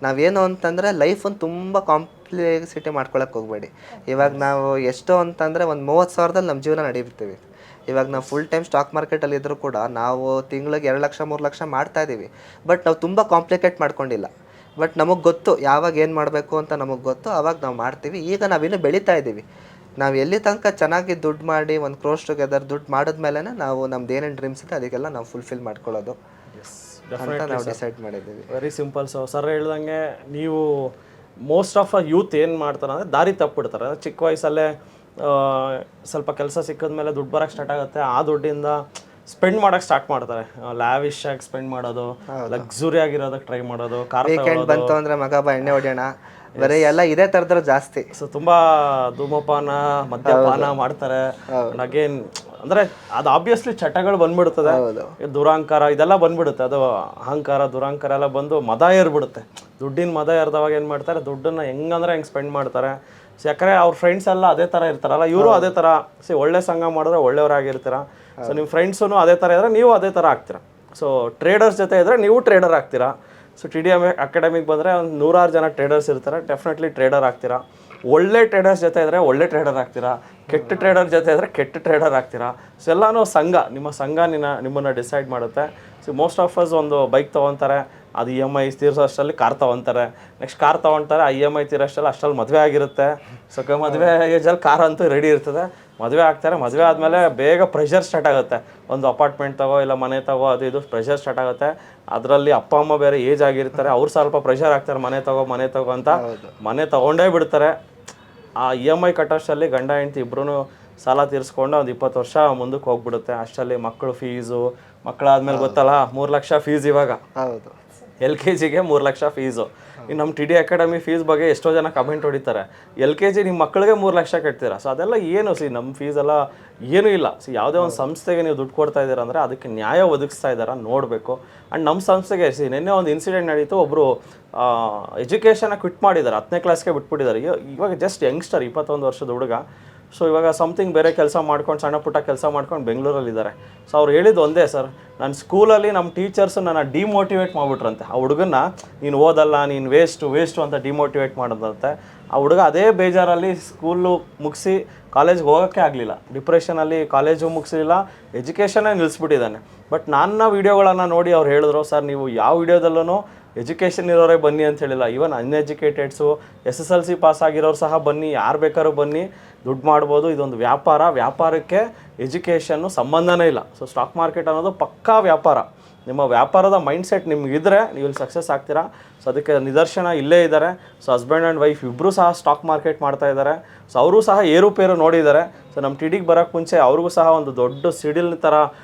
ನಾವೇನು ಅಂತಂದರೆ ಲೈಫನ್ನು ತುಂಬ ಕಾಂಪ್ಲೆಕ್ಸಿಟಿ ಮಾಡ್ಕೊಳಕ್ಕೆ ಹೋಗಬೇಡಿ. ಇವಾಗ ನಾವು ಎಷ್ಟೋ ಅಂತಂದರೆ ಒಂದು 30,000ದಲ್ಲಿ ನಮ್ಮ ಜೀವನ ನಡೀತೀವಿ. ಇವಾಗ ನಾವು ಫುಲ್ ಟೈಮ್ ಸ್ಟಾಕ್ ಮಾರ್ಕೆಟಲ್ಲಿ ಇದ್ದರೂ ಕೂಡ ನಾವು ತಿಂಗಳಿಗೆ 2 ಲಕ್ಷ 3 ಲಕ್ಷ ಮಾಡ್ತಾ ಇದ್ದೀವಿ. ಬಟ್ ನಾವು ತುಂಬ ಕಾಂಪ್ಲಿಕೇಟ್ ಮಾಡ್ಕೊಂಡಿಲ್ಲ. ಬಟ್ ನಮಗೆ ಗೊತ್ತು ಯಾವಾಗ ಏನು ಮಾಡಬೇಕು ಅಂತ ನಮಗೆ ಗೊತ್ತು, ಆವಾಗ ನಾವು ಮಾಡ್ತೀವಿ. ಈಗ ನಾವಿನ್ನೂ ಬೆಳೀತಾ ಇದ್ದೀವಿ. ನಾವು ಎಲ್ಲಿ ತನಕ ಚೆನ್ನಾಗಿ ದುಡ್ಡು ಮಾಡಿ ಒಂದು ಕ್ರೋಸ್ ಟುಗೆದರ್ ದುಡ್ಡು ಮಾಡಿದ್ಮೇಲೆ ನಾವು ನಮ್ದು ಏನೇನು ಡ್ರೀಮ್ಸ್ ಇದೆ ಅದಕ್ಕೆಲ್ಲ ನಾವು ಫುಲ್ಫಿಲ್ ಮಾಡ್ಕೊಳ್ಳೋದು ಅಂತ ನಾವು ಡಿಸೈಡ್ ಮಾಡಿದ್ದೀವಿ. Very simple. ಸರ್ ಹೇಳ್ದಂಗೆ ನೀವು ಮೋಸ್ಟ್ ಆಫ್ ಯೂತ್ ಏನು ಮಾಡ್ತಾರೆ ಅಂದರೆ ದಾರಿ ತಪ್ಪಿಬಿಡ್ತಾರೆ. ಅಂದರೆ ಚಿಕ್ಕ ವಯಸ್ಸಲ್ಲೇ ಸ್ವಲ್ಪ ಕೆಲಸ ಸಿಕ್ಕಿದ್ಮೇಲೆ ದುಡ್ಡು ಬರೋಕ್ಕೆ ಸ್ಟಾರ್ಟ್ ಆಗುತ್ತೆ. ಆ ದುಡ್ಡಿಂದ ಸ್ಪೆಂಡ್ ಮಾಡೋಕ್ಕೆ ಸ್ಟಾರ್ಟ್ ಮಾಡ್ತಾರೆ. ಲ್ಯಾವಿಶ್ ಆಗಿ ಸ್ಪೆಂಡ್ ಮಾಡೋದು, ಲಕ್ಸುರಿ ಆಗಿರೋದಕ್ಕೆ ಟ್ರೈ ಮಾಡೋದು, ಕಾರ್ ವೀಕೆಂಡ್ ಬಂತು ಅಂದರೆ ಮಗ ಬಾ ಎಣ್ಣೆ ಹೊಡೆಯೋಣ, ಬರೀ ಎಲ್ಲ ಇದೇ ಥರದ್ರ ಜಾಸ್ತಿ. ಸೊ ತುಂಬ ಧೂಮಪಾನ ಮದ್ಯಪಾನ ಮಾಡ್ತಾರೆ. ಅಗೇನ್ ಅಂದರೆ ಅದು ಆಬ್ವಿಯಸ್ಲಿ ಚಟಗಳು ಬಂದ್ಬಿಡ್ತದೆ, ದುರಾಂಕಾರ ಇದೆಲ್ಲ ಬಂದ್ಬಿಡುತ್ತೆ. ಅದು ಅಹಂಕಾರ ದುರಾಂಕಾರ ಎಲ್ಲ ಬಂದು ಮದ ಏರ್ಬಿಡುತ್ತೆ. ದುಡ್ಡಿನ ಮದ ಏರ್ದವಾಗ ಏನು ಮಾಡ್ತಾರೆ, ದುಡ್ಡನ್ನು ಹೆಂಗಂದ್ರೆ ಹೆಂಗೆ ಸ್ಪೆಂಡ್ ಮಾಡ್ತಾರೆ. ಸೊ ಯಾಕಂದರೆ ಅವ್ರ ಫ್ರೆಂಡ್ಸ್ ಎಲ್ಲ ಅದೇ ಥರ ಇರ್ತಾರಲ್ಲ, ಇವರು ಅದೇ ಥರ. ಒಳ್ಳೆ ಸಂಘ ಮಾಡಿದ್ರೆ ಒಳ್ಳೆಯವರಾಗಿರ್ತೀರ. ಸೊ ನಿಮ್ಮ ಫ್ರೆಂಡ್ಸೂ ಅದೇ ಥರ ಇದ್ದರೆ ನೀವು ಅದೇ ಥರ ಆಗ್ತೀರ. ಸೊ ಟ್ರೇಡರ್ಸ್ ಜೊತೆ ಇದ್ದರೆ ನೀವು ಟ್ರೇಡರ್ ಆಗ್ತೀರಾ. ಸೊ TDM ಅಕಾಡೆಮಿಗೆ ಬಂದರೆ ಒಂದು 100 ಜನ ಟ್ರೇಡರ್ಸ್ ಇರ್ತಾರೆ, ಡೆಫಿನೆಟ್ಲಿ ಟ್ರೇಡರ್ ಆಗ್ತೀರಾ. ಒಳ್ಳೆ ಟ್ರೇಡರ್ಸ್ ಜೊತೆ ಇದ್ದರೆ ಒಳ್ಳೆ ಟ್ರೇಡರ್ ಆಗ್ತೀರಾ. ಕೆಟ್ಟ ಟ್ರೇಡರ್ ಜೊತೆ ಇದ್ದರೆ ಕೆಟ್ಟ ಟ್ರೇಡರ್ ಆಗ್ತೀರಾ. ಸೊ ಎಲ್ಲನೂ ಸಂಘ, ನಿಮ್ಮ ಸಂಘ ನಿಮ್ಮನ್ನು ಡಿಸೈಡ್ ಮಾಡುತ್ತೆ. ಸೊ ಮೋಸ್ಟ್ ಆಫ್ ಅಸ್ ಒಂದು ಬೈಕ್ ತೊಗೊತಾರೆ, ಅದು EMI ತೀರಿಸೋ ಅಷ್ಟರಲ್ಲಿ ಕಾರ್ ತೊಗೊತಾರೆ. ನೆಕ್ಸ್ಟ್ ಕಾರ್ ತೊಗೊತಾರೆ, ಆ EMI ತೀರೋಷ್ಟರಲ್ಲಿ ಅಷ್ಟರಲ್ಲಿ ಮದುವೆ ಆಗಿರುತ್ತೆ. ಸೊ ಮದುವೆ ಏಜಲ್ಲಿ ಕಾರ್ ಅಂತೂ ರೆಡಿ ಇರ್ತದೆ. ಮದುವೆ ಆಗ್ತಾರೆ, ಮದುವೆ ಆದಮೇಲೆ ಬೇಗ ಪ್ರೆಷರ್ ಸ್ಟಾರ್ಟ್ ಆಗುತ್ತೆ. ಒಂದು ಅಪಾರ್ಟ್ಮೆಂಟ್ ತಗೋ ಇಲ್ಲ ಮನೆ ತಗೋ, ಅದು ಇದು ಪ್ರೆಷರ್ ಸ್ಟಾರ್ಟ್ ಆಗುತ್ತೆ. ಅದರಲ್ಲಿ ಅಪ್ಪ ಅಮ್ಮ ಬೇರೆ ಏಜ್ ಆಗಿರ್ತಾರೆ, ಅವ್ರು ಸ್ವಲ್ಪ ಪ್ರೆಷರ್ ಆಗ್ತಾರೆ, ಮನೆ ತಗೋ ಅಂತ. ಮನೆ ತೊಗೊಂಡೇ ಬಿಡ್ತಾರೆ. ಆ EMI ಕಟ್ಟೋಷ್ಟರಲ್ಲಿ ಗಂಡ ಹೆಂಡತಿ ಇಬ್ಬರೂ ಸಾಲ ತೀರಿಸ್ಕೊಂಡು ಒಂದು 20 ವರ್ಷ ಮುಂದಕ್ಕೆ ಹೋಗ್ಬಿಡುತ್ತೆ. ಅಷ್ಟರಲ್ಲಿ ಮಕ್ಕಳು ಫೀಸು, ಮಕ್ಕಳಾದ್ಮೇಲೆ ಗೊತ್ತಲ್ಲ 3 ಲಕ್ಷ ಫೀಸ್ ಇವಾಗ. ಹೌದು, LKGಗೆ 3 ಲಕ್ಷ ಫೀಸು. ಇನ್ನು ನಮ್ಮ TD ಅಕಾಡೆಮಿ ಫೀಸ್ ಬಗ್ಗೆ ಎಷ್ಟೋ ಜನ ಕಮೆಂಟ್ ಹೊಡಿತಾರೆ, LKG ನಿಮ್ಮ ಮಕ್ಕಳಿಗೆ 3 ಲಕ್ಷ ಕಟ್ತೀರಾ. ಸೊ ಅದೆಲ್ಲ ಏನು ನಮ್ಮ ಫೀಸೆಲ್ಲ ಏನೂ ಇಲ್ಲ. ಸೊ ಯಾವುದೇ ಒಂದು ಸಂಸ್ಥೆಗೆ ನೀವು ದುಡ್ಡು ಕೊಡ್ತಾ ಇದ್ದೀರಾ ಅಂದರೆ ಅದಕ್ಕೆ ನ್ಯಾಯ ಒದಗಿಸ್ತಾ ಇದ್ದಾರಾ ನೋಡಬೇಕು. ಆ್ಯಂಡ್ ನಮ್ಮ ಸಂಸ್ಥೆಗೆ ನಿನ್ನೆ ಒಂದು ಇನ್ಸಿಡೆಂಟ್ ನಡೀತು. ಒಬ್ಬರು ಎಜುಕೇಷನ್ನ ಕ್ವಿಟ್ ಮಾಡಿದ್ದಾರೆ, 10ನೇ ಕ್ಲಾಸ್ಗೆ ಬಿಟ್ಬಿಟ್ಟಿದ್ದಾರೆ. ಇವಾಗ ಜಸ್ಟ್ ಯಂಗ್ಸ್ಟರ್, 21 ವರ್ಷದ ಹುಡುಗ. ಸೊ ಇವಾಗ ಸಮಥಿಂಗ್ ಬೇರೆ ಕೆಲಸ ಮಾಡ್ಕೊಂಡು, ಸಣ್ಣ ಪುಟ್ಟ ಕೆಲಸ ಮಾಡ್ಕೊಂಡು ಬೆಂಗಳೂರಲ್ಲಿದ್ದಾರೆ. ಸೊ ಅವ್ರು ಹೇಳಿದ್ದು ಒಂದೇ, ಸರ್ ನನ್ನ ಸ್ಕೂಲಲ್ಲಿ ನಮ್ಮ ಟೀಚರ್ಸು ನನ್ನ ಡಿಮೋಟಿವೇಟ್ ಮಾಡಿಬಿಟ್ರಂತೆ. ಆ ಹುಡುಗನ್ನ ನೀನು ಓದಲ್ಲ, ನೀನು ವೇಸ್ಟು ಅಂತ ಡಿಮೋಟಿವೇಟ್ ಮಾಡೋದಂತೆ. ಆ ಹುಡುಗ ಅದೇ ಬೇಜಾರಲ್ಲಿ ಸ್ಕೂಲು ಮುಗಿಸಿ ಕಾಲೇಜ್ಗೆ ಹೋಗೋಕ್ಕೆ ಆಗಲಿಲ್ಲ. ಡಿಪ್ರೆಷನಲ್ಲಿ ಕಾಲೇಜು ಮುಗಿಸಲಿಲ್ಲ, ಎಜುಕೇಷನ್ನೇ ನಿಲ್ಲಿಸ್ಬಿಟ್ಟಿದ್ದಾನೆ. ಬಟ್ ನನ್ನ ವೀಡಿಯೋಗಳನ್ನು ನೋಡಿ ಅವ್ರು ಹೇಳಿದ್ರು, ಸರ್ ನೀವು ಯಾವ ವೀಡಿಯೋದಲ್ಲೂ ಎಜುಕೇಷನ್ ಇರೋರೇ ಬನ್ನಿ ಅಂತ ಹೇಳಿಲ್ಲ. ಈವನ್ ಅನ್ಎಜುಕೇಟೆಡ್ಸು, SSLC ಪಾಸ್ ಆಗಿರೋರು ಸಹ ಬನ್ನಿ, ಯಾರು ಬೇಕಾದ್ರೂ ಬನ್ನಿ, ದುಡ್ಡು ಮಾಡ್ಬೋದು. ಇದೊಂದು ವ್ಯಾಪಾರ, ವ್ಯಾಪಾರಕ್ಕೆ ಎಜುಕೇಷನ್ನು ಸಂಬಂಧನೇ ಇಲ್ಲ. ಸೊ ಸ್ಟಾಕ್ ಮಾರ್ಕೆಟ್ ಅನ್ನೋದು ಪಕ್ಕಾ ವ್ಯಾಪಾರ. ನಿಮ್ಮ ವ್ಯಾಪಾರದ ಮೈಂಡ್ಸೆಟ್ ನಿಮಗಿದ್ರೆ ನೀವು ಇಲ್ಲಿ ಸಕ್ಸಸ್ ಆಗ್ತೀರಾ. ಸೊ ಅದಕ್ಕೆ ನಿದರ್ಶನ ಇಲ್ಲೇ ಇದ್ದಾರೆ. ಸೊ ಹಸ್ಬೆಂಡ್ ಆ್ಯಂಡ್ ವೈಫ್ ಇಬ್ಬರೂ ಸಹ ಸ್ಟಾಕ್ ಮಾರ್ಕೆಟ್ ಮಾಡ್ತಾ ಇದ್ದಾರೆ. ಸೊ ಅವರು ಸಹ ಏರುಪೇರು ನೋಡಿದ್ದಾರೆ. ಸೊ ನಮ್ಮ TDಗೆ ಬರೋಕ್ಕೆ ಮುಂಚೆ ಅವ್ರಿಗೂ ಸಹ ಒಂದು ದೊಡ್ಡ ಸಿಡಿಲ್ ಥರ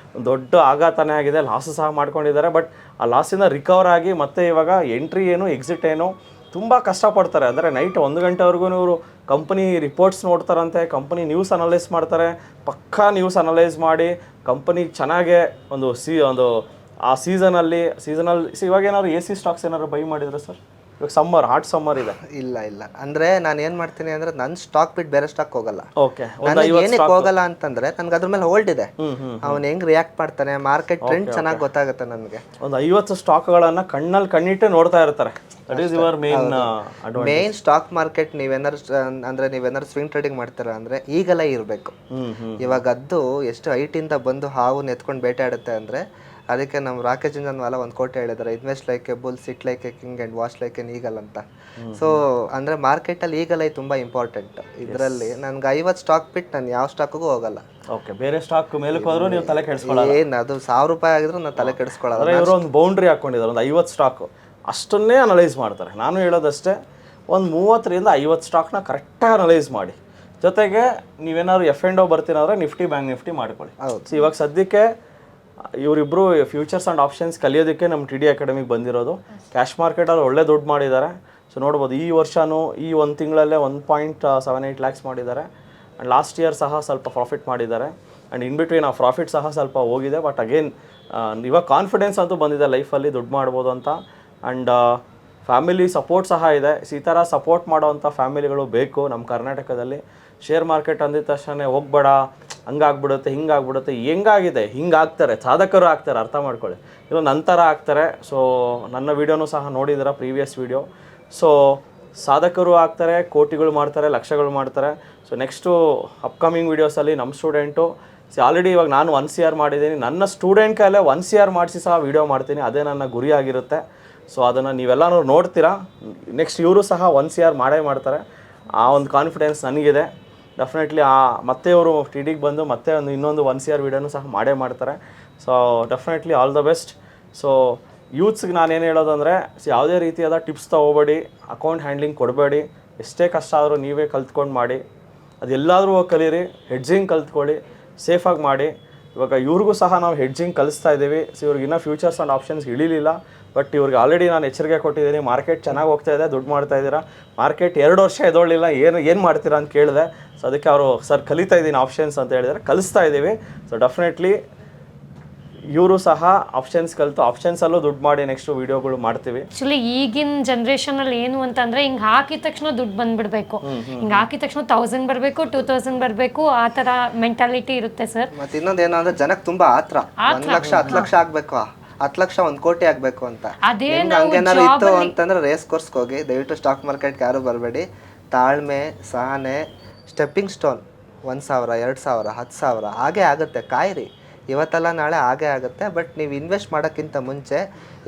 ದೊಡ್ಡ ಆಘಾತನೇ ಆಗಿದೆ, ಲಾಸು ಸಹ ಮಾಡ್ಕೊಂಡಿದ್ದಾರೆ. ಬಟ್ ಆ ಲಾಸಿಂದ ರಿಕವರ್ ಆಗಿ ಮತ್ತೆ ಇವಾಗ ಎಂಟ್ರಿ ಏನು ಎಕ್ಸಿಟ್ ಏನು ತುಂಬ ಕಷ್ಟಪಡ್ತಾರೆ. ಅಂದರೆ ನೈಟ್ 1 ಗಂಟೆವರೆಗೂ ಇವರು ಕಂಪ್ನಿ ರಿಪೋರ್ಟ್ಸ್ ನೋಡ್ತಾರಂತೆ, ಕಂಪ್ನಿ ನ್ಯೂಸ್ ಅನಲೈಸ್ ಮಾಡ್ತಾರೆ. ಪಕ್ಕಾ ನ್ಯೂಸ್ ಅನಲೈಸ್ ಮಾಡಿ ಕಂಪನಿ ಚೆನ್ನಾಗೆ ಒಂದು ಆ ಸೀಸನಲ್ ಇವಾಗ ಏನಾದ್ರು AC ಸ್ಟಾಕ್ಸ್ ಏನಾದ್ರು ಬೈ ಮಾಡಿದ್ರೆ ಸರ್? ಇವಾಗ ಸಮ್ಮರ್, ಹಾಟ್ ಸಮ್ಮರ್ ಇದೆ. ಇಲ್ಲ ಅಂದರೆ ನಾನು ಏನು ಮಾಡ್ತೀನಿ ಅಂದರೆ ನನ್ನ ಸ್ಟಾಕ್ ಬಿಟ್ಟು ಬೇರೆ ಸ್ಟಾಕ್ ಹೋಗಲ್ಲ. ಓಕೆ, ಏನಕ್ಕೆ ಹೋಗಲ್ಲ ಅಂತಂದ್ರೆ ನನಗೆ ಅದ್ರ ಮೇಲೆ ಹೋಲ್ಡ್ ಇದೆ. ಅವ್ನು ಹೆಂಗ್ ರಿಯಾಕ್ಟ್ ಮಾಡ್ತಾನೆ, ಮಾರ್ಕೆಟ್ ಟ್ರೆಂಡ್ ಚೆನ್ನಾಗಿ ಗೊತ್ತಾಗುತ್ತೆ ನನಗೆ. ಒಂದು 50 ಸ್ಟಾಕ್ಗಳನ್ನು ಕಣ್ಣಿಟ್ಟು ನೋಡ್ತಾ ಇರ್ತಾರೆ. That is your main stock market. ನೀವೇನಾದ್ರು ಸ್ವಿಂಗ್ ಟ್ರೇಡಿಂಗ್ ಮಾಡ್ತೀರಾ ಅಂದ್ರೆ ಈಗಲೇ ಇರಬೇಕು. ಇವಾಗ ಅದು ಎಷ್ಟು ಹೈಟಿಂದ ಬಂದು ಹಾವು ಎತ್ಕೊಂಡು ಬೇಟೆ ಆಡುತ್ತೆ ಅಂದ್ರೆ ಅದಕ್ಕೆ ನಮ್ಮ ರಾಕೇಶ್ ಜುಂಜನ್ವಾಲಾ ಒಂದು ಕೋಟೆ ಹೇಳಿದ್ದಾರೆ, invest like A bull, sit like A king and watch like an eagle ಅಂತ. ಸೊ ಅಂದರೆ ಮಾರ್ಕೆಟಲ್ಲಿ ಈಗಲೇ ತುಂಬ ಇಂಪಾರ್ಟೆಂಟ್. ಇದರಲ್ಲಿ ನನಗೆ 50 ಸ್ಟಾಕ್ ಬಿಟ್ಟು ನಾನು ಯಾವ ಸ್ಟಾಕ್ಗೂ ಹೋಗಲ್ಲ. ಓಕೆ, ಬೇರೆ ಸ್ಟಾಕ್ ಮೇಲಕ್ಕೆ ಹೋದ್ರೂ ನೀವು ತಲೆ ಕೆಡಿಸ್ಕೊಳ್ಳಲ್ಲ. ಏನು ಅದು 1000 ರೂಪಾಯಿ ಆಗಿದ್ರು ನಾನು ತಲೆ ಕೆಡಿಸ್ಕೊಳ್ಳಲ್ಲ. ಇವರು ಒಂದು ಬೌಂಡ್ರಿ ಹಾಕ್ಕೊಂಡಿದ್ದಾರೆ, ಒಂದು 50 ಸ್ಟಾಕು ಅಷ್ಟನ್ನೇ ಅನಲೈಸ್ ಮಾಡ್ತಾರೆ. ನಾನು ಹೇಳೋದಷ್ಟೇ, ಒಂದು 30ರಿಂದ 50 ಸ್ಟಾಕ್ನ ಕರೆಕ್ಟಾಗಿ ಅನಲೈಸ್ ಮಾಡಿ. ಜೊತೆಗೆ ನೀವೇನಾದ್ರು F&O ಬರ್ತೀನಾದ್ರೆ ನಿಫ್ಟಿ, ಬ್ಯಾಂಕ್ ನಿಫ್ಟಿ ಮಾಡ್ಕೊಳ್ಳಿ. ಸೊ ಇವಾಗ ಸದ್ಯಕ್ಕೆ ಇವರಿಬ್ಬರು ಫ್ಯೂಚರ್ಸ್ ಆ್ಯಂಡ್ ಆಪ್ಷನ್ಸ್ ಕಲಿಯೋದಕ್ಕೆ ನಮ್ಮ TD ಅಕಾಡೆಮಿಗೆ ಬಂದಿರೋದು. ಕ್ಯಾಶ್ ಮಾರ್ಕೆಟಲ್ಲಿ ಒಳ್ಳೆ ದುಡ್ಡು ಮಾಡಿದ್ದಾರೆ. ಸೊ ನೋಡ್ಬೋದು, ಈ ವರ್ಷವೂ ಈ 1 ತಿಂಗಳಲ್ಲೇ 1.78 ಲ್ಯಾಕ್ಸ್ ಮಾಡಿದ್ದಾರೆ. ಆ್ಯಂಡ್ ಲಾಸ್ಟ್ ಇಯರ್ ಸಹ ಸ್ವಲ್ಪ ಪ್ರಾಫಿಟ್ ಮಾಡಿದ್ದಾರೆ. ಆ್ಯಂಡ್ ಇನ್ ಬಿಟ್ವೀನ್ ಆ ಪ್ರಾಫಿಟ್ ಸಹ ಸ್ವಲ್ಪ ಹೋಗಿದೆ. ಬಟ್ ಅಗೇನ್ ಇವಾಗ ಕಾನ್ಫಿಡೆನ್ಸ್ ಅಂತೂ ಬಂದಿದೆ ಲೈಫಲ್ಲಿ ದುಡ್ಡು ಮಾಡ್ಬೋದು ಅಂತ. ಆ್ಯಂಡ್ ಫ್ಯಾಮಿಲಿ ಸಪೋರ್ಟ್ ಸಹ ಇದೆ. ಈ ಥರ ಸಪೋರ್ಟ್ ಮಾಡೋವಂಥ ಫ್ಯಾಮಿಲಿಗಳು ಬೇಕು ನಮ್ಮ ಕರ್ನಾಟಕದಲ್ಲಿ. ಶೇರ್ ಮಾರ್ಕೆಟ್ ಅಂದಿದ ತಕ್ಷಣ ಹೋಗ್ಬೇಡ, ಹಂಗಾಗ್ಬಿಡುತ್ತೆ, ಹಿಂಗಾಗ್ಬಿಡುತ್ತೆ. ಹೆಂಗಾಗಿದೆ ಹಿಂಗಾಗ್ತಾರೆ, ಸಾಧಕರು ಆಗ್ತಾರೆ, ಅರ್ಥ ಮಾಡ್ಕೊಳ್ಳಿ. ಇಲ್ಲ ನಂತರ ಆಗ್ತಾರೆ. ಸೊ ನನ್ನ ವೀಡಿಯೋನೂ ಸಹ ನೋಡಿದ್ದೀರಾ, ಪ್ರೀವಿಯಸ್ ವೀಡಿಯೋ. ಸೊ ಸಾಧಕರು ಆಗ್ತಾರೆ, ಕೋಟಿಗಳು ಮಾಡ್ತಾರೆ, ಲಕ್ಷಗಳು ಮಾಡ್ತಾರೆ. ಸೊ ನೆಕ್ಸ್ಟು ಅಪ್ಕಮಿಂಗ್ ವೀಡಿಯೋಸಲ್ಲಿ ನಮ್ಮ ಸ್ಟೂಡೆಂಟು ಆಲ್ರೆಡಿ ಇವಾಗ ನಾನು 1 CR ಮಾಡಿದ್ದೀನಿ, ನನ್ನ ಸ್ಟೂಡೆಂಟ್ ಕೈಲೇ 1 CR ಮಾಡಿಸಿ ಸಹ ವೀಡಿಯೋ ಮಾಡ್ತೀನಿ, ಅದೇ ನನ್ನ ಗುರಿ ಆಗಿರುತ್ತೆ. ಸೊ ಅದನ್ನು ನೀವೆಲ್ಲನೂ ನೋಡ್ತೀರಾ. ನೆಕ್ಸ್ಟ್ ಇವರು ಸಹ 1 CR ಮಾಡೇ ಮಾಡ್ತಾರೆ, ಆ ಒಂದು ಕಾನ್ಫಿಡೆನ್ಸ್ ನನಗಿದೆ. ಡೆಫಿನೆಟ್ಲಿ ಮತ್ತೆ ಇವರು ಟಿಡಿಗೆ ಬಂದು ಮತ್ತೆ ಇನ್ನೊಂದು 1 CR ವೀಡಿಯೋನು ಸಹ ಮಾಡೇ ಮಾಡ್ತಾರೆ. So definitely all the best. So ಯೂತ್ಸ್ಗೆ ನಾನೇನು ಹೇಳೋದು ಅಂದರೆ, ಯಾವುದೇ ರೀತಿಯಾದ ಟಿಪ್ಸ್ ತೊಗೋಬೇಡಿ, ಅಕೌಂಟ್ ಹ್ಯಾಂಡ್ಲಿಂಗ್ ಕೊಡಬೇಡಿ, ಎಷ್ಟೇ ಕಷ್ಟ ಆದರೂ ನೀವೇ ಕಲ್ತ್ಕೊಂಡು ಮಾಡಿ. ಅದೆಲ್ಲಾದರೂ ಹೋಗಿ ಕಲೀರಿ, ಹೆಡ್ಜಿಂಗ್ ಕಲ್ತ್ಕೊಳ್ಳಿ, ಸೇಫಾಗಿ ಮಾಡಿ. ಇವಾಗ ಇವ್ರಿಗೂ ಸಹ ನಾವು ಹೆಡ್ಜಿಂಗ್ ಕಲಿಸ್ತಾ ಇದ್ದೀವಿ. ಸೊ ಇವ್ರಿಗೆ ಇನ್ನೂ ಫ್ಯೂಚರ್ಸ್ ಆ್ಯಂಡ್ ಆಪ್ಷನ್ಸ್ ಇಳಿಲಿಲ್ಲ, ಬಟ್ ಇವ್ರಿಗೆ ಆಲ್ರೆಡಿ ನಾನು ಎಚ್ಚರಿಕೆ ಕೊಟ್ಟಿದ್ದೀನಿ. ಮಾರ್ಕೆಟ್ ಚೆನ್ನಾಗಿ ಹೋಗ್ತಾ ಇದೆ, ದುಡ್ಡು ಮಾಡ್ತಾ ಇದ್ದೀರಾ, ಮಾರ್ಕೆಟ್ 2 ವರ್ಷ ಎದೊಳ್ಳಿಲ್ಲ, ಏನು ಮಾಡ್ತೀರಾ ಅಂತ ಕೇಳಿದೆ. ಸೊ ಅದಕ್ಕೆ ಅವರು ಸರ್ ಕಲಿತಾ ಇದ್ದೀನಿ ಆಪ್ಷನ್ಸ್ ಅಂತ ಹೇಳಿದರೆ, ಕಲಿಸ್ತಾ ಇದ್ದೀವಿ. ಸೊ ಡೆಫಿನೆಟ್ಲಿ ಇವರು ಸಹ ಆಪ್ಷನ್ಸ್ ಕಲಿತು ಆಪ್ಷನ್ಸಲ್ಲೂ ದುಡ್ಡು ಮಾಡಿ ನೆಕ್ಸ್ಟ್ ವೀಡಿಯೋಗಳು ಮಾಡ್ತೀವಿ. ಆಕ್ಚುಲಿ ಈಗಿನ ಜನ್ರೇಷನಲ್ಲಿ ಏನು ಅಂತಂದ್ರೆ, ಹಿಂಗೆ ಹಾಕಿದ ತಕ್ಷಣ ದುಡ್ಡು ಬಂದ್ಬಿಡ್ಬೇಕು, ಹಿಂಗೆ ಹಾಕಿದ ತಕ್ಷಣ 1000 ಬರಬೇಕು, 2000 ಬರಬೇಕು, ಆ ಥರ ಮೆಂಟಾಲಿಟಿ ಇರುತ್ತೆ ಸರ್. ಮತ್ತೆ ಇನ್ನೊಂದೇನು ಅಂದ್ರೆ ಜನಕ್ಕೆ ತುಂಬಾ ಆತ್ರ, 1 ಲಕ್ಷ 10 ಲಕ್ಷ ಆಗ್ಬೇಕು, 10 ಲಕ್ಷ 1 ಕೋಟಿ ಆಗ್ಬೇಕು ಅಂತ. ಹಂಗೇನಾದ್ರು ಇತ್ತು ಅಂತಂದ್ರೆ ರೇಸ್ ಕೋರ್ಸ್ಗೆ ಹೋಗಿ. ದಯವಿಟ್ಟು ಸ್ಟಾಕ್ ಮಾರ್ಕೆಟ್ಗೆ ಯಾರು ಬರಬೇಡಿ. ತಾಳ್ಮೆ, ಸಹನೆ, ಸ್ಟೆಪ್ಪಿಂಗ್ ಸ್ಟೋನ್ 1000 2000 10,000 ಹಾಗೆ ಆಗುತ್ತೆ. ಕಾಯಿರಿ, ಇವತ್ತಲ್ಲ ನಾಳೆ ಹಾಗೆ ಆಗುತ್ತೆ. ಬಟ್ ನೀವು ಇನ್ವೆಸ್ಟ್ ಮಾಡೋಕ್ಕಿಂತ ಮುಂಚೆ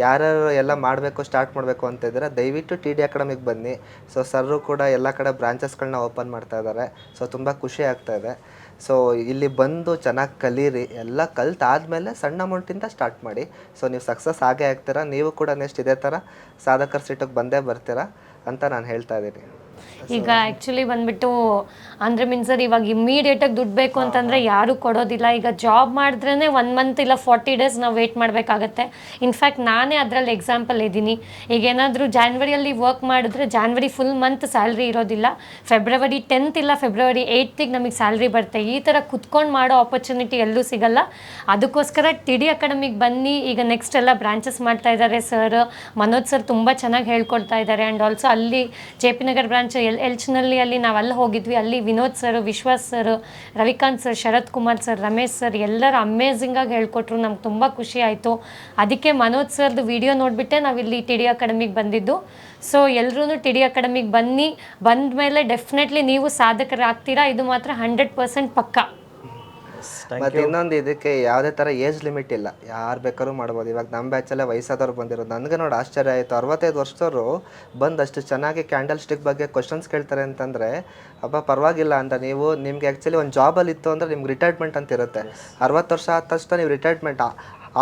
ಯಾರ್ಯಾರು ಎಲ್ಲ ಮಾಡಬೇಕು, ಸ್ಟಾರ್ಟ್ ಮಾಡಬೇಕು ಅಂತ ಇದ್ದೀರಾ, ದಯವಿಟ್ಟು TD ಅಕಾಡೆಮಿಗೆ ಬನ್ನಿ. ಸೊ ಸರ್ರು ಕೂಡ ಎಲ್ಲ ಕಡೆ ಬ್ರಾಂಚಸ್ಗಳನ್ನ ಓಪನ್ ಮಾಡ್ತಾ ಇದ್ದಾರೆ. ಸೊ ತುಂಬ ಖುಷಿ ಆಗ್ತಾ ಇದೆ. ಸೊ ಇಲ್ಲಿ ಬಂದು ಚೆನ್ನಾಗಿ ಕಲೀರಿ, ಎಲ್ಲ ಕಲ್ತಾದ್ಮೇಲೆ ಸಣ್ಣ ಅಮೌಂಟಿಂದ ಸ್ಟಾರ್ಟ್ ಮಾಡಿ. ಸೊ ನೀವು ಸಕ್ಸಸ್ ಆಗೇ ಆಗ್ತೀರಾ. ನೀವು ಕೂಡ ನೆಕ್ಸ್ಟ್ ಇದೇ ಥರ ಸಾಧಕರ ಸೀಟಿಗೆ ಬಂದೇ ಬರ್ತೀರಾ ಅಂತ ನಾನು ಹೇಳ್ತಾ ಇದ್ದೀನಿ. ಈಗ ಆ್ಯಕ್ಚುಲಿ ಬಂದ್ಬಿಟ್ಟು ಅಂದರೆ ಸರ್ ಇವಾಗ ಇಮ್ಮಿಡಿಯೇಟಾಗಿ ದುಡ್ಡು ಬೇಕು ಅಂತಂದರೆ ಯಾರೂ ಕೊಡೋದಿಲ್ಲ. ಈಗ ಜಾಬ್ ಮಾಡಿದ್ರೇ 1 ಮಂತ್ ಇಲ್ಲ 40 ಡೇಸ್ ನಾವು ವೆಯ್ಟ್ ಮಾಡಬೇಕಾಗತ್ತೆ. ಇನ್ಫ್ಯಾಕ್ಟ್ ನಾನೇ ಅದರಲ್ಲಿ ಎಕ್ಸಾಂಪಲ್ ಇದ್ದೀನಿ. ಈಗ ಏನಾದರೂ ಜಾನ್ವರಿಯಲ್ಲಿ ವರ್ಕ್ ಮಾಡಿದ್ರೆ ಜಾನ್ವರಿ ಫುಲ್ ಮಂತ್ ಸ್ಯಾಲ್ರಿ ಇರೋದಿಲ್ಲ, ಫೆಬ್ರವರಿ 10th ಇಲ್ಲ ಫೆಬ್ರವರಿ 8th ನಮಗೆ ಸ್ಯಾಲ್ರಿ ಬರುತ್ತೆ. ಈ ಥರ ಕುತ್ಕೊಂಡು ಮಾಡೋ ಆಪರ್ಚುನಿಟಿ ಎಲ್ಲೂ ಸಿಗಲ್ಲ. ಅದಕ್ಕೋಸ್ಕರ TD ಅಕಾಡೆಮಿಗೆ ಬನ್ನಿ. ಈಗ ನೆಕ್ಸ್ಟ್ ಎಲ್ಲ ಬ್ರಾಂಚಸ್ ಮಾಡ್ತಾ ಇದ್ದಾರೆ ಸರ್, ಮನೋಜ್ ಸರ್ ತುಂಬ ಚೆನ್ನಾಗಿ ಹೇಳ್ಕೊಡ್ತಾ ಇದ್ದಾರೆ. ಆ್ಯಂಡ್ ಆಲ್ಸೋ ಅಲ್ಲಿ JP ನಗರ್ ಬ್ರಾಂಚ್ ಎಲ್ಚ್ನಲ್ಲಿ ಅಲ್ಲಿ ನಾವು ಅಲ್ಲಿ ಹೋಗಿದ್ವಿ. ಅಲ್ಲಿ ವಿನೋದ್ ಸರ್, ವಿಶ್ವಾಸ್ sir, Ravikant sir, Sharath Kumar sir, Ramesh sir ಎಲ್ಲರೂ ಅಮೇಝಿಂಗಾಗಿ ಹೇಳ್ಕೊಟ್ರು. ನಮ್ಗೆ ತುಂಬ ಖುಷಿ ಆಯಿತು. ಅದಕ್ಕೆ ಮನೋಜ್ ಸರ್ದು ವಿಡಿಯೋ ನೋಡಿಬಿಟ್ಟೆ ನಾವಿಲ್ಲಿ TD ಅಕಾಡೆಮಿಗೆ ಬಂದಿದ್ದು. ಸೊ ಎಲ್ಲರೂ TD ಅಕಾಡೆಮಿಗೆ ಬನ್ನಿ, ಬಂದ ಮೇಲೆ ಡೆಫಿನೆಟ್ಲಿ ನೀವು ಸಾಧಕರಾಗ್ತೀರಾ, ಇದು ಮಾತ್ರ 100% ಪಕ್ಕಾ. ಮತ್ತು ಇನ್ನೊಂದು, ಇದಕ್ಕೆ ಯಾವುದೇ ಥರ ಏಜ್ ಲಿಮಿಟ್ ಇಲ್ಲ, ಯಾರು ಬೇಕಾದ್ರೂ ಮಾಡ್ಬೋದು. ಇವಾಗ ನಮ್ಮ ಬ್ಯಾಚಲ್ಲೇ ವಯಸ್ಸಾದವ್ರು ಬಂದಿರೋದು. ನನಗೆ ನೋಡಿ ಆಶ್ಚರ್ಯ ಆಯಿತು, 65 ವರ್ಷದವರು ಬಂದು ಅಷ್ಟು ಚೆನ್ನಾಗಿ ಕ್ಯಾಂಡಲ್ ಸ್ಟಿಕ್ ಬಗ್ಗೆ ಕ್ವಶನ್ಸ್ ಕೇಳ್ತಾರೆ ಅಂತಂದರೆ ಅಬ್ಬ ಪರವಾಗಿಲ್ಲ ಅಂತ. ನಿಮ್ಗೆ ಆ್ಯಕ್ಚುಲಿ ಒಂದು ಜಾಬಲ್ಲಿ ಇತ್ತು ಅಂದರೆ ನಿಮ್ಗೆ ರಿಟೈರ್ಮೆಂಟ್ ಅಂತ ಇರುತ್ತೆ. 60 ವರ್ಷ ಆದ ತಕ್ಷಣ ನೀವು ರಿಟೈರ್ಮೆಂಟ್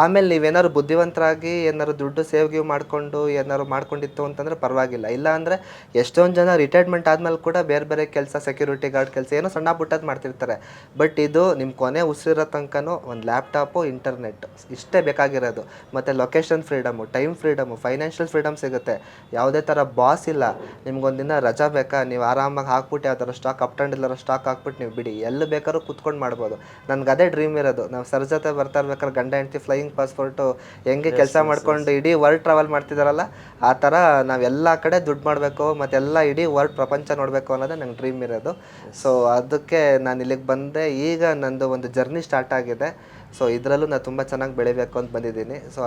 ಆಮೇಲೆ ನೀವೇನಾದ್ರು ಬುದ್ಧಿವಂತರಾಗಿ ಏನಾದ್ರು ದುಡ್ಡು ಸೇವ್ ಮಾಡಿಕೊಂಡು ಏನಾದ್ರು ಮಾಡ್ಕೊಂಡಿತ್ತು ಅಂತಂದರೆ ಪರವಾಗಿಲ್ಲ. ಇಲ್ಲ ಅಂದರೆ ಎಷ್ಟೊಂದು ಜನ ರಿಟೈರ್ಮೆಂಟ್ ಆದಮೇಲೆ ಕೂಡ ಬೇರೆ ಬೇರೆ ಕೆಲಸ, ಸೆಕ್ಯೂರಿಟಿ ಗಾರ್ಡ್ ಕೆಲಸ ಏನೋ ಸಣ್ಣ ಪುಟ್ಟದ್ದು ಮಾಡ್ತಿರ್ತಾರೆ. ಬಟ್ ಇದು ನಿಮ್ಮ ಕೊನೆ ಉಸಿರೋ ತನಕನೂ ಒಂದು ಲ್ಯಾಪ್ಟಾಪು, ಇಂಟರ್ನೆಟ್ ಇಷ್ಟೇ ಬೇಕಾಗಿರೋದು. ಮತ್ತು location freedom, time freedom, financial freedom ಸಿಗುತ್ತೆ. ಯಾವುದೇ ಥರ ಬಾಸ್ ಇಲ್ಲ. ನಿಮ್ಗೊಂದಿನ ರಜಾ ಬೇಕಾ, ನೀವು ಆರಾಮಾಗಿ ಹಾಕ್ಬಿಟ್ಟು ಯಾವ ಥರ ಸ್ಟಾಕ್ ಅಪ್ ಆ್ಯಂಡ್ ಇಲ್ಲರ ಸ್ಟಾಕ್ ಹಾಕ್ಬಿಟ್ಟು ನೀವು ಬಿಡಿ, ಎಲ್ಲಿ ಬೇಕಾದ್ರೂ ಕುತ್ಕೊಂಡು ಮಾಡ್ಬೋದು. ನನಗೆ ಅದೇ ಡ್ರೀಮ್ ಇರೋದು. ನಾವು ಸರ್ ಜೊತೆ ಬರ್ತಾ ಇರ್ಬೇಕಾದ್ರೆ ಗಂಡ ಹೆಂಡತಿ ಫ್ಲೈಯಿಂಗ್ ಪಾಸ್ಪೋರ್ಟು ಹೆಂಗೆ ಕೆಲಸ ಮಾಡ್ಕೊಂಡು ಇಡೀ ವರ್ಲ್ಡ್ ಟ್ರಾವೆಲ್ ಮಾಡ್ತಿದ್ದಾರಲ್ಲ, ಆ ಥರ ನಾವೆಲ್ಲ ಕಡೆ ದುಡ್ಡು ಮಾಡಬೇಕು, ಮತ್ತೆಲ್ಲ ಇಡೀ ವರ್ಲ್ಡ್ ಪ್ರಪಂಚ ನೋಡಬೇಕು ಅನ್ನೋದೇ ನಂಗೆ ಡ್ರೀಮ್ ಇರೋದು. ಸೊ ಅದಕ್ಕೆ ನಾನು ಇಲ್ಲಿಗೆ ಬಂದೆ. ಈಗ ನಂದು ಒಂದು ಜರ್ನಿ ಸ್ಟಾರ್ಟ್ ಆಗಿದೆ. ಸೊ ಇದರಲ್ಲೂ ನಾನು ತುಂಬ ಚೆನ್ನಾಗಿ ಬೆಳಿಬೇಕು ಅಂತ ಬಂದಿದ್ದೀನಿ. ಸೊ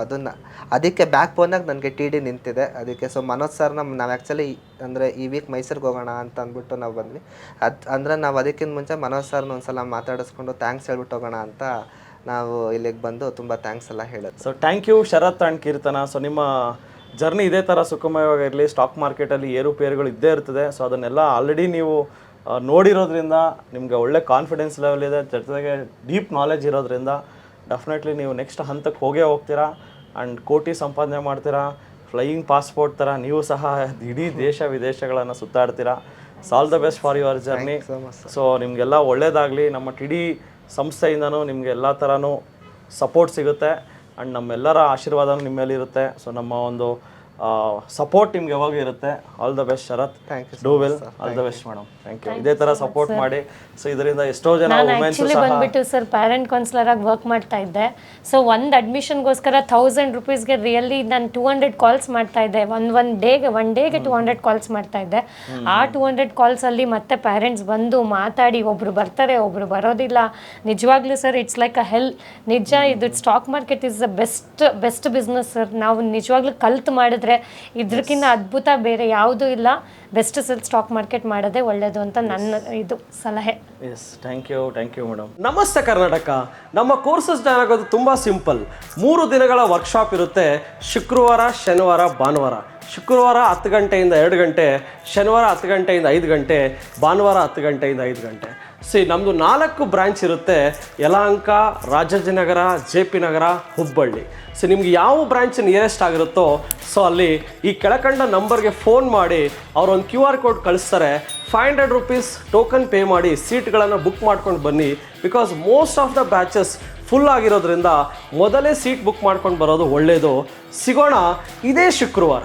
ಅದಕ್ಕೆ ಬ್ಯಾಕ್ ಬೋನಾಗಿ ನನಗೆ TD ನಿಂತಿದೆ. ಅದಕ್ಕೆ ಸೊ ಮನೋಜ್ ಸರ್ನ ನಾವು ಆ್ಯಕ್ಚುಲಿ ಅಂದರೆ ಈ ವೀಕ್ ಮೈಸೂರಿಗೆ ಹೋಗೋಣ ಅಂತ ಅಂದ್ಬಿಟ್ಟು ನಾವು ಬಂದ್ವಿ. ಅಂದರೆ ನಾವು ಅದಕ್ಕಿಂತ ಮುಂಚೆ ಮನೋಜ್ ಸರ್ನ ಒಂದ್ಸಲ ಮಾತಾಡಿಸ್ಕೊಂಡು ಥ್ಯಾಂಕ್ಸ್ ಹೇಳ್ಬಿಟ್ಟು ಹೋಗೋಣ ಅಂತ ನಾವು ಇಲ್ಲಿಗೆ ಬಂದು ತುಂಬ ಥ್ಯಾಂಕ್ಸ್ ಎಲ್ಲ ಹೇಳೋದು. So thank you Sharath and Keerthana. So ನಿಮ್ಮ ಜರ್ನಿ ಇದೇ ಥರ ಸುಖಮಯವಾಗಿರಲಿ. ಸ್ಟಾಕ್ ಮಾರ್ಕೆಟಲ್ಲಿ ಏರುಪೇರುಗಳು ಇದ್ದೇ ಇರ್ತದೆ. ಸೊ ಅದನ್ನೆಲ್ಲ ಆಲ್ರೆಡಿ ನೀವು ನೋಡಿರೋದ್ರಿಂದ ನಿಮಗೆ ಒಳ್ಳೆ ಕಾನ್ಫಿಡೆನ್ಸ್ ಲೆವೆಲ್ ಇದೆ, ಜೊತೆಗೆ ಡೀಪ್ ನಾಲೆಜ್ ಇರೋದ್ರಿಂದ ಡೆಫಿನೆಟ್ಲಿ ನೀವು ನೆಕ್ಸ್ಟ್ ಹಂತಕ್ಕೆ ಹೋಗೇ ಹೋಗ್ತೀರಾ. ಆ್ಯಂಡ್ ಕೋಟಿ ಸಂಪಾದನೆ ಮಾಡ್ತೀರಾ. ಫ್ಲೈಯಿಂಗ್ ಪಾಸ್ಪೋರ್ಟ್ ಥರ ನೀವು ಸಹ ಇಡೀ ದೇಶ ವಿದೇಶಗಳನ್ನು ಸುತ್ತಾಡ್ತೀರಾ. All the best for your journey. So ನಿಮಗೆಲ್ಲ ಒಳ್ಳೆಯದಾಗಲಿ. ನಮ್ಮ TD ಸಂಸ್ಥೆಯಿಂದನೂ ನಿಮಗೆ ಎಲ್ಲ ಥರನೂ ಸಪೋರ್ಟ್ ಸಿಗುತ್ತೆ. ಆ್ಯಂಡ್ ನಮ್ಮೆಲ್ಲರ ಆಶೀರ್ವಾದನೂ ನಿಮ್ಮ ಮೇಲೆ ಇರುತ್ತೆ. ಸೊ ನಮ್ಮ ಒಂದು ಸಪೋರ್ಟ್ ನಿಮ್ಗೆ ಯಾವಾಗ ಇರುತ್ತೆ. All the best Sharath. Do well. All the best madam. Thank you. ಇದೇ ಥರ ಸಪೋರ್ಟ್ ಮಾಡಿ. ಸೊ ಇದರಿಂದ ಎಷ್ಟೋ ಜನ ಆ್ಯಕ್ಚುಲಿ ಬಂದ್ಬಿಟ್ಟು ಸರ್ ಪ್ಯಾರೆಂಟ್ ಕೌನ್ಸಿಲರ್ ಆಗಿ ವರ್ಕ್ ಮಾಡ್ತಾ ಇದ್ದೆ. ಸೊ ಒಂದು ಅಡ್ಮಿಷನ್ಗೋಸ್ಕರ 1000 ರೂಪೀಸ್ಗೆ ರಿಯಲಿ ನಾನು 200 ಕಾಲ್ಸ್ ಮಾಡ್ತಾ ಇದ್ದೆ. ಒನ್ ಡೇಗೆ 200 ಕಾಲ್ಸ್ ಮಾಡ್ತಾ ಇದ್ದೆ. ಆ 200 ಕಾಲ್ಸಲ್ಲಿ ಮತ್ತೆ ಪೇರೆಂಟ್ಸ್ ಬಂದು ಮಾತಾಡಿ, ಒಬ್ರು ಬರ್ತಾರೆ, ಒಬ್ರು ಬರೋದಿಲ್ಲ. ನಿಜವಾಗ್ಲೂ ಸರ್ ಇಟ್ಸ್ ಲೈಕ್ ಅ ಹೆಲ್. ನಿಜ, ಇದು stock market is the best business sir. ನಾವು ನಿಜವಾಗ್ಲೂ ಕಲ್ತು ಮಾಡಿದ್ರೆ ಆದರೆ ಇದಕ್ಕಿಂತ ಅದ್ಭುತ ಬೇರೆ ಯಾವುದೂ ಇಲ್ಲ. ಬೆಸ್ಟ್ ಸೆಲ್ ಸ್ಟಾಕ್ ಮಾರ್ಕೆಟ್ ಮಾಡೋದೇ ಒಳ್ಳೆಯದು ಅಂತ ನನ್ನ ಇದು ಸಲಹೆ. Yes, thank you madam. ನಮಸ್ತೆ ಕರ್ನಾಟಕ. ನಮ್ಮ ಕೋರ್ಸಸ್ ಜಾಯ್ನ್ ಆಗೋದು ತುಂಬ ಸಿಂಪಲ್. 3 ದಿನಗಳ ವರ್ಕ್ಶಾಪ್ ಇರುತ್ತೆ. ಶುಕ್ರವಾರ, ಶನಿವಾರ, ಭಾನುವಾರ. ಶುಕ್ರವಾರ 10 ಗಂಟೆಯಿಂದ 2 ಗಂಟೆ, ಶನಿವಾರ 10 ಗಂಟೆಯಿಂದ 5 ಗಂಟೆ, ಭಾನುವಾರ 10 ಗಂಟೆಯಿಂದ 5 ಗಂಟೆ. ನಮ್ಮದು 4 ಬ್ರಾಂಚ್ ಇರುತ್ತೆ. ಯಲಹಂಕ, ರಾಜಾಜಿನಗರ, JP ನಗರ, ಹುಬ್ಬಳ್ಳಿ. ನಿಮ್ಗೆ ಯಾವ ಬ್ರಾಂಚ್ ನಿಯರೆಸ್ಟ್ ಆಗಿರುತ್ತೋ ಅಲ್ಲಿ ಈ ಕೆಳಕಂಡ ನಂಬರ್ಗೆ ಫೋನ್ ಮಾಡಿ ಅವ್ರೊಂದು QR ಕೋಡ್ ಕಳಿಸ್ತಾರೆ. 500 ರೂಪೀಸ್ ಟೋಕನ್ ಪೇ ಮಾಡಿ ಸೀಟ್ಗಳನ್ನು ಬುಕ್ ಮಾಡ್ಕೊಂಡು ಬನ್ನಿ. Because most of the batches full ಆಗಿರೋದ್ರಿಂದ ಮೊದಲೇ ಸೀಟ್ ಬುಕ್ ಮಾಡ್ಕೊಂಡು ಬರೋದು ಒಳ್ಳೆಯದು. ಸಿಗೋಣ ಇದೇ ಶುಕ್ರವಾರ.